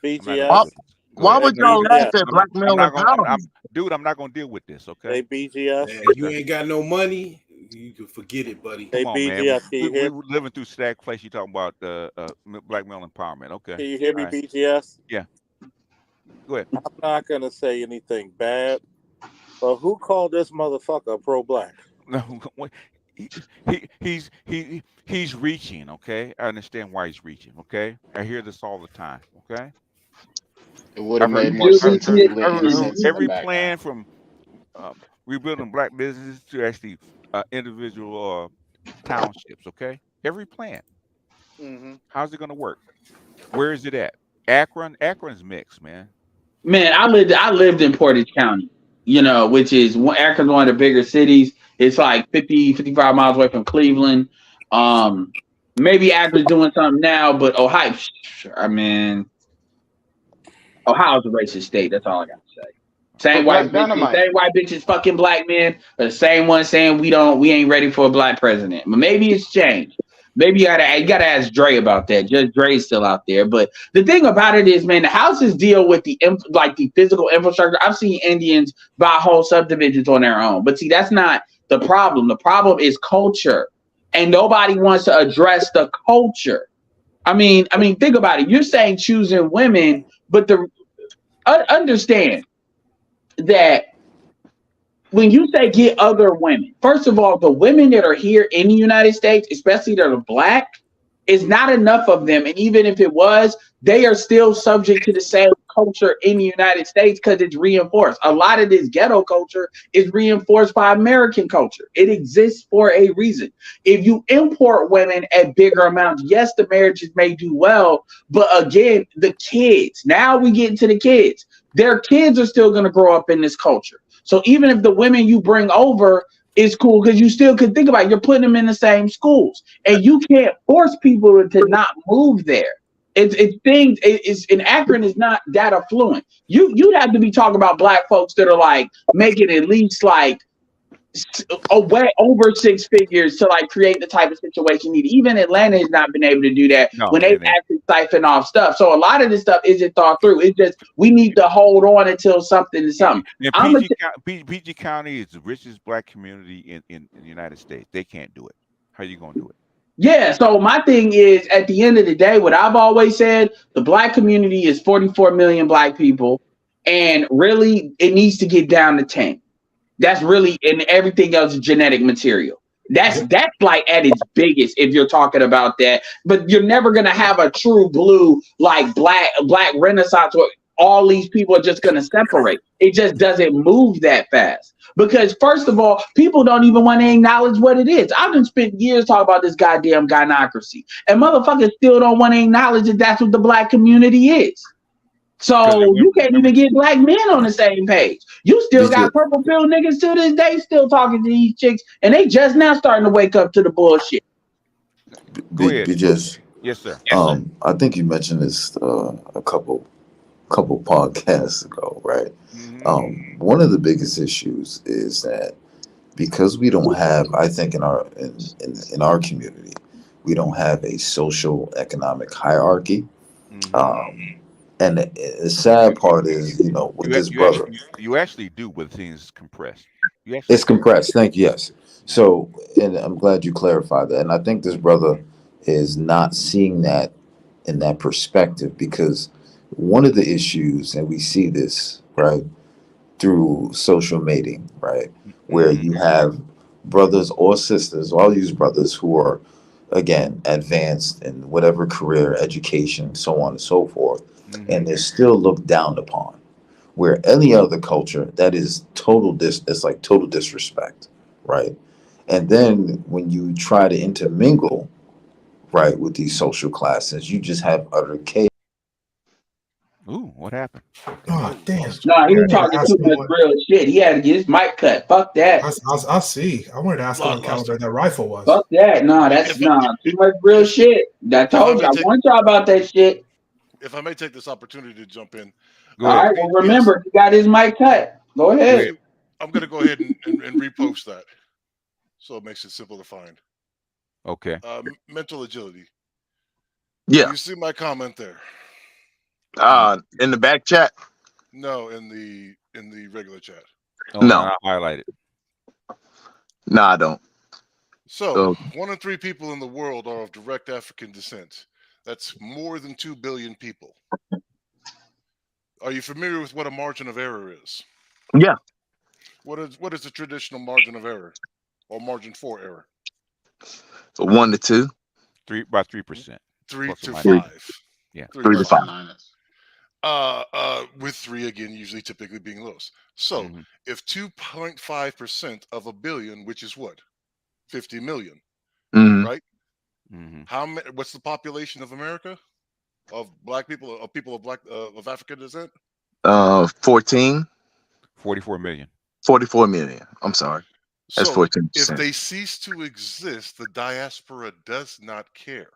BGS. Why would y'all laugh at black male empowerment? Dude, I'm not gonna deal with this, okay? Hey, BGS. Man, you ain't got no money, you can forget it, buddy. Come on, man. We were living through stagflation. You talking about black male empowerment? Okay. Can you hear me, BGS? Yeah. Go ahead. I'm not gonna say anything bad, but who called this motherfucker pro-black? No, he's reaching. Okay, I understand why he's reaching. Okay, I hear this all the time. Okay. It would have made more sense if you lived in the sense every plan from rebuilding black businesses to actually individual townships. Okay, every plan. Mm-hmm. How's it going to work? Where is it at? Akron's mixed, man. Man, I lived in Portage County, which is Akron's one of the bigger cities. It's like 55 miles away from Cleveland. Maybe Akron's doing something now, but Ohio, Ohio's a racist state. That's all I got to say. Same white bitches fucking black men, but the same one saying we ain't ready for a black president. But maybe it's changed. Maybe you gotta ask Dre about that. Just Dre's still out there. But the thing about it is, man, the houses deal with the physical infrastructure. I've seen Indians buy whole subdivisions on their own. But see, that's not the problem. The problem is culture. And nobody wants to address the culture. I mean, think about it. You're saying choosing women, but understand that when you say get other women, first of all, the women that are here in the United States, especially that are black, is not enough of them. And even if it was, they are still subject to the same culture in the United States because it's reinforced. A lot of this ghetto culture is reinforced by American culture. It exists for a reason. If you import women at bigger amounts, yes, the marriages may do well, but again, the kids, now we get into the kids. Their kids are still going to grow up in this culture. So even if the women you bring over is cool, because you still could think about it, you're putting them in the same schools, and you can't force people to not move there. In Akron is not that affluent. You'd have to be talking about black folks that are like making at least like over six figures to like create the type of situation you need. Even Atlanta has not been able to do that when they've actually siphoned off stuff. So a lot of this stuff isn't thought through. It's just we need to hold on until something is something. PG County is the richest black community in the United States. They can't do it. How are you going to do it? Yeah, so my thing is, at the end of the day, what I've always said, the black community is 44 million black people, and really it needs to get down to 10. That's really, and everything else is genetic material. That's like at its biggest if you're talking about that. But you're never gonna have a true blue like black renaissance where all these people are just gonna separate. It just doesn't move that fast. Because first of all, people don't even want to acknowledge what it is. I've been spent years talking about this goddamn gynocracy, and motherfuckers still don't want to acknowledge that that's what the black community is. So you can't even get black men on the same page. You still got purple pill niggas to this day still talking to these chicks, and they just now starting to wake up to the bullshit. BGS. Yes, sir. I think you mentioned this a couple podcasts ago, right? Mm-hmm. One of the biggest issues is that because we don't have, I think in our community, we don't have a social economic hierarchy. Mm-hmm. And the sad part is, with this brother, you actually do, but things compressed. It's compressed. Thank you. Yes. So, and I'm glad you clarified that. And I think this brother is not seeing that in that perspective, because one of the issues, and we see this right through social mating, right, where you have brothers or sisters, or I'll use brothers who are, again, advanced in whatever career, education, so on and so forth. And they're still looked down upon, where any other culture, that is it's like total disrespect, right? And then when you try to intermingle, right, with these social classes, you just have utter chaos. What happened? Oh, damn. Nah, he was talking too much real shit. He had to get his mic cut. Fuck that. I see. I wanted to ask what caliber that rifle was. Fuck that. Nah, that's too much real shit. I told you. I warned y'all about that shit. If I may take this opportunity to jump in. All right. Well, remember, he got his mic cut. Go ahead. I'm going to go ahead and repost that, so it makes it simple to find. Okay. Mental agility. Yeah. You see my comment there? In the back chat? No, in the regular chat. Oh, no, I highlight it. No, I don't. So, 1 in 3 people in the world are of direct African descent. That's more than 2 billion people. Are you familiar with what a margin of error is? Yeah. What is the traditional margin of error, or margin for error? 1 to 2. About 3%. 3 to 5. Yeah. 3 to 5. With 3 again, usually typically being lowest. So if 2.5% of a billion, which is what, 50 million, right? How many? What's the population of America? Of black people, of people of of African descent? 44 million. 44 million. I'm sorry. That's 14%. If they cease to exist, the diaspora does not care.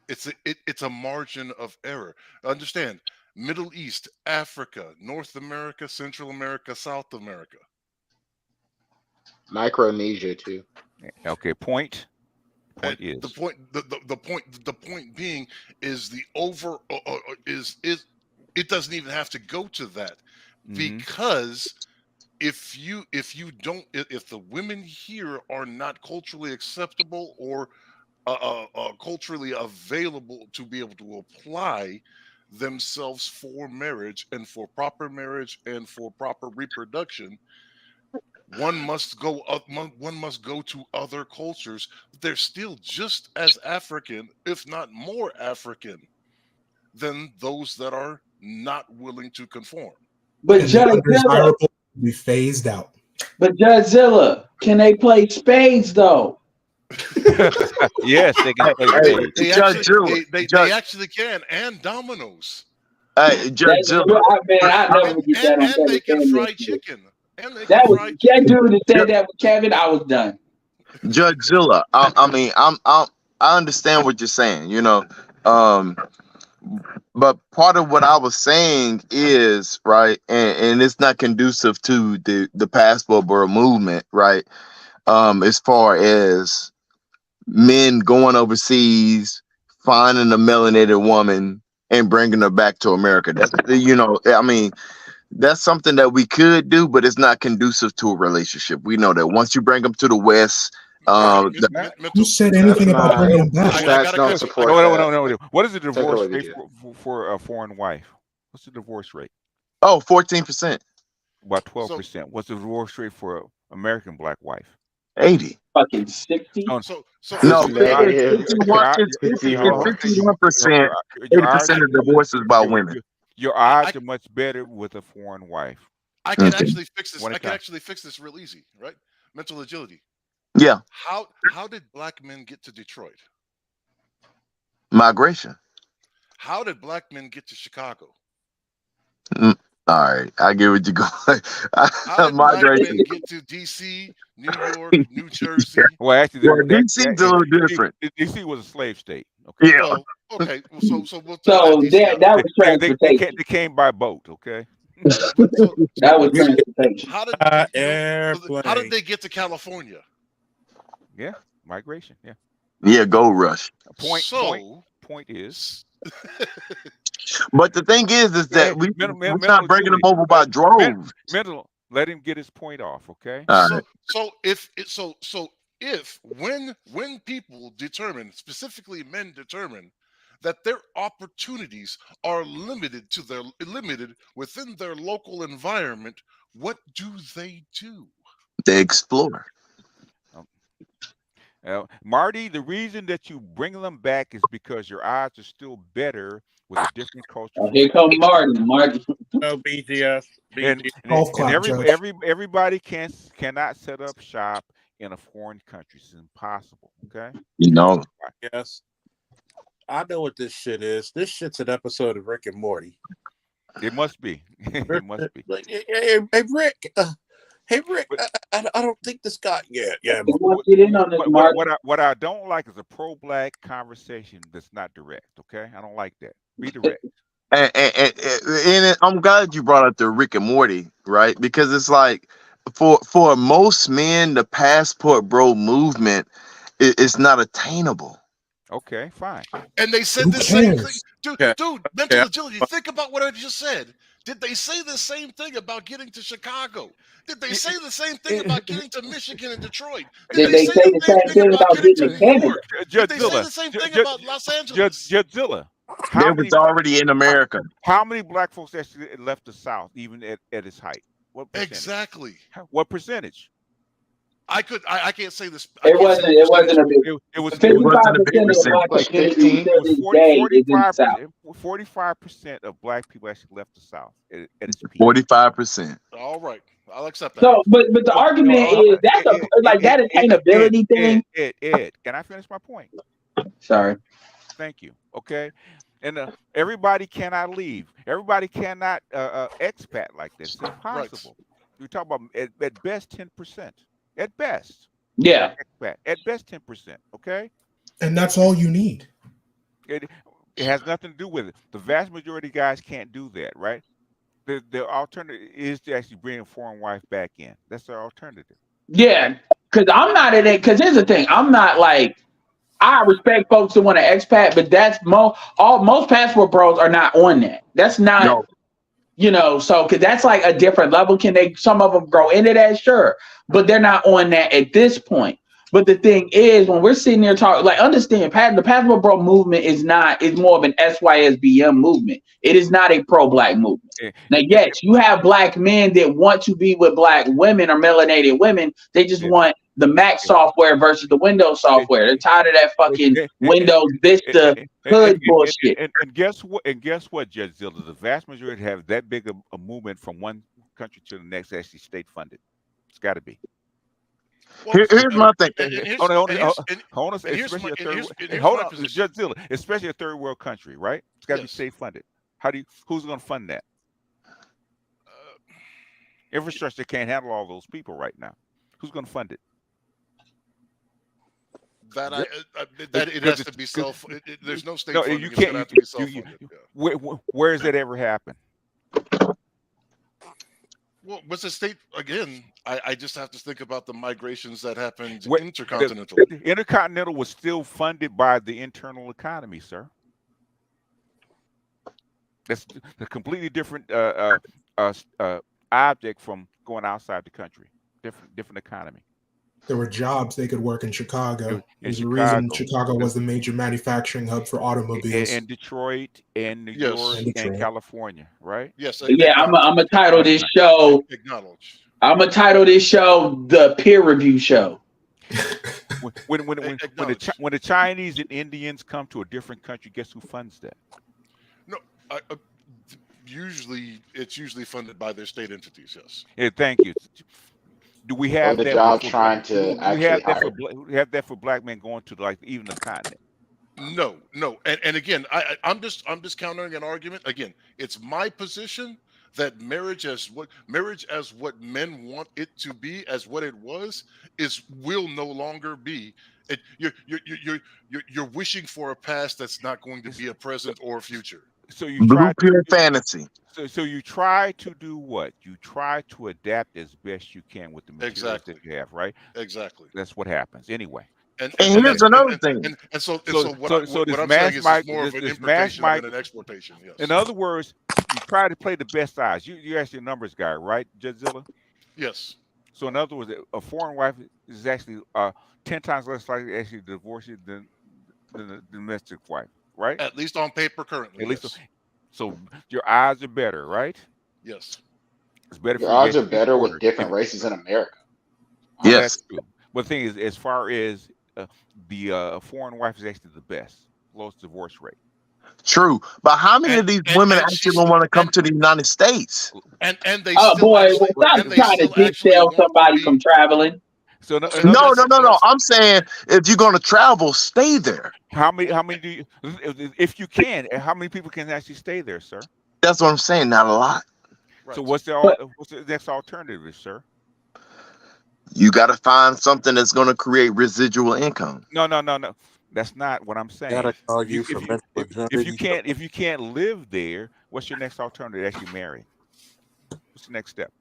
It's a margin of error. Understand, Middle East, Africa, North America, Central America, South America. Micronesia too. Okay, point is the point being is the over is it doesn't even have to go to that, because if the women here are not culturally acceptable or culturally available to be able to apply themselves for marriage and for proper reproduction, one must go to other cultures. They're still just as African, if not more African, than those that are not willing to conform. But Judgezilla be phased out. But Judgezilla, can they play spades though? Yes, they can play spades. They actually can, and dominoes. Hey, Judgezilla. And they can fry chicken. That dude that said that with Kevin, I was done. Judgezilla. I understand what you're saying, but part of what I was saying is, right, and it's not conducive to the passport borough movement, right? As far as men going overseas, finding a melanated woman and bringing her back to America. That's that's something that we could do, but it's not conducive to a relationship. We know that once you bring them to the West, who said anything about bringing them back? No. What is the divorce rate for a foreign wife? What's the divorce rate? Oh, 14%. About 12%. What's the divorce rate for an American black wife? 80. Fucking 60. No, 51%. 80% of divorces by women. Your odds are much better with a foreign wife. I can actually fix this. I can actually fix this real easy, right? Mental agility. Yeah. How did black men get to Detroit? Migration. How did black men get to Chicago? All right, I get what you're going. How did black men get to DC, New York, New Jersey? Well, actually, DC is a little different. DC was a slave state. Okay. Yeah. Okay. So that was transportation. They came by boat. Okay. That was transportation. How did they get to California? Yeah, migration. Yeah. Yeah, gold rush. Point is. But the thing is that we're not bringing them over by droves. Let him get his point off, okay? So if when people determine, specifically men determine, that their opportunities are limited within their local environment, what do? They explore. Marty, the reason that you bring them back is because your odds are still better with a different culture. Oh, here come Marty. No BGS. And everybody cannot set up shop in a foreign country. It's impossible. Okay. You know. Yes. I know what this shit is. This shit's an episode of Rick and Morty. It must be. It must be. Hey, Rick. Hey, Rick. I don't think this guy. Yeah. What I don't like is a pro-black conversation that's not direct. Okay, I don't like that. Be direct. And I'm glad you brought up the Rick and Morty, right? Because it's like for most men, the passport bro movement is not attainable. Okay, fine. And they said the same thing. Dude, mental agility. Think about what I just said. Did they say the same thing about getting to Chicago? Did they say the same thing about getting to Michigan and Detroit? Did they say the same thing about getting to Canada? Did they say the same thing about Los Angeles? Jadzilla. They was already in America. How many black folks actually left the South, even at its height? What percentage? Exactly. What percentage? I can't say this. It wasn't a big. It was 55% like 15. It was 45% of black people actually left the South at its peak. 45%. All right, I'll accept that. So, but the argument is that's that attainability thing. Ed, can I finish my point? Sorry. Thank you. Okay. And everybody cannot leave. Everybody cannot expat like this. It's impossible. Right. We talk about at best 10%. At best. Yeah. Expat. At best 10%. Okay. And that's all you need. It has nothing to do with it. The vast majority of guys can't do that, right? The alternative is to actually bring a foreign wife back in. That's their alternative. Yeah, because I'm not in it. Because here's the thing, I'm not like, I respect folks that want to expat, but that's most passport bros are not on that. That's not, so because that's like a different level. Can some of them grow into that? Sure, but they're not on that at this point. But the thing is, when we're sitting there talking, like, understand, the passport bro movement is more of an SYSBM movement. It is not a pro-black movement. Now, yes, you have black men that want to be with black women or melanated women. They just want the Mac software versus the Windows software. They're tired of that fucking Windows Vista hood bullshit. And guess what? Jadzilla, the vast majority have that big a movement from one country to the next actually state funded. It's got to be. Well, here's my thing. Especially a third world country, right? It's got to be state funded. Who's going to fund that? Infrastructure can't handle all those people right now. Who's going to fund it? That it has to be self. There's no state funding. You can't. Have to be self-funded. Where has that ever happened? Well, what's the state again? I just have to think about the migrations that happened intercontinental. The intercontinental was still funded by the internal economy, sir. That's a completely different object from going outside the country. Different economy. There were jobs they could work in Chicago. There's a reason Chicago was the major manufacturing hub for automobiles. And Detroit and New York and California, right? Yes. Yeah, I'm gonna title this show. Acknowledge. I'm gonna title this show the peer review show. When the Chinese and Indians come to a different country, guess who funds that? No, it's usually funded by their state entities. Yes. Yeah, thank you. Do we have the that? Job trying to actually hire. We have that for black men going to like even the continent. No, and again, I'm just countering an argument. Again, it's my position that marriage as what men want it to be, as what it was, will no longer be. You're wishing for a past that's not going to be a present or a future. So you try pure fantasy. So you try to do what? You try to adapt as best you can with the materials that you have, right? Exactly. That's what happens anyway. And here's another thing. So what I'm saying is it's more of an importation than an exportation. Yes. In other words, you try to play the best odds. You're actually a numbers guy, right, Jadzilla? Yes. So in other words, a foreign wife is actually 10 times less likely to actually divorce you than the domestic wife, right? At least on paper currently. At least. So your odds are better, right? Yes. It's better. Your odds are better with different races in America. Yes. But the thing is, as far as the foreign wife is actually the best, lowest divorce rate. True, but how many of these women actually want to come to the United States? And they stop trying to dick sell somebody from traveling. So No. I'm saying if you're going to travel, stay there. How many do you, if you can, how many people can actually stay there, sir? That's what I'm saying. Not a lot. So what's the next alternative, sir? You got to find something that's going to create residual income. No. That's not what I'm saying. Gotta call you for mental If you can't live there, what's your next alternative? Actually marry. What's the next step?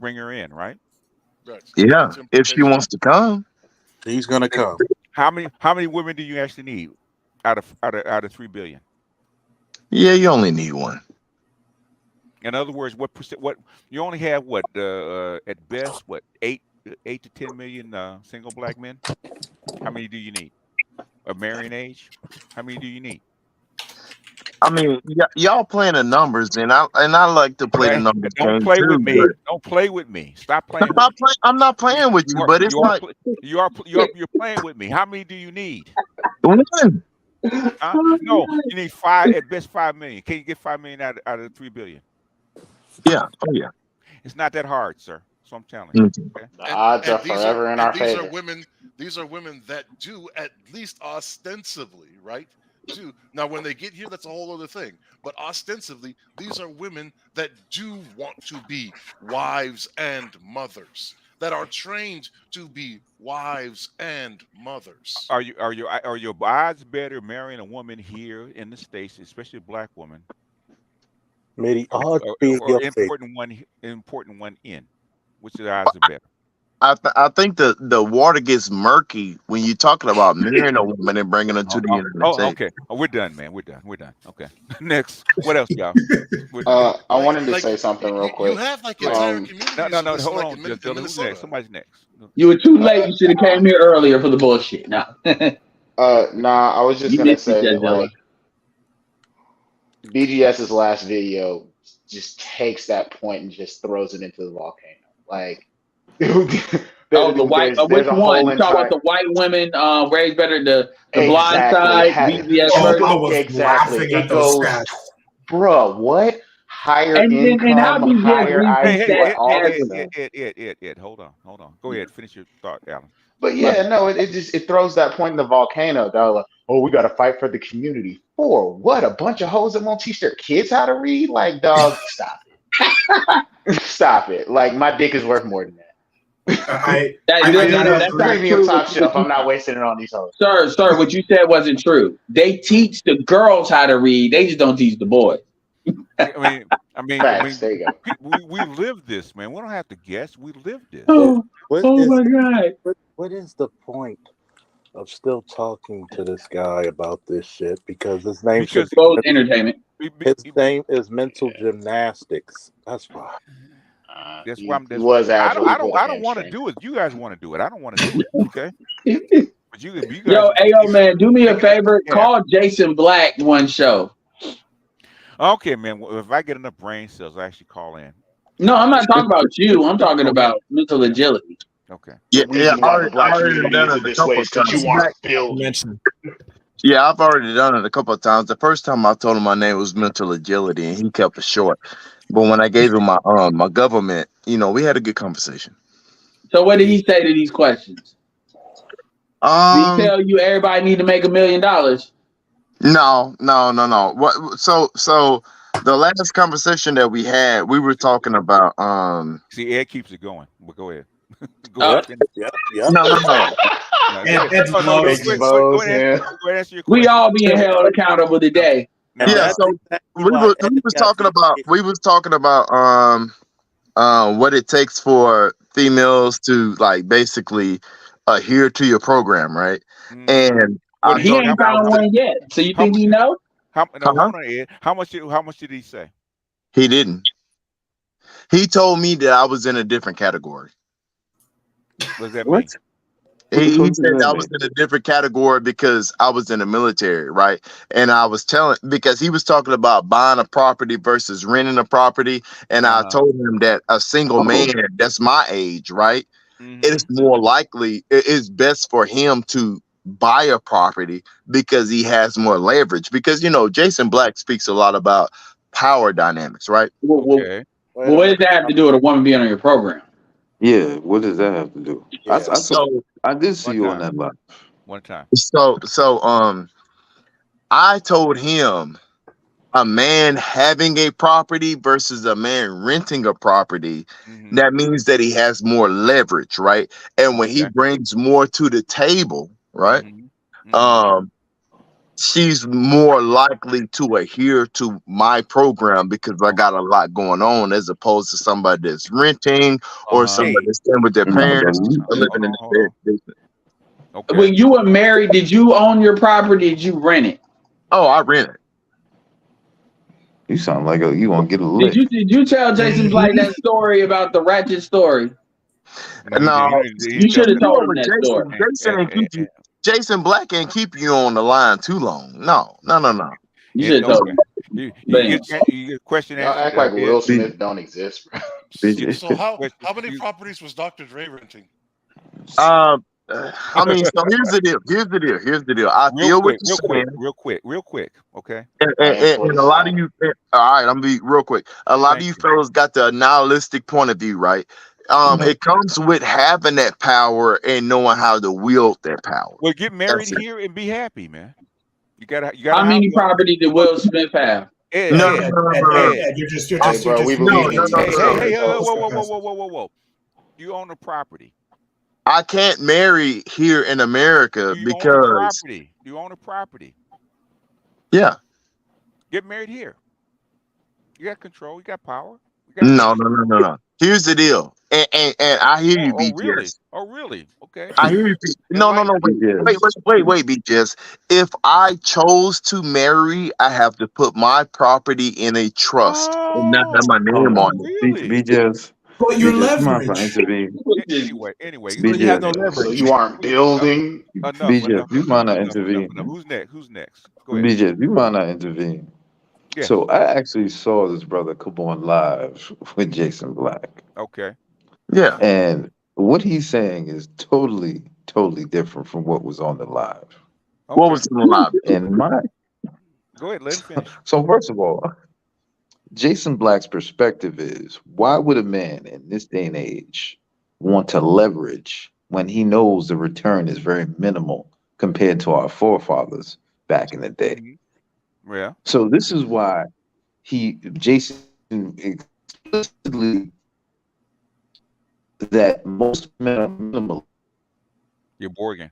Bring her in, right? Right. Yeah, if she wants to come, she's gonna come. How many women do you actually need out of 3 billion? Yeah, you only need one. In other words, what you only have at best 8 to 10 million single black men? How many do you need? Of marrying age? How many do you need? I mean, y'all playing the numbers, and I like to play the numbers. Don't play with me. Don't play with me. Stop playing. I'm not playing with you, but it's like you're playing with me. How many do you need? One. No, you need 5 at best 5 million. Can you get 5 million out of 3 billion? Yeah. Oh yeah. It's not that hard, sir. So I'm telling you. Okay? The odds are forever in our favor. These are women that do, at least ostensibly, right? Do now when they get here, that's a whole other thing. But ostensibly, these are women that do want to be wives and mothers, that are trained to be wives and mothers. Are your odds better marrying a woman here in the States, especially a black woman? Maybe or important one in. Which of the odds are better? I think the water gets murky when you're talking about marrying a woman and bringing her to the United States. Okay. We're done, man. We're done. Okay. Next. What else, y'all? I wanted to say something real quick. You have like entire communities. No. Hold on. Who's next? Somebody's next. You were too late. You should have came here earlier for the bullshit. No. Nah. I was just gonna say that, like, BGS's last video just takes that point and just throws it into the volcano. Like, the white. Which one? You talk about the white women raised better. The blind side. BGS exactly. It goes, bro. What? Higher income, higher Ed. Hold on. Go ahead. Finish your thought, Alan. But yeah, no, it throws that point in the volcano. They're like, oh, we got to fight for the community. For what? A bunch of hoes that won't teach their kids how to read? Like, dog, stop it. Stop it. Like, my dick is worth more than that. That's premium top shelf. I'm not wasting it on these hoes. Sir, what you said wasn't true. They teach the girls how to read. They just don't teach the boys. I mean, there you go. We live this, man. We don't have to guess. We live this. My God. What is the point of still talking to this guy about this shit? Because his name is entertainment. His name is mental gymnastics. That's why. That's why I don't want to do it. You guys want to do it. I don't want to do it. Okay. But you guys. Yo, man, do me a favor. Call Jason Black one show. Okay, man. Well, if I get enough brain cells, I actually call in. No, I'm not talking about you. I'm talking about mental agility. Okay. Yeah. I've already done it a couple of times. Yeah, I've already done it a couple of times. The first time I told him my name was mental agility, and he kept it short. But when I gave him my government, we had a good conversation. So what did he say to these questions? Did he tell you everybody need to make $1 million? No. What? So the last conversation that we had, we were talking about. See, Ed keeps it going. But go ahead. No. We all being held accountable today. Yeah, so we was talking about what it takes for females to basically adhere to your program, right? And he ain't found one yet. So you think he know? Hold on, Ed. How much did he say? He didn't. He told me that I was in a different category. What does that mean? He said I was in a different category because I was in the military, right? And I was because he was talking about buying a property versus renting a property. And I told him that a single man, that's my age, right? Mm-hmm. It is more likely, it is best for him to buy a property because he has more leverage. Because, Jason Black speaks a lot about power dynamics, right? Well, what does that have to do with a woman being on your program? Yeah, what does that have to do? Yeah. I did see One you on time. that live. One time. So I told him a man having a property versus a man renting a property, that means that he has more leverage, right? And when he brings more to the table, right? She's more likely to adhere to my program because I got a lot going on, as opposed to somebody that's renting or somebody that's staying with their parents or living in the basement. When you were married, did you own your property? Did you rent it? Oh, I rent it. You sound like you want to get a lick. Did you tell Jason Black that story about the ratchet story? No, You should have told him that story. Jason Black ain't keep you on the line too long. No. You should have told him. You get question Y'all answer. act like Will Smith don't exist, bro. So how many properties was Dr. Dre renting? I mean, so here's the deal. I feel what you're saying. Real quick. Okay. And a lot of you, all right, I'm gonna be real quick. A lot of you fellas got the nihilistic point of view, right? It comes with having that power and knowing how to wield that power. Well, get married here and be happy, man. You gotta. How many property did Will Smith have? No. You're just Whoa. You own a property. I can't marry here in America because you own a property. Yeah. Get married here. You got control. You got power. No. Here's the deal. And I hear you, BGS. Really? Oh, really? Okay. I hear you. No. Wait, BGS. If I chose to marry, I have to put my property in a trust and not have my name on it. BGS. But your leverage. Anyway. You have no leverage. So you aren't building. BGS, you might not intervene. Who's next? Go ahead. BGS, you might not intervene. Yeah. So I actually saw this brother come on live with Jason Black. Okay. Yeah. And what he's saying is totally different from what was on the live. Okay. What was on the live? And Go ahead, let him finish. So first of all, Jason Black's perspective is, why would a man in this day and age want to leverage when he knows the return is very minimal compared to our forefathers back in the day? Yeah. So this is why Jason explicitly that most men are minimal. You're Borgen.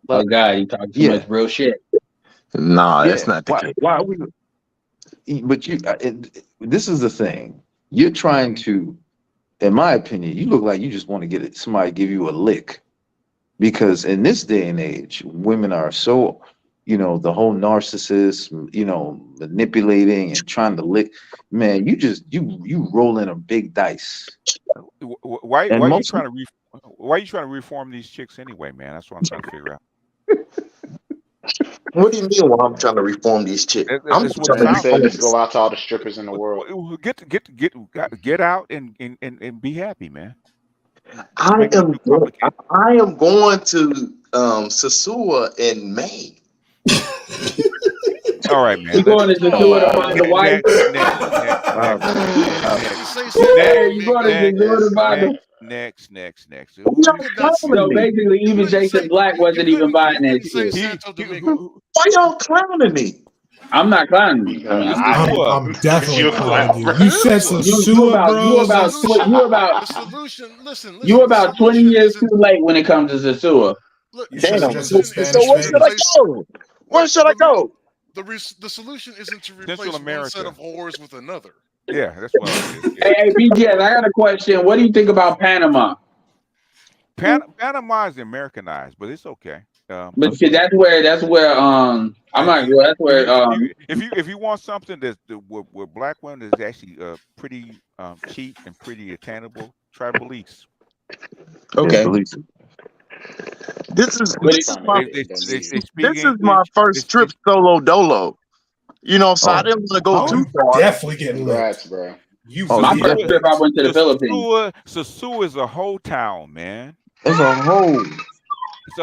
Oh God, you talking too much real shit. Nah, that's not the case. Why are we? But this is the thing. You're trying to, in my opinion, you look like you just want to get somebody give you a lick, because in this day and age, women are so, the whole narcissist, manipulating and trying to lick. Man, you roll in a big dice. Why are you trying to reform these chicks anyway, man? That's what I'm trying to figure out. What do you mean? Why I'm trying to reform these chicks? I'm just trying to say, just go out to all the strippers in the world. Get out and be happy, man. I am going to Sasua in May. All right, man. You going to Sasua to find the wife? You going to Sasua to find the Next. So basically, even Jason Black wasn't even buying that shit. Why y'all clowning me? I'm not clowning you. I'm definitely clowning you. You said some sewer, bro. You about 20 years too late when it comes to Sasua. Damn. So where should I go? Where should I go? The solution isn't to replace one set of whores with another. Yeah, that's what it is. Hey, BGS, I got a question. What do you think about Panama? Panama is Americanized, but it's okay. But that's where that's where if you want something where black women is actually pretty cheap and pretty attainable, try Belize. Okay. This is my first trip solo dolo. So I didn't want to go too far. Definitely getting lit, bro. My first trip, I went to the Philippines. Sasua is a whole town, man. It's a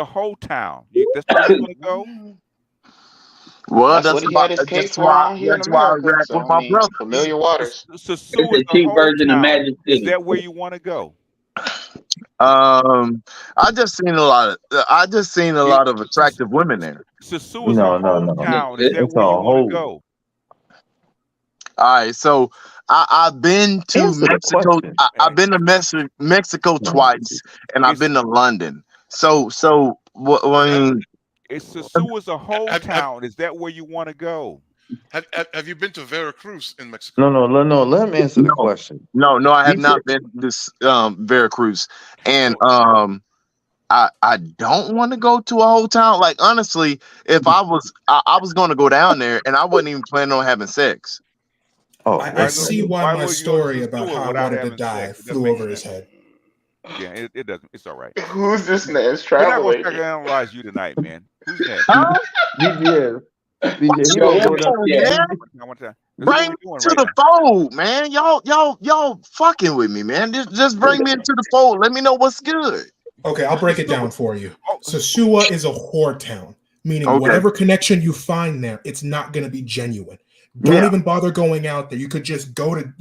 whole town. That's where you want to go. Well, that's why I rap with my brother. Familiar waters. Sasua is a cheap version of Magic City. Is that where you want to go? I just seen a lot of attractive women there. Sasua is a hometown. Is that It's a where you want to whole. go? All right, so I've been to Answer the Mexico. question. I've been to Mexico twice, and I've been to London. So I mean, Sasua is a hometown. Is that where you want to go? Have you been to Veracruz in Mexico? No. Let him answer the question. no, I have He not said, been to this Veracruz, and I don't want to go to a whole town. Like honestly, if I was going to go down there, and I wasn't even planning on having sex. "Oh, I see why my would you go to story about Sasua how I without wanted to having die sex? It doesn't flew make over his sense. head. Yeah, it doesn't. It's all right. Who's this man's We're not travel going to agent? psychoanalyze you tonight, man. Who's next? BGS, What's he going don't go down." on, man? One time. This is Bring what me we're doing to right the now. fold, man. Y'all fucking with me, man. Just bring me into the fold. Let me know what's good. Okay, I'll break it down for you. Oh. Sasua is a whore town, meaning Okay. whatever connection you find there, it's not going to be genuine. Don't even bother going out there. You could just go to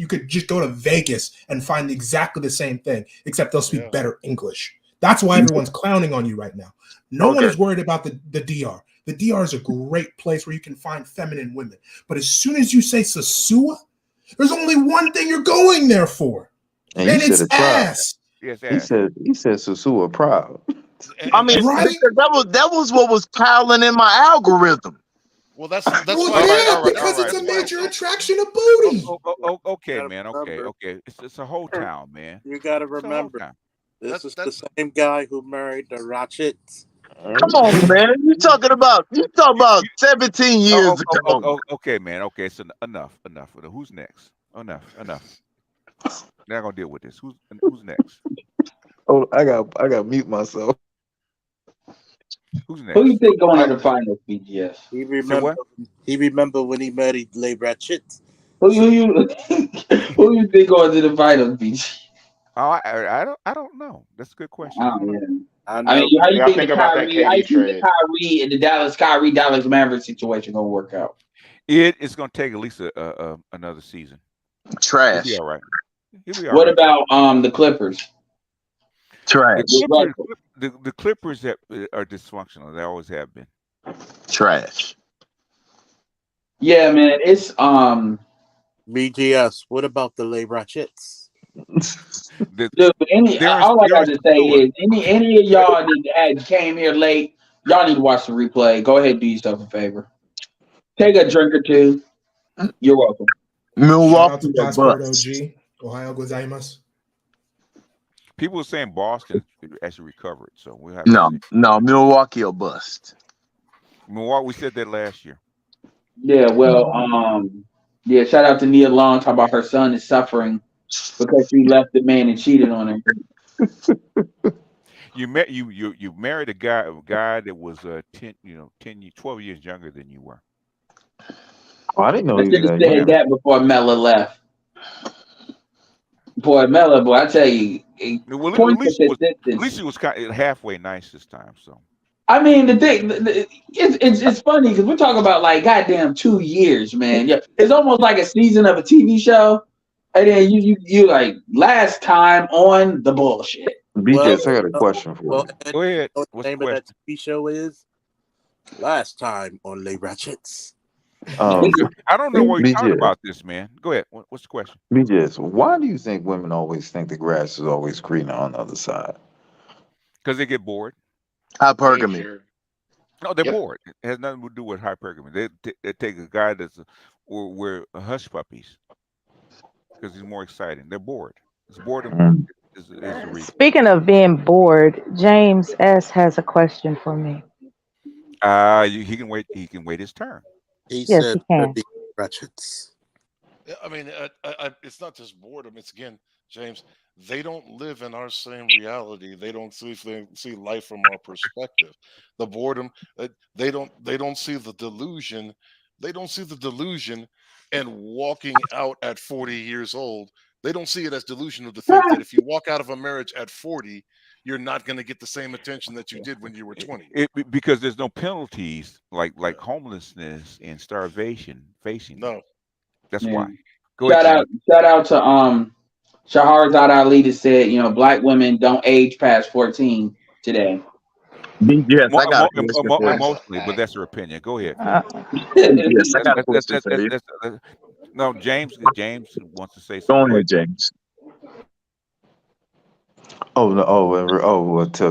Vegas and find exactly the same thing, except they'll speak better English. That's why everyone's clowning on you right now. No one is worried about the DR. The DR is a great place where you can find feminine women. But as soon as you say Sasua, there's only one thing you're going there for, And and you said it's a tribe. ass. Yes, He said Sasua proud. I mean, Right? that was what was piling in my algorithm. Well, that's Well, why. yeah, all right. because it's a That's why major attraction of booty. Okay, man. Okay. It's a whole town, man. You got to It's a whole remember, town. this is the same guy who married the Ratchets. Come on, man. You talking about 17 years ago. Okay, man. Okay, so enough. Who's next? Enough. We're not gonna deal with this. Who's next? Oh, I got mute myself. Who's next? Who you think going to the finals, BGS? He remember when he married Les Ratchets. Who you think going to the finals, BGS? Oh, I don't know. That's a good question. Oh, yeah. I I mean, how you think the about that Kyrie? How you KD think the trade? Kyrie and the Dallas Mavericks situation gonna work out? It's gonna take at least another season. Trash. He'll be all right. What about the Clippers? Trash. The Clippers that are dysfunctional. They always have been. Trash. Yeah, man. It's BGS. What about the Les Ratchets? Dude, all I got to say is any of y'all that came here late, y'all need to watch the replay. Go ahead, do yourself a favor. Take a drink or two. You're welcome. Shout out to Passport OG. Ohio gozaimasu. People are saying Boston actually recovered, so we'll have No, to see. Milwaukee will bust. Milwaukee, we said that last year. Yeah, well, yeah. Shout out to Nia Long talking about her son is suffering because she left the man and cheated on him. You married a guy that was 12 years younger than you were. Oh, I didn't know I he should was have that said young. that before Mella left. Boy, I tell you, Well, point at persistence. least he was kind of halfway nice this time. So I mean, the thing, it's funny because we're talking about like goddamn 2 years, man. Yeah, it's almost like a season of a TV show, and then you like last time on the bullshit. BJS, I got a question for you. Go ahead. What What's the name the of that TV show is? Last time on Les Ratchets. I don't know what you're talking BJS, about this, man. Go ahead. What's the question? BJS, why do you think women always think the grass is always greener on the other side? Because they get bored. Hypergamy. No, they're bored. It has nothing to do with hypergamy. They take a guy we're hush puppies because he's more exciting. They're bored. It's boredom is the reason. Speaking of being bored, James S has a question for me. He can wait. He can wait his turn. He Yes, said he can. the Ratchets. Yeah, I mean, it's not just boredom. It's again, James. They don't live in our same reality. They don't see life from our perspective. The boredom. They don't see the delusion. They don't see the delusion, and walking out at 40 years old. They don't see it as delusional to think that if you walk out of a marriage at 40, you're not going to get the same attention that you did when you were 20. Because there's no penalties like homelessness and starvation facing. No, that's Yeah. why. Go ahead. Shout out to Shahrazad Ali just said, black women don't age past 14 today. BGS, I got a question for you. Emotionally, but that's her opinion. Go ahead. BGS, I got a question for you. No, James wants to say Go something. ahead, James.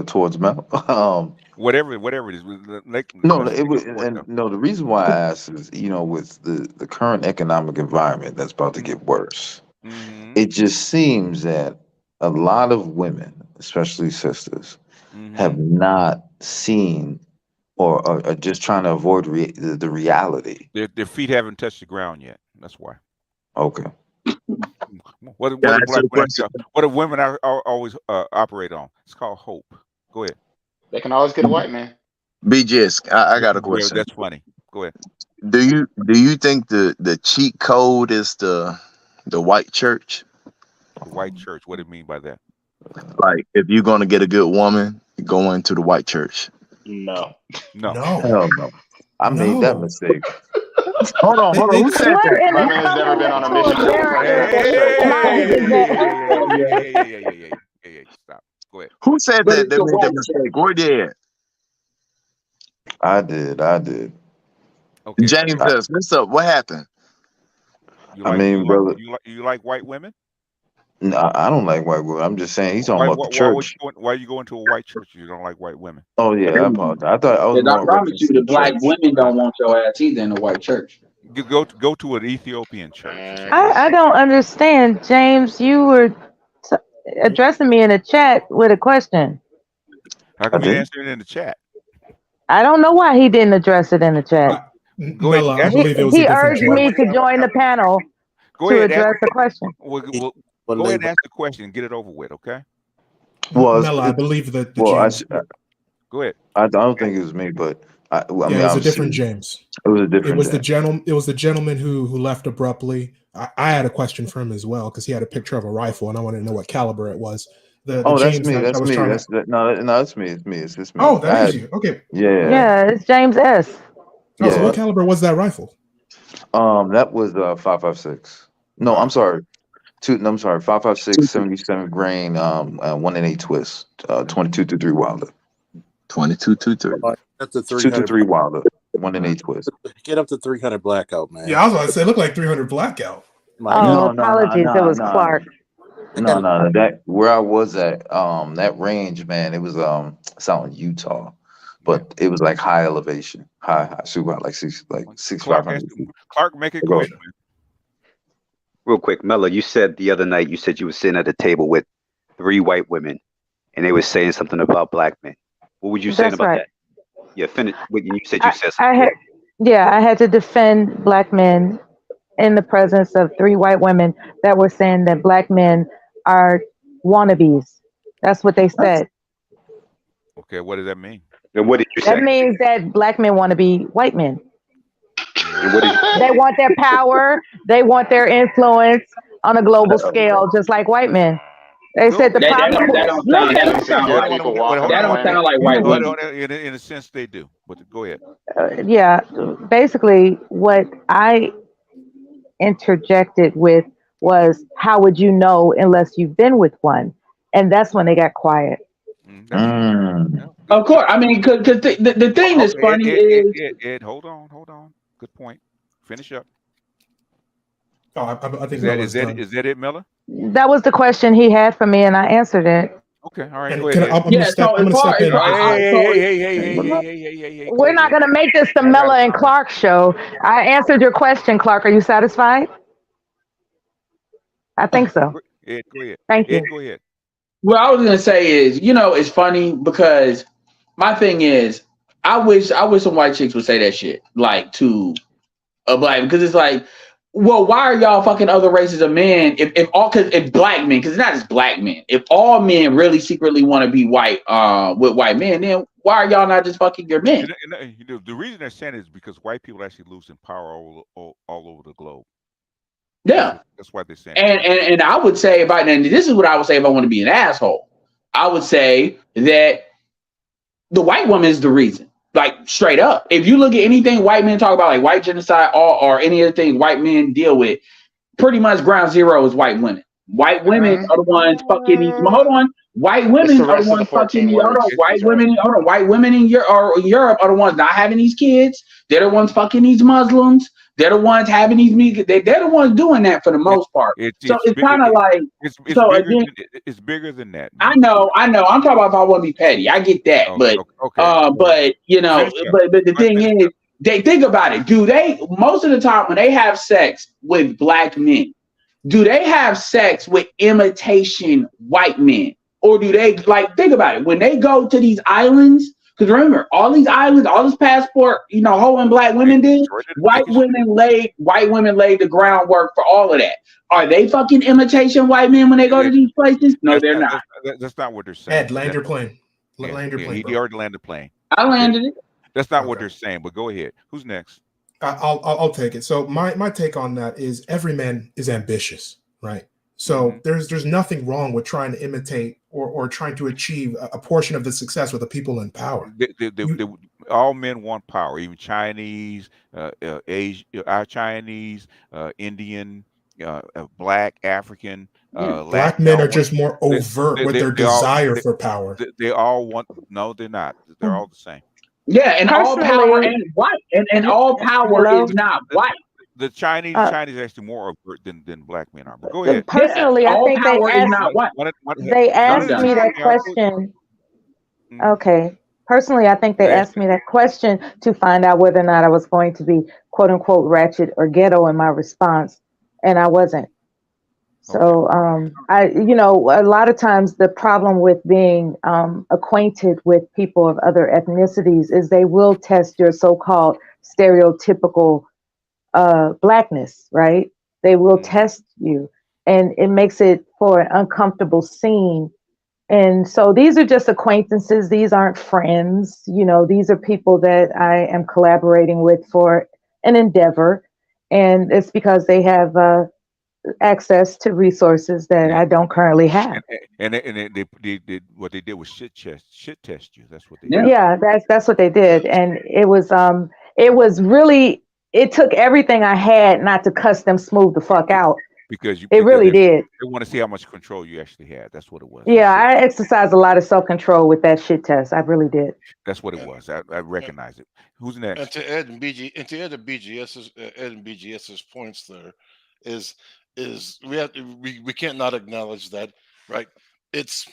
Towards Mel. Whatever it is. The reason why I asked is, with the current economic environment that's about to get worse, it just seems that a lot of women, especially sisters, have not seen or are just trying to avoid the reality. Their feet haven't touched the ground yet. That's why. Okay. What do women always operate on? It's called hope. Go ahead. They can always get a white man. BGS, I got a question. That's funny. Go ahead. Do you think the cheat code is the white church? The white church. What do you mean by that? Like, if you're gonna get a good woman, go into the white church. No. Hell no. I made that mistake. Hold on. Who said that? My man's never been on a mission Hey, stop. Go ahead. Who said that? They made that mistake. Where did? I did. Okay. James does. What's up? What happened? Brother. You like white women? No, I don't like white women. I'm just saying he's talking about the church. Why you go into a white church if you don't like white women? Oh yeah, I apologize. I thought I was more. I promise you, the black women don't want your ass either in the white church. Go to an Ethiopian church. I don't understand, James. You were addressing me in the chat with a question. How come you answered it in the chat? I don't know why he didn't address it in the chat. Go ahead. He urged me to join the panel to address the question. Go ahead and ask the question and get it over with, okay? Well, I believe that James. Go ahead. I don't think it was me, but it was a different James. It was a different. It was the gentleman who left abruptly. I had a question for him as well because he had a picture of a rifle and I wanted to know what caliber it was. That's me. That's me. It's me. It's just me. Oh, that is you. Okay. Yeah, it's James S. Oh, so what caliber was that rifle? That was 5.56. No, I'm sorry. 5.56, 77 grain, 1-8 twist, 22-3 Wilder. 22-3. That's the 2-3 Wilder, 1-8 twist. Get up to 300 blackout, man. Yeah, I was about to say, it looked like 300 blackout. Apologies, it was Clark. No, that where I was at, that range, man, it was sound Utah, but it was like high elevation, high, super high, like 6,500 feet. Clark, make it quick. Real quick, Mello, you said the other night, you said you were sitting at a table with 3 white women and they were saying something about black men. What would you say about that? Yeah, finish. You said something. I had to defend black men in the presence of 3 white women that were saying that black men are wannabes. That's what they said. Okay, what does that mean? And what did you say? That means that black men want to be white men. They want their power. They want their influence on a global scale, just like white men. They said the problem. That don't sound like white women. In a sense, they do. But go ahead. Basically, what I interjected with was, how would you know unless you've been with one? And that's when they got quiet. Of course. I mean, because the thing that's funny is... Ed, hold on. Good point. Finish up. Oh, I think is that it, Miller? That was the question he had for me, and I answered it. Okay, all right. Go ahead. I'm gonna step in. Hey. We're not gonna make this the Mella and Clark show. I answered your question, Clark. Are you satisfied? I think so. Ed, go ahead. Thank you. Ed, go ahead. What I was gonna say is, it's funny because my thing is, I wish some white chicks would say that shit like to a black, because it's like, well, why are y'all fucking other races of men if black men, because it's not just black men, if all men really secretly want to be white with white men, then why are y'all not just fucking your men? The reason they're saying it is because white people actually losing power all over the globe. Yeah, that's why they're saying. And I would say and this is what I would say if I want to be an asshole. I would say that the white woman is the reason. Like, straight up. If you look at anything white men talk about, like white genocide or any other thing white men deal with, pretty much ground zero is white women. White women are the ones fucking these. Hold on. White It's women the are the rest of the ones fucking 14 these. Hold on. words. White He's right. women. Hold on. White women in Europe are the ones not having these kids. They're the ones fucking these Muslims. They're the ones having these. They're the ones doing that for the most part. So it's kind of like. It's So bigger again, it's bigger than that, I man. know. I'm talking about if I want to be petty. I get that, Okay. but you know, Finish up. but the thing is, they think about it. Do they most of the time when they have sex with black men? Do they have sex with imitation white men? Or do they like think about it when they go to these islands? Because remember, all these islands, all this passport, hoeing black women did. White women laid the groundwork for all of that. Are they fucking imitation white men when they go to these places? No, they're not. That's not what they're saying. Ed, land your plane. Land your plane, He bro. already landed the plane. I landed it. That's not what they're saying, but go ahead. Who's next? I'll take it. So my take on that is every man is ambitious, right? So there's nothing wrong with trying to imitate or trying to achieve a portion of the success with the people in power. All men want power, even Chinese, our Chinese, Indian, black, African, Black men are just more overt with their desire for power. They all want. No, they're not. They're all the same. Yeah, and all power ain't white, and all power is not white. The Chinese actually more overt than black men are. But go ahead. Personally, I think they asked me that question. Okay. Personally, I think they asked me that question to find out whether or not I was going to be quote unquote ratchet or ghetto in my response, and I wasn't. So a lot of times the problem with being acquainted with people of other ethnicities is they will test your so-called stereotypical blackness, right? They will test you, and it makes it for an uncomfortable scene. And so these are just acquaintances. These aren't friends. These are people that I am collaborating with for an endeavor. And it's because they have access to resources that I don't currently have. And they did what they did was shit test you. That's what they did. Yeah, that's what they did. And it was really, it took everything I had not to cuss them smooth the fuck out. Because it really did. They want to see how much control you actually had. That's what it was. Yeah, I exercised a lot of self-control with that shit test. I really did. That's what it was. I recognize it. Who's next? And to Ed and BGS's points, there is we can't not acknowledge that, right? It's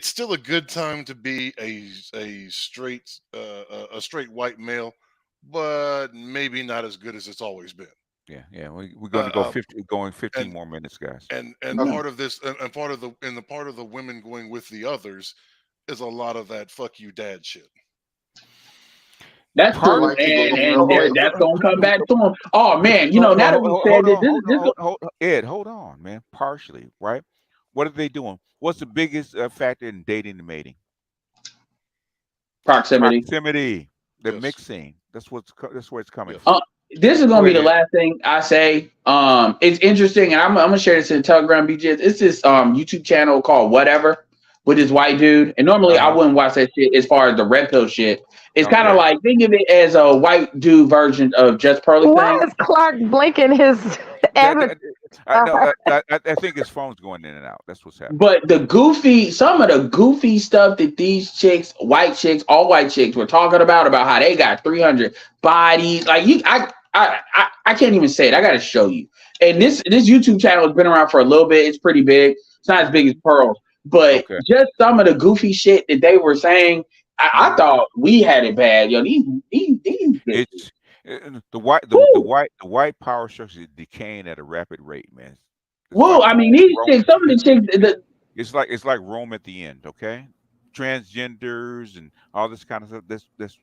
still a good time to be a straight white male, but maybe not as good as it's always been. Yeah. We're going to go 15 more minutes, guys. And part of this, and part of the women going with the others is a lot of that "fuck you, dad" shit. That's true, and that's gonna come back to him. Oh man, now that we said this, Ed, hold on, man. Partially, right? What are they doing? What's the biggest factor in dating and mating? Proximity. The mixing. That's where it's coming from. This is gonna be the last thing I say. It's interesting, and I'm gonna share this in the Telegram BGS. It's this YouTube channel called Whatever with this white dude. And normally I wouldn't watch that shit as far as the red pill shit. It's kind of like, think of it as a white dude version of Just Pearly. Why is Clark blinking his avatar? I think his phone's going in and out. That's what's happening. But some of the goofy stuff that these chicks, all white chicks, were talking about how they got 300 bodies. Like I can't even say it. I got to show you. And this YouTube channel has been around for a little bit. It's pretty big. It's not as big as Pearl's, but just some of the goofy shit that they were saying. I thought we had it bad, yo. These the white power structure is decaying at a rapid rate, man. These chicks, some of the chicks, it's like Rome at the end, okay? Transgenders and all this kind of stuff. This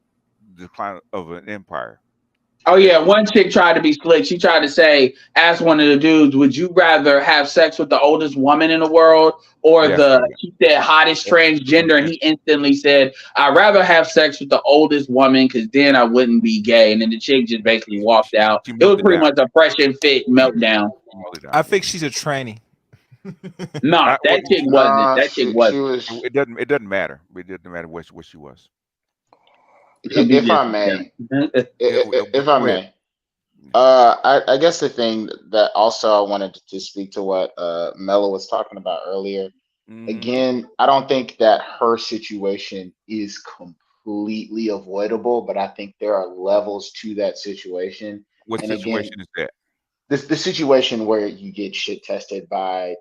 decline of an empire. Oh yeah, one chick tried to be slick. She tried to ask one of the dudes, "Would you rather have sex with the oldest woman in the world or she said hottest transgender?" And he instantly said, "I'd rather have sex with the oldest woman because then I wouldn't be gay." And then the chick just basically walked out. It was pretty much a fresh and fit meltdown. I think she's a tranny. No, that chick wasn't. That chick wasn't. It doesn't matter. It doesn't matter what she was. If I may, I guess the thing that also I wanted to speak to what Mella was talking about earlier. Again, I don't think that her situation is completely avoidable, but I think there are levels to that situation. What And again, situation is that? the situation where you get shit tested by,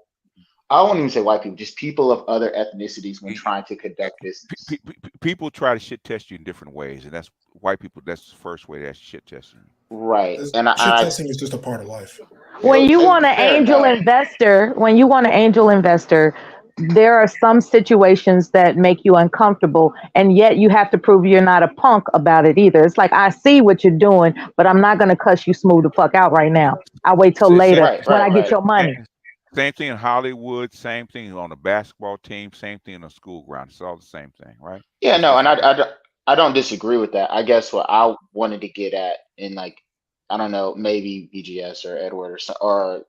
I won't even say white people, just people of other ethnicities when trying to conduct business. People try to shit test you in different ways, and that's white people. That's the first way that's shit testing. Right. And Shit testing is just a part of life. When you want an fair angel enough. investor, there are some situations that make you uncomfortable, and yet you have to prove you're not a punk about it either. It's like, I see what you're doing, but I'm not going to cuss you smooth the fuck out right now. I'll wait till later when I get your money. Same thing in Hollywood. Same thing on a basketball team. Same thing on a school ground. It's all the same thing, right? Yeah, no, and I don't disagree with that. I guess what I wanted to get at in, like, I don't know, maybe BGS or Edward or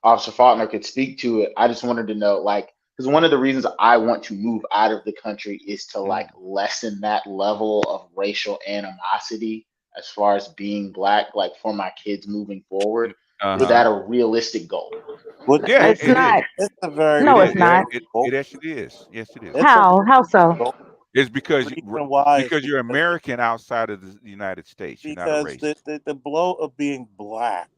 Officer Faulkner could speak to it. I just wanted to know, like, because one of the reasons I want to move out of the country is to like lessen that level of racial animosity as far as being black, like for my kids moving forward. Is that a realistic goal? Yeah, It's not. It's a very No, it's not. It actually is. Yes, it is. How so? It's because why is you're American outside of the United States. You're not a because race. the blow of being black,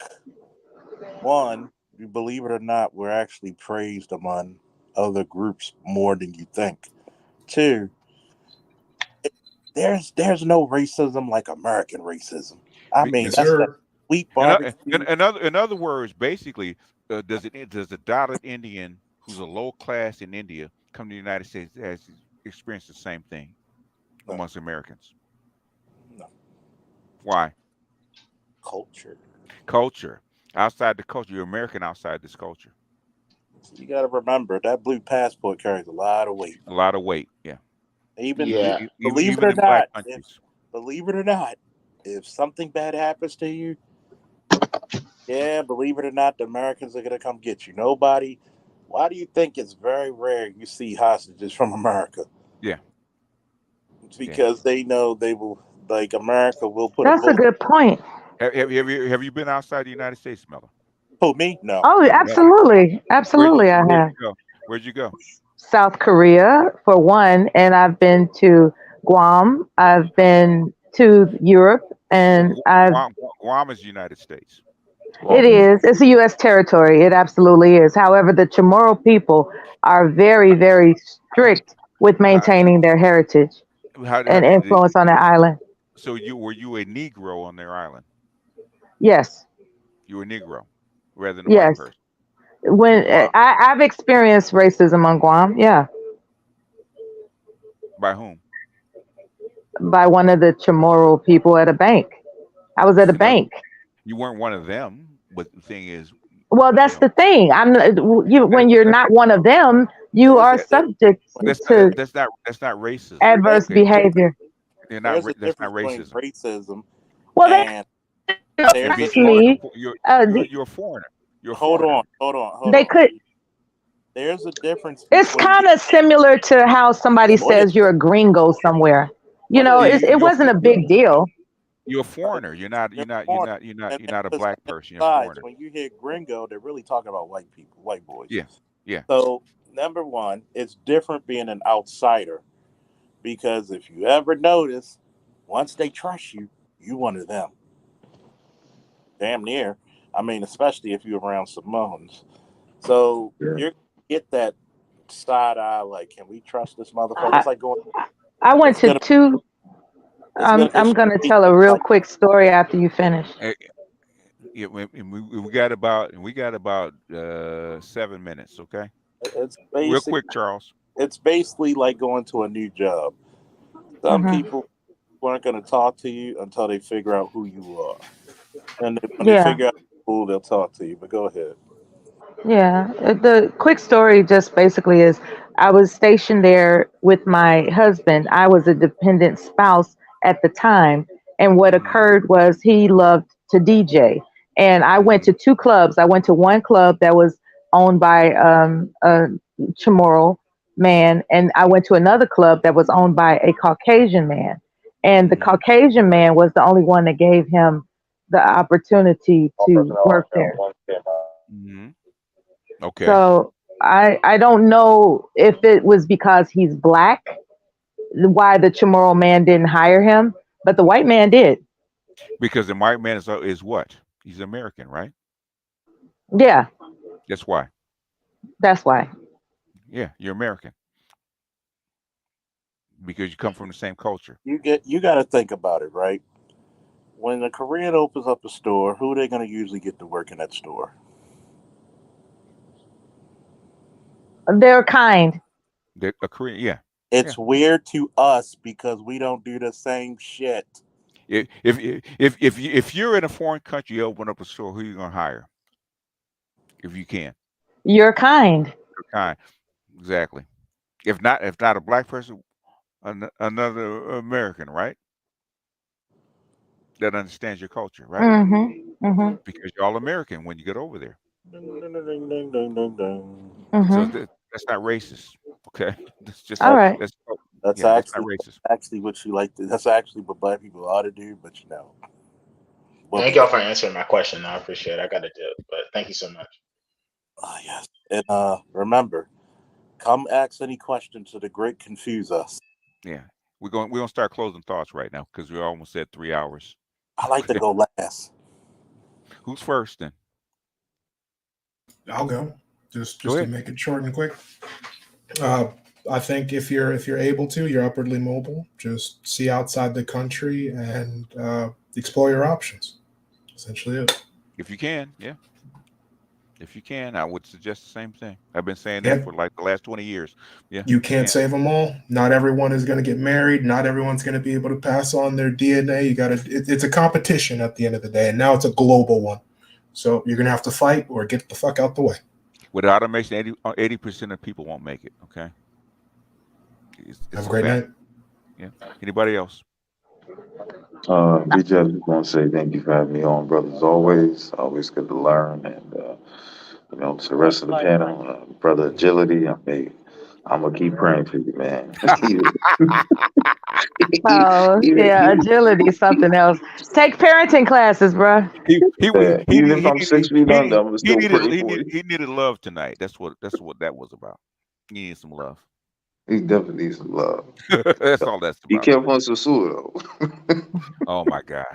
one, you believe it or not, we're actually praised among other groups more than you think. Two, there's no racism like American racism. I mean, Yes, that's that sir. sweet In, barbecue. in other words, basically, does the Dalit Indian who's a low class in India come to the United States has experienced the same thing amongst Americans? No. Why? Culture. Culture. Outside the culture, you're American outside this culture. So you got to remember that blue passport carries a lot of weight. A lot of weight, yeah. Even Even it or in black not, countries. believe it or not, if something bad happens to you, yeah, believe it or not, the Americans are gonna come get you. Nobody. Why do you think it's very rare you see hostages from America? Yeah. It's because they know they will, like, America will put a That's a bullet. good point. Have you been outside the United States, Miller? Who, me? No. Oh, absolutely. Absolutely, I Where'd have. you go? Where'd you go? South Korea, for one, and I've been to Guam. I've been to Europe, and Guam is United States. it is. It's a U.S. territory. It absolutely is. However, the Chamorro people are very, very strict with maintaining their heritage and influence on the island. So were you a Negro on their island? Yes. You were a Negro rather than a white Yes. person. When I've experienced racism on Guam, yeah, By whom? by one of the Chamorro people at a bank. I was at a bank. You weren't one of them, but the thing is, Well, that's the thing. When you're not one of them, you are subject to that's not racism. adverse behavior. They're not. There's a That's not difference between racism. racism Well, and there's a actually, You're a foreigner. You're a hold foreigner. on. they could. There's a difference. It's kind of similar to how somebody says you're a gringo somewhere. You know, it wasn't a big deal. You're a foreigner. You're not a black person. You're a foreigner. When you hear gringo, they're really talking about white people, white boys. Yeah. So, number one, it's different being an outsider, because if you ever notice, once they trust you, you one of them. Damn near. I mean, especially if you're around Samoans. So you get that side eye, like, can we trust this motherfucker? It's like going. I went to two. I'm gonna tell a real quick story after you finish. Yeah, we got about 7 minutes. Okay. It's real quick, Charles. It's basically like going to a new job. Some people aren't going to talk to you until they figure out who you are, and when they figure out who, they'll talk to you. But go ahead. Yeah, the quick story just basically is I was stationed there with my husband. I was a dependent spouse at the time. And what occurred was he loved to DJ. And I went to two clubs. I went to one club that was owned by a Chamorro man, and I went to another club that was owned by a Caucasian man. And the Caucasian man was the only one that gave him the opportunity to work there. Mm-hmm. Okay. So I don't know if it was because he's black why the Chamorro man didn't hire him, but the white man did. Because the white man is what? He's American, right? Yeah, That's why. that's why. Yeah, you're American because you come from the same culture. You got to think about it, right? When a Korean opens up a store, who are they going to usually get to work in that store? They're kind. A Korean, yeah. It's weird to us because we don't do the same shit. If you're in a foreign country, you open up a store, who are you gonna hire? If you can, You're kind. you're kind, exactly. If not a black person, another American, right? That understands your culture, right? Mm-hmm. Mm-hmm. Because you're all American when you get over there. Ding, ding, ding, ding, ding, ding, ding. So Mm-hmm. that's not racist, okay? That's just All right. that's That's yeah, that's not actually racist. what you like to. That's actually what black people ought to do, but you know. Thank y'all for answering my question. I appreciate it. I got to do, but thank you so much. Yes, and remember, come ask any questions to the great confuse us. Yeah, we're gonna start closing thoughts right now because we're almost at 3 hours. I like to Okay. go last. Who's first then? I'll go. Just Go to ahead. make it short and quick. I think if you're able to, you're upwardly mobile. Just see outside the country and explore your options. Essentially, it. If you can, yeah. If you can, I would suggest the same thing. I've been saying that Yeah. for like the last 20 years. Yeah, You if you can't can. save them all. Not everyone is going to get married. Not everyone's going to be able to pass on their DNA. You got to. It's a competition at the end of the day, and now it's a global one. So you're going to have to fight or get the fuck out the way. With automation, 80% of people won't make it. Okay, it's Have a a great fact. night. Yeah. Anybody else? BJ, just want to say thank you for having me on, brothers. Always good to learn, and to the rest of the panel, brother Agility. I'm gonna keep praying for you, man. Oh yeah, agility is something else. Take parenting classes, bro. Even if I'm 6 feet under, I'm gonna still pray for you. He needed love tonight. That's what that was about. He needed some love. He definitely needs some love. That's all that's Be about. careful on Sasua, though. Oh my God.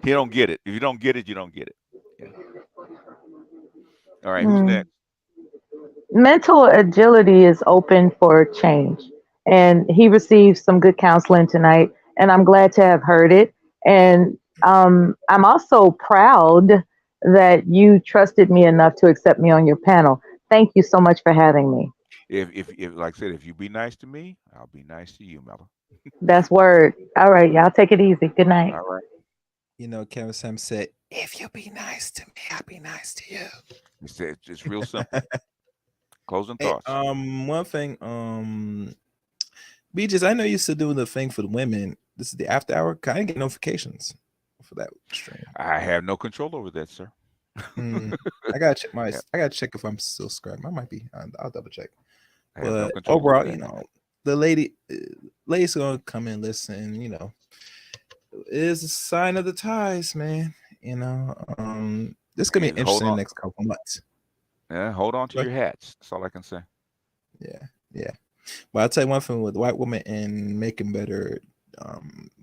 He don't get it. If you don't get it, you don't get it. Yeah. All right, who's next? Mental agility is open for change, and he received some good counseling tonight, and I'm glad to have heard it. And I'm also proud that you trusted me enough to accept me on your panel. Thank you so much for having me. If like I said, if you be nice to me, I'll be nice to you, Mella. That's word. All right, y'all take it easy. Good night. All right. You know, Kevin Sam said, "If you be nice to me, I'll be nice to you." It's real simple. Closing Hey, thoughts. one thing, BGS, I know you still doing the thing for the women. This is the after hour. I didn't get notifications for that stream. I have no control over that, sir. I gotta check I gotta check if I'm still subscribed. I might be. I'll double check. I have no But control over overall, that. you know, the lady's gonna come and listen. You know, it is a sign of the times, man. You know, this gonna be Just interesting in the next couple months. Yeah, hold on to Like- your hats. That's all I can say. Yeah. But I'll tell you one thing with white women and making better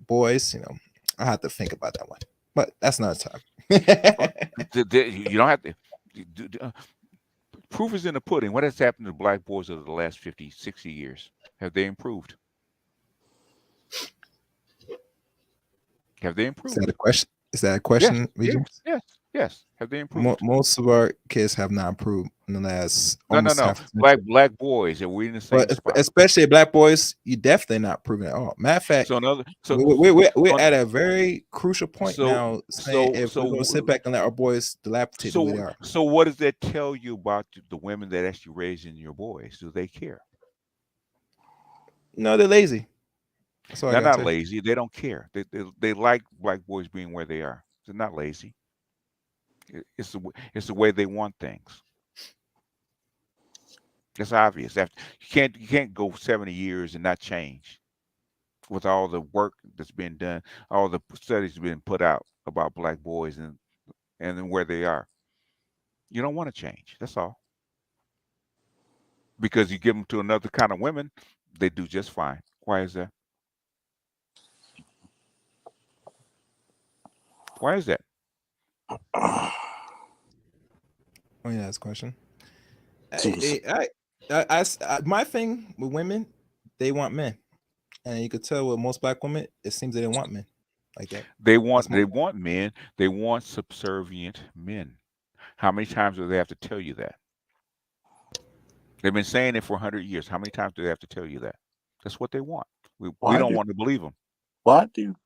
boys, you know, I have to think about that one. But that's not time. You don't have to. Proof is in the pudding. What has happened to black boys over the last 50, 60 years? Have they improved? Have they improved? Is that a question? Is that a question? Yes. Have they improved? Most of our kids have not improved in the last No. half a century. Black boys. Are we in the same spot? Especially black boys, you definitely not proving at all. Matter of fact, we're at a very crucial point now. Saying if we're gonna sit back and let our boys dilapidate the way they are. So what does that tell you about the women that actually raising your boys? Do they care? No, they're lazy. They're not lazy. They don't care. They like black boys being where they are. They're not lazy. It's the way they want things. It's obvious. You can't go 70 years and not change. with all the work that's been done, all the studies being put out about black boys and where they are. You don't want to change. That's all. Because you give them to another kind of women, they do just fine. Why is that? Why is that? Oh yeah, that's a question. My thing with women, they want men, and you could tell with most black women, it seems they didn't want men like that. They want men. They want subservient men. How many times do they have to tell you that? They've been saying it for 100 years. How many times do they have to tell you that? That's what they want. We don't want to believe them. Why do you?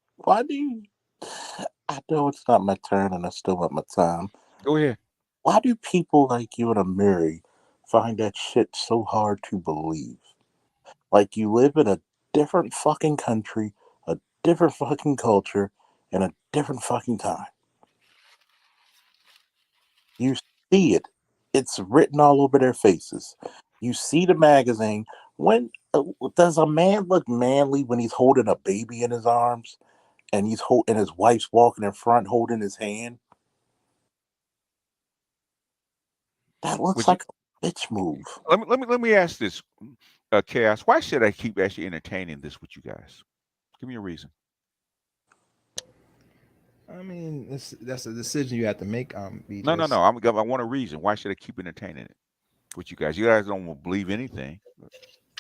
I know it's not my turn, and I still want my time. Go ahead. Why do people like you and Amiri find that shit so hard to believe? Like you live in a different fucking country, a different fucking culture, and a different fucking time. You see it. It's written all over their faces. You see the magazine. When does a man look manly when he's holding a baby in his arms and and his wife's walking in front holding his hand? That looks like a bitch move. Let me ask this, Chaos. Why should I keep actually entertaining this with you guys? Give me a reason. I mean, that's a decision you have to make. BGS. No. I want a reason. Why should I keep entertaining it with you guys? You guys don't believe anything.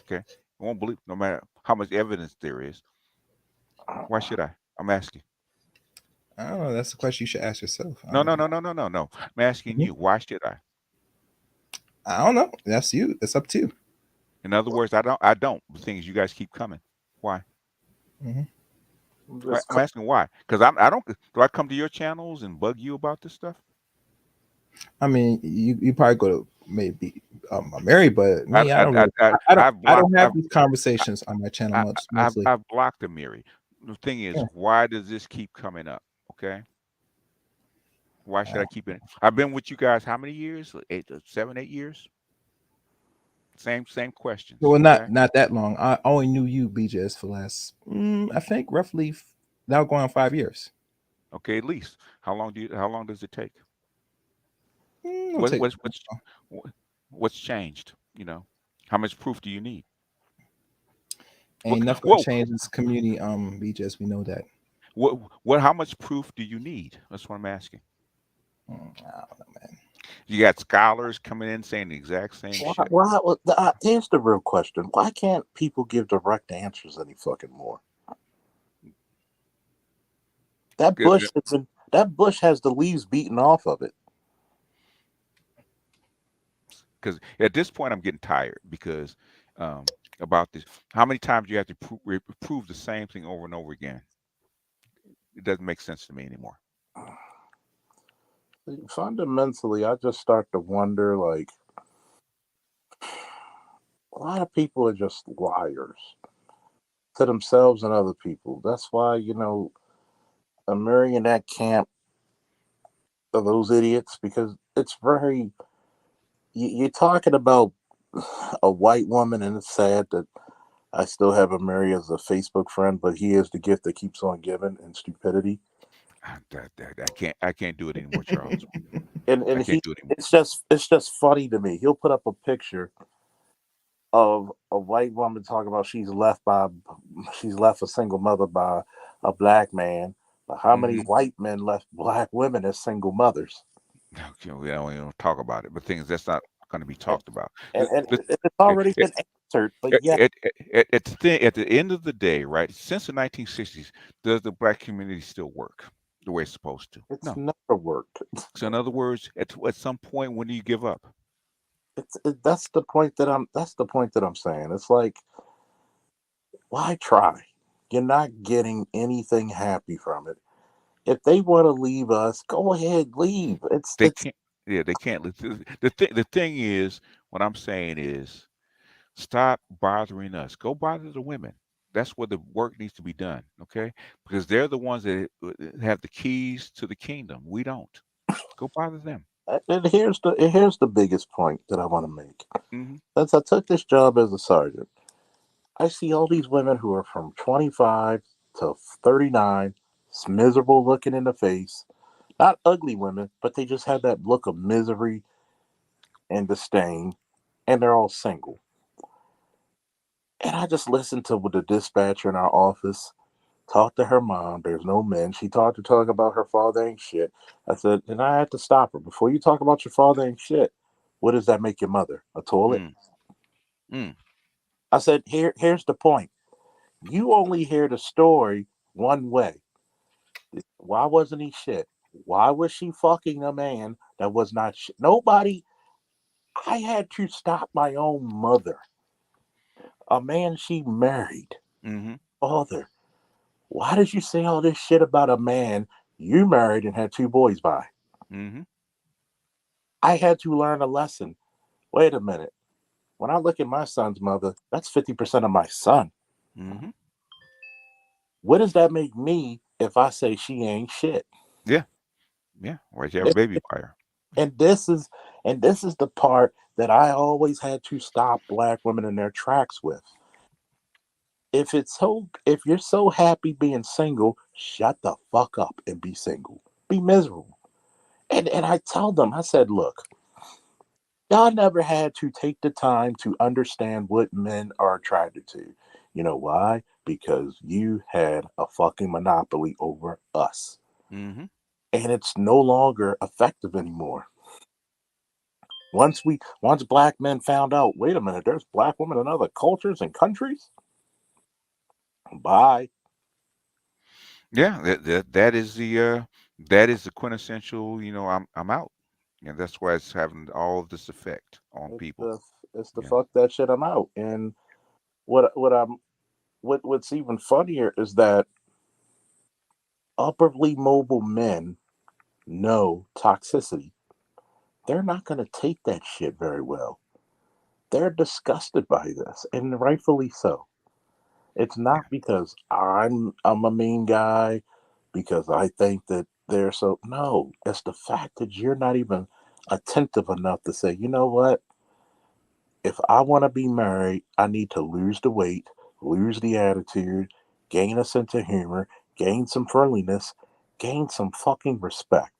Okay, I won't believe no matter how much evidence there is. Why should I? I'm asking. I don't know. That's the question you should ask yourself. No. I'm asking you. Why should I? I don't know. That's you. It's up to you. In other words, I don't. The thing is, you guys keep coming. Why? Mm-hmm. I'm asking why. Because I don't. Do I come to your channels and bug you about this stuff? I mean, you probably go to maybe Mary, but me, I don't have these conversations on my channel much. Mostly. I've blocked the Mary. The thing is, why does this keep coming up? Okay. Why should I keep it? I've been with you guys how many years? 7, 8 years. Same questions. Well, not that long. I only knew you, BGS, for last, I think, roughly now going on 5 years. Okay, at least. How long does it take? What's changed? You know, how much proof do you need? Ain't nothing changed in this community. BGS, we know that. What? How much proof do you need? That's what I'm asking. I don't know, man. You got scholars coming in saying the exact same shit. Here's the real question. Why can't people give direct answers any fucking more? That bush has the leaves beaten off of it. Because at this point, I'm getting tired because about this. How many times do you have to prove the same thing over and over again? It doesn't make sense to me anymore. Fundamentally, I just start to wonder, like, a lot of people are just liars to themselves and other people. That's why, I'm marrying that camp of those idiots, because it's very, you're talking about a white woman, and it's sad that I still have Mary as a Facebook friend, but he is the gift that keeps on giving, and stupidity. I can't do it anymore, Charles. and it's just funny to me. He'll put up a picture of a white woman talking about she's left a single mother by a black man. But how many white men left black women as single mothers? Okay, we don't even talk about it. But things that's not going to be talked about. And it's already been answered. But at the end of the day, right? Since the 1960s, does the black community still work the way it's supposed to? It's never worked. So in other words, at some point, when do you give up? That's the point that I'm saying. It's like, why try? You're not getting anything happy from it. If they want to leave us, go ahead, leave. They can't. Yeah, they can't. The thing is, what I'm saying is, stop bothering us. Go bother the women. That's where the work needs to be done. Okay, because they're the ones that have the keys to the kingdom. We don't. Go bother them. And here's the biggest point that I want to make. Since I took this job as a sergeant, I see all these women who are from 25 to 39, miserable looking in the face. Not ugly women, but they just have that look of misery and disdain, and they're all single. And I just listened to the dispatcher in our office talk to her mom. There's no men. She talk about her father ain't shit. I said, and I had to stop her. Before you talk about your father ain't shit, what does that make your mother? A toilet? I said, here's the point. You only hear the story one way. Why wasn't he shit? Why was she fucking a man that was not shit? Nobody. I had to stop my own mother, a man she married. Father, why did you say all this shit about a man you married and had 2 boys by? I had to learn a lesson. Wait a minute. When I look at my son's mother, that's 50% of my son. What does that make me if I say she ain't shit? Yeah. Why'd you have a baby by her? And this is the part that I always had to stop black women in their tracks with. If you're so happy being single, shut the fuck up and be single. Be miserable. And I tell them, I said, look, y'all never had to take the time to understand what men are attracted to. You know why? Because you had a fucking monopoly over us. And it's no longer effective anymore. Once black men found out, wait a minute, there's black women in other cultures and countries. Bye. Yeah, that is the quintessential. I'm out, and that's why it's having all of this effect on people. It's the fuck that shit, I'm out. And what's even funnier is that upperly mobile men know toxicity. They're not going to take that shit very well. They're disgusted by this, and rightfully so. It's not because I'm a mean guy, because I think that they're so. No, it's the fact that you're not even attentive enough to say, you know what? If I want to be married, I need to lose the weight, lose the attitude, gain a sense of humor, gain some friendliness, gain some fucking respect.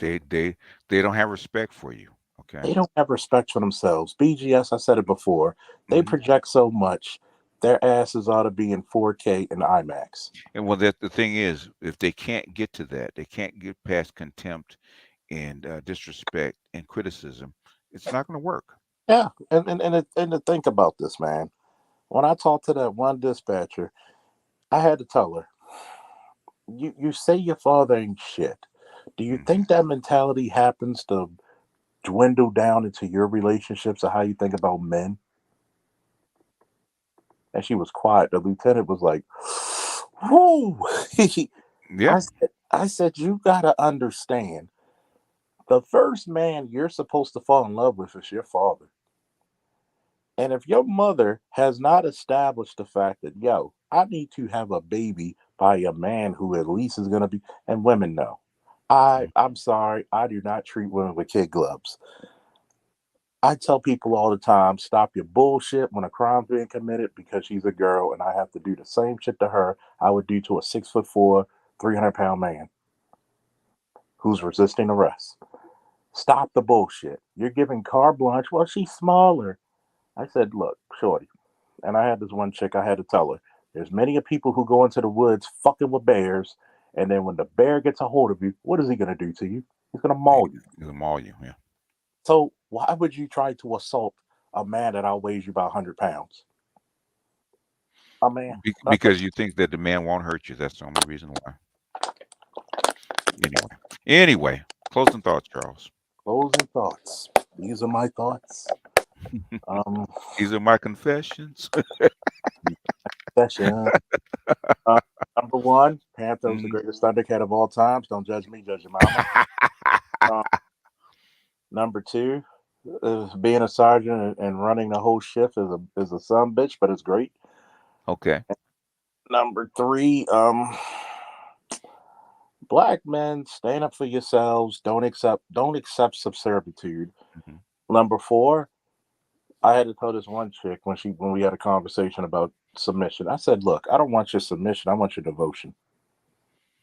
They don't have respect for you. Okay. They don't have respect for themselves. BGS, I said it before, they project so much, their asses ought to be in 4K and IMAX. And well, that the thing is, if they can't get to that, they can't get past contempt and disrespect and criticism. It's not going to work. Yeah, and to think about this, man. When I talked to that one dispatcher, I had to tell her, you say your father ain't shit. Do you think that mentality happens to dwindle down into your relationships or how you think about men? And she was quiet. The lieutenant was like, whoo. Yeah. I said, you gotta understand, the first man you're supposed to fall in love with is your father. And if your mother has not established the fact that, yo, I need to have a baby by a man who at least is gonna be, and women know. I'm sorry, I do not treat women with kid gloves. I tell people all the time, stop your bullshit when a crime's being committed because she's a girl and I have to do the same shit to her I would do to a 6'4", 300-pound man who's resisting arrest. Stop the bullshit. You're giving carte blanche. Well, she's smaller. I said, look, shorty. And I had this one chick, I had to tell her, there's many of people who go into the woods fucking with bears, and then when the bear gets a hold of you, what is he going to do to you? He's going to maul you. He's going to maul you, yeah. So why would you try to assault a man that outweighs you about 100 pounds? A man. Because you think that the man won't hurt you. That's the only reason why. Anyway, closing thoughts, Charles. Closing thoughts. These are my thoughts. These are my confessions. Number one, Panther was the greatest Thundercat of all times. Don't judge me, judge your mama. Number two, being a sergeant and running the whole shift is a son bitch, but it's great. Okay. Number three, black men, stand up for yourselves. Don't accept subservitude. Number four, I had to tell this one chick when we had a conversation about submission. I said, look, I don't want your submission. I want your devotion.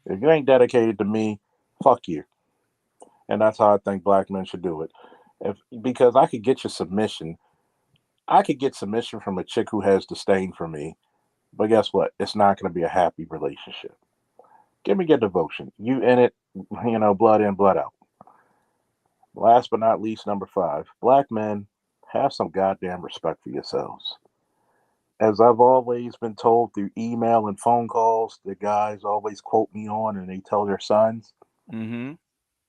If you ain't dedicated to me, fuck you. And that's how I think black men should do it. Because I could get your submission. I could get submission from a chick who has disdain for me. But guess what? It's not going to be a happy relationship. Give me your devotion. You in it, blood in, blood out. Last but not least, number 5. Black men, have some goddamn respect for yourselves. As I've always been told through email and phone calls, the guys always quote me on and they tell their sons. Mm-hmm.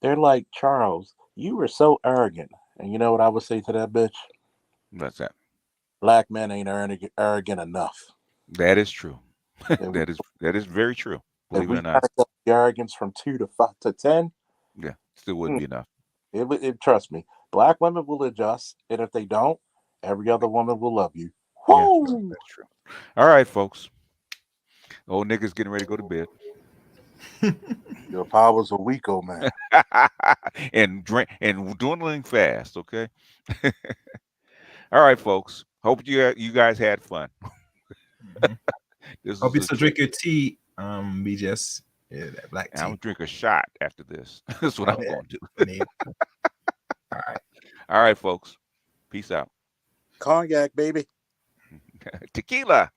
They're like, Charles, you were so arrogant. And you know what I would say to that bitch? What's that? Black men ain't arrogant enough. That is true. that is very true. Believe it or not. If we got the arrogance from 2 to 5 to 10, yeah, still wouldn't be enough. Trust me, black women will adjust, and if they don't, every other woman will love you. Yeah, that's true. All right, folks. Old niggas getting ready to go to bed. Your powers are weak, old man. and dwindling fast. Okay. All right, folks. Hope you guys had fun. Hope you still drink your tea, BGS. Yeah, that black tea. I'm gonna drink a shot after this. That's what I'm going to do. All right. All right, folks. Peace out. Cognac, baby. Tequila.